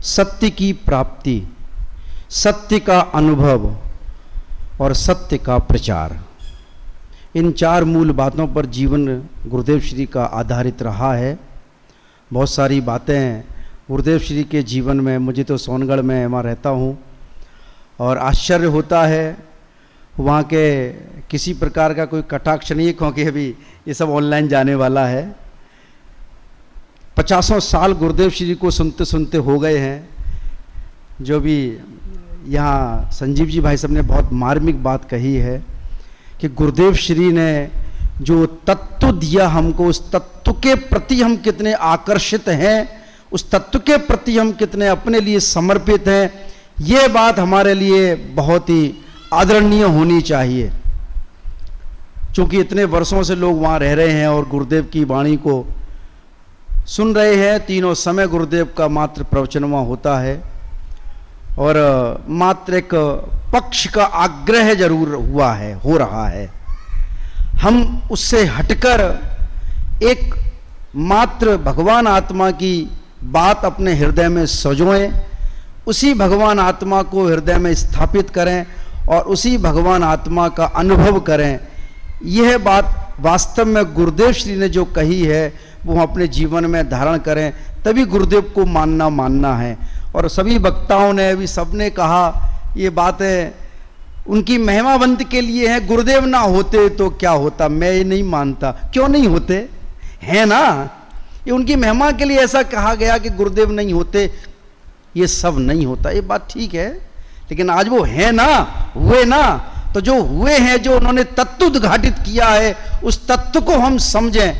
सत्य की प्राप्ति, सत्य का अनुभव और सत्य का प्रचार। इन चार मूल बातों पर जीवन गुरुदेव श्री का आधारित रहा है। बहुत सारी बातें गुरुदेव श्री के जीवन में, मुझे तो सोनगढ़ में वहाँ रहता हूँ और आश्चर्य होता है, वहाँ के किसी प्रकार का कोई कटाक्ष नहीं है, क्योंकि अभी ये सब ऑनलाइन जाने वाला है। 50 साल गुरुदेव श्री को सुनते सुनते हो गए हैं। जो भी यहाँ संजीव जी भाई साहब ने बहुत मार्मिक बात कही है कि गुरुदेव श्री ने जो तत्व दिया हमको, उस तत्व के प्रति हम कितने आकर्षित हैं, उस तत्व के प्रति हम कितने अपने लिए समर्पित हैं, ये बात हमारे लिए बहुत ही आदरणीय होनी चाहिए। क्योंकि इतने वर्षों से लोग वहाँ रह रहे हैं और गुरुदेव की वाणी को सुन रहे हैं। तीनों समय गुरुदेव का मात्र प्रवचन वहाँ होता है और मात्र एक पक्ष का आग्रह जरूर हुआ है, हो रहा है। हम उससे हटकर एक मात्र भगवान आत्मा की बात अपने हृदय में सजोएं, उसी भगवान आत्मा को हृदय में स्थापित करें और उसी भगवान आत्मा का अनुभव करें। यह बात वास्तव में गुरुदेव श्री ने जो कही है वो हम अपने जीवन में धारण करें, तभी गुरुदेव को मानना है। और सभी वक्ताओं ने अभी सबने कहा ये बातें उनकी महिमावंत के लिए है। गुरुदेव ना होते तो क्या होता, मैं ये नहीं मानता। क्यों नहीं होते, है ना, ये उनकी महिमा के लिए ऐसा कहा गया कि गुरुदेव नहीं होते ये सब नहीं होता। ये बात ठीक है, लेकिन आज वो है ना, हुए ना, तो जो हुए हैं, जो उन्होंने तत्व उद्घाटित किया है, उस तत्व को हम समझें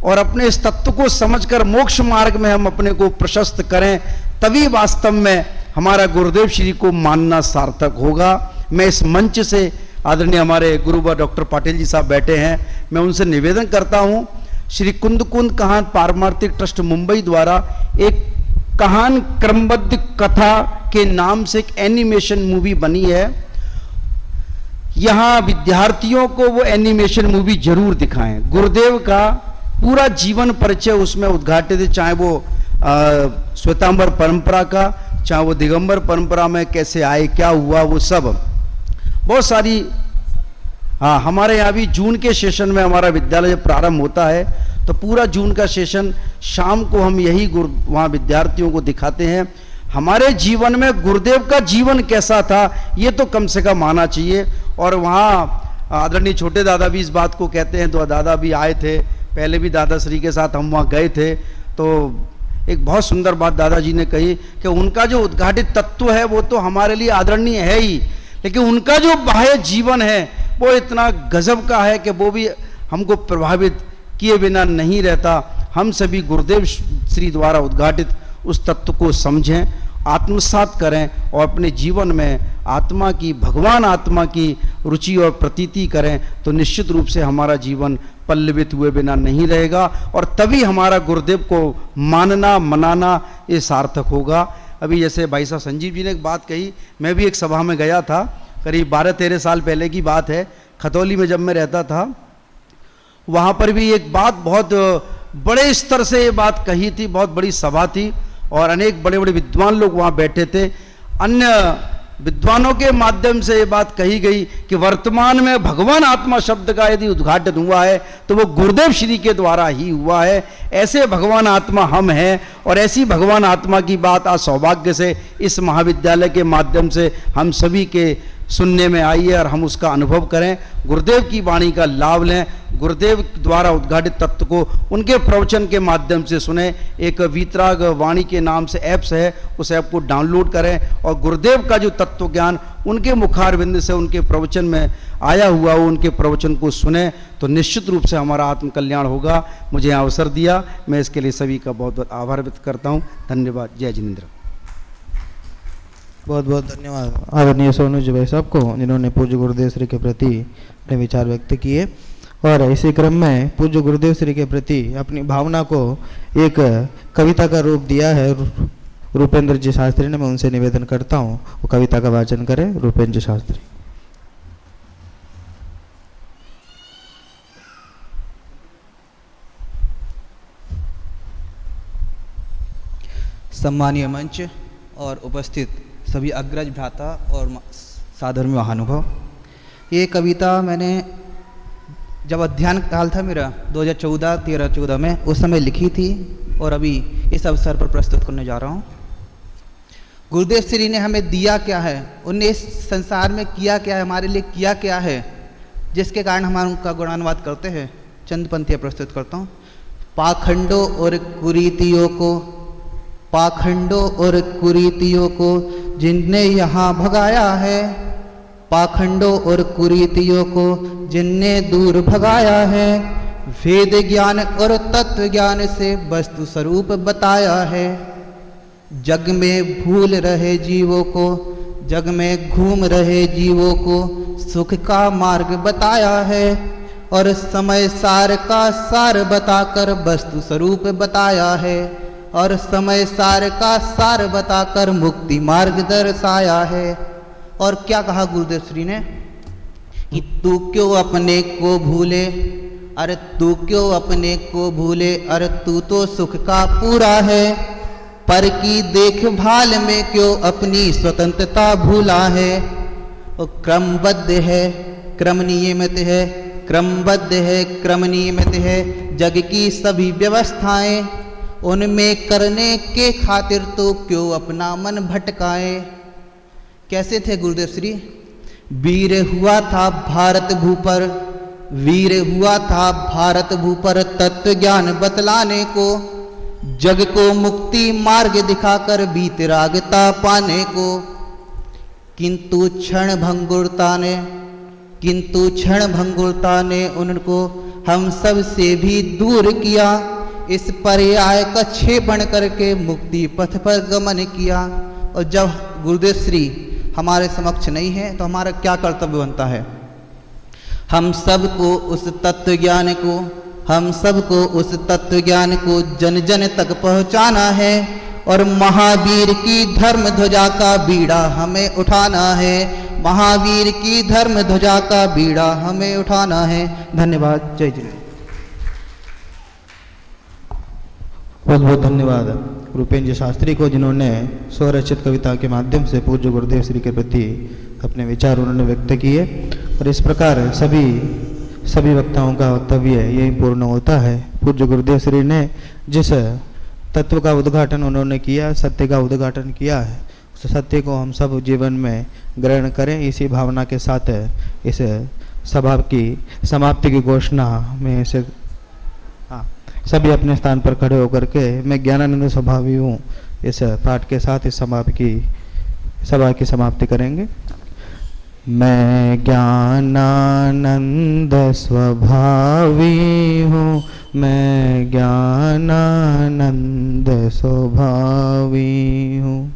और अपने इस तत्व को समझकर मोक्ष मार्ग में हम अपने को प्रशस्त करें, तभी वास्तव में हमारा गुरुदेव श्री को मानना सार्थक होगा। मैं इस मंच से, आदरणीय हमारे गुरुवर डॉक्टर पाटिल जी साहब बैठे हैं, मैं उनसे निवेदन करता हूं, श्री कुंद कुंद कहान पारमार्थिक ट्रस्ट मुंबई द्वारा एक कहान क्रमबद्ध कथा के नाम से एक एनिमेशन मूवी बनी है। यहां विद्यार्थियों को वो एनिमेशन मूवी जरूर दिखाएं। गुरुदेव का पूरा जीवन परिचय उसमें उद्घाटित है, चाहे वो श्वेतांबर परंपरा का, चाहे वो दिगंबर परंपरा में कैसे आए, क्या हुआ, वो सब बहुत सारी। हाँ, हमारे यहाँ भी जून के सेशन में हमारा विद्यालय जब प्रारंभ होता है तो पूरा जून का सेशन शाम को हम यही वहाँ विद्यार्थियों को दिखाते हैं। हमारे जीवन में गुरुदेव का जीवन कैसा था ये तो कम से कम आना चाहिए। और वहाँ आदरणीय छोटे दादा भी इस बात को कहते हैं, तो दादा भी आए थे, पहले भी दादाश्री के साथ हम वहाँ गए थे, तो एक बहुत सुंदर बात दादाजी ने कही कि उनका जो उद्घाटित तत्व है वो तो हमारे लिए आदरणीय है ही, लेकिन उनका जो बाह्य जीवन है वो इतना गजब का है कि वो भी हमको प्रभावित किए बिना नहीं रहता। हम सभी गुरुदेव श्री द्वारा उद्घाटित उस तत्व को समझें, आत्मसात करें और अपने जीवन में आत्मा की, भगवान आत्मा की रुचि और प्रतीति करें, तो निश्चित रूप से हमारा जीवन पल्लवित हुए बिना नहीं रहेगा और तभी हमारा गुरुदेव को मानना, मनाना ये सार्थक होगा। अभी जैसे भाई साहब संजीव जी ने एक बात कही, मैं भी एक सभा में गया था, करीब 12-13 साल पहले की बात है, खतौली में जब मैं रहता था, वहाँ पर भी एक बात बहुत बड़े स्तर से ये बात कही थी, बहुत बड़ी सभा थी और अनेक बड़े बड़े विद्वान लोग वहाँ बैठे थे। अन्य विद्वानों के माध्यम से ये बात कही गई कि वर्तमान में भगवान आत्मा शब्द का यदि उद्घाटन हुआ है तो वो गुरुदेव श्री के द्वारा ही हुआ है। ऐसे भगवान आत्मा हम हैं और ऐसी भगवान आत्मा की बात आज सौभाग्य से इस महाविद्यालय के माध्यम से हम सभी के सुनने में आई है और हम उसका अनुभव करें, गुरुदेव की वाणी का लाभ लें, गुरुदेव द्वारा उद्घाटित तत्व को उनके प्रवचन के माध्यम से सुने। एक वीतराग वाणी के नाम से ऐप्स है, उस ऐप को डाउनलोड करें और गुरुदेव का जो तत्व ज्ञान उनके मुखारविंद से उनके प्रवचन में आया हुआ हो, उनके प्रवचन को सुने, तो निश्चित रूप से हमारा आत्मकल्याण होगा। मुझे अवसर दिया, मैं इसके लिए सभी का बहुत बहुत आभार व्यक्त करता हूँ। धन्यवाद। जय जिनेन्द्र। बहुत बहुत धन्यवाद आदरणीय सोनू जी भाई साहब को, जिन्होंने पूज्य गुरुदेव श्री के प्रति अपने विचार व्यक्त किए और इसी क्रम में पूज्य गुरुदेव श्री के प्रति अपनी भावना को एक कविता का रूप दिया है रूपेंद्र जी शास्त्री ने। मैं उनसे निवेदन करता हूँ वो कविता का वाचन करें। रूपेंद्र जी शास्त्री। सम्मानीय मंच और उपस्थित सभी अग्रज भ्राता और साधर्मी महानुभाव, ये कविता मैंने जब अध्ययन काल था मेरा 2014 में, उस समय लिखी थी और अभी इस अवसर पर प्रस्तुत करने जा रहा हूँ। गुरुदेव श्री ने हमें दिया क्या है, उनने इस संसार में किया क्या है, हमारे लिए किया क्या है, जिसके कारण हम उनका गुणानुवाद करते हैं। चंद पंक्तियाँ प्रस्तुत करता हूँ। पाखंडों और कुरीतियों को जिनने यहाँ भगाया है, पाखंडों और कुरीतियों को जिनने दूर भगाया है, वेद ज्ञान और तत्व ज्ञान से वस्तु स्वरूप बताया है। जग में भूल रहे जीवों को, जग में घूम रहे जीवों को सुख का मार्ग बताया है और समय सार का सार बताकर वस्तु स्वरूप बताया है और समय सार का सार बताकर मुक्ति मार्ग दर्शाया है। और क्या कहा गुरुदेव श्री ने कि तू क्यों अपने को भूले, अरे तू क्यों अपने को भूले, अरे तू तो सुख का पूरा है। पर की देखभाल में क्यों अपनी स्वतंत्रता भूला है। और क्रमबद्ध है, क्रम नियमित है, क्रमबद्ध है, क्रम नियमित है जग की सभी व्यवस्थाएं, उनमें करने के खातिर तो क्यों अपना मन भटकाए। कैसे थे गुरुदेव श्री? वीर हुआ था भारत भूपर, वीर हुआ था भारत भूपर तत्व ज्ञान बतलाने को, जग को मुक्ति मार्ग दिखाकर वीतरागता पाने को। किंतु क्षण भंगुरता ने उनको हम सब से भी दूर किया, इस पर्याय का क्षेपण करके मुक्ति पथ पर गमन किया। और जब गुरुदेव श्री हमारे समक्ष नहीं है तो हमारा क्या कर्तव्य बनता है? हम सबको उस तत्व ज्ञान को जन जन तक पहुंचाना है और महावीर की धर्म ध्वजा का बीड़ा हमें उठाना है, महावीर की धर्म ध्वजा का बीड़ा हमें उठाना है। धन्यवाद। जय जिनेन्द्र। बहुत बहुत धन्यवाद रूपेंद्र शास्त्री को, जिन्होंने स्वरचित कविता के माध्यम से पूज्य गुरुदेव श्री के प्रति अपने विचार उन्होंने व्यक्त किए। और इस प्रकार सभी वक्ताओं का वक्तव्य यही पूर्ण होता है। पूज्य गुरुदेव श्री ने जिस तत्व का उद्घाटन उन्होंने किया, सत्य का उद्घाटन किया है, उस सत्य को हम सब जीवन में ग्रहण करें। इसी भावना के साथ इस सभा की समाप्ति की घोषणा में से सभी अपने स्थान पर खड़े होकर के मैं ज्ञानानंद स्वभावी हूँ इस पाठ के साथ इस सभा की समाप्ति करेंगे। मैं ज्ञानानंद स्वभावी हूँ, मैं ज्ञानानंद स्वभावी हूँ।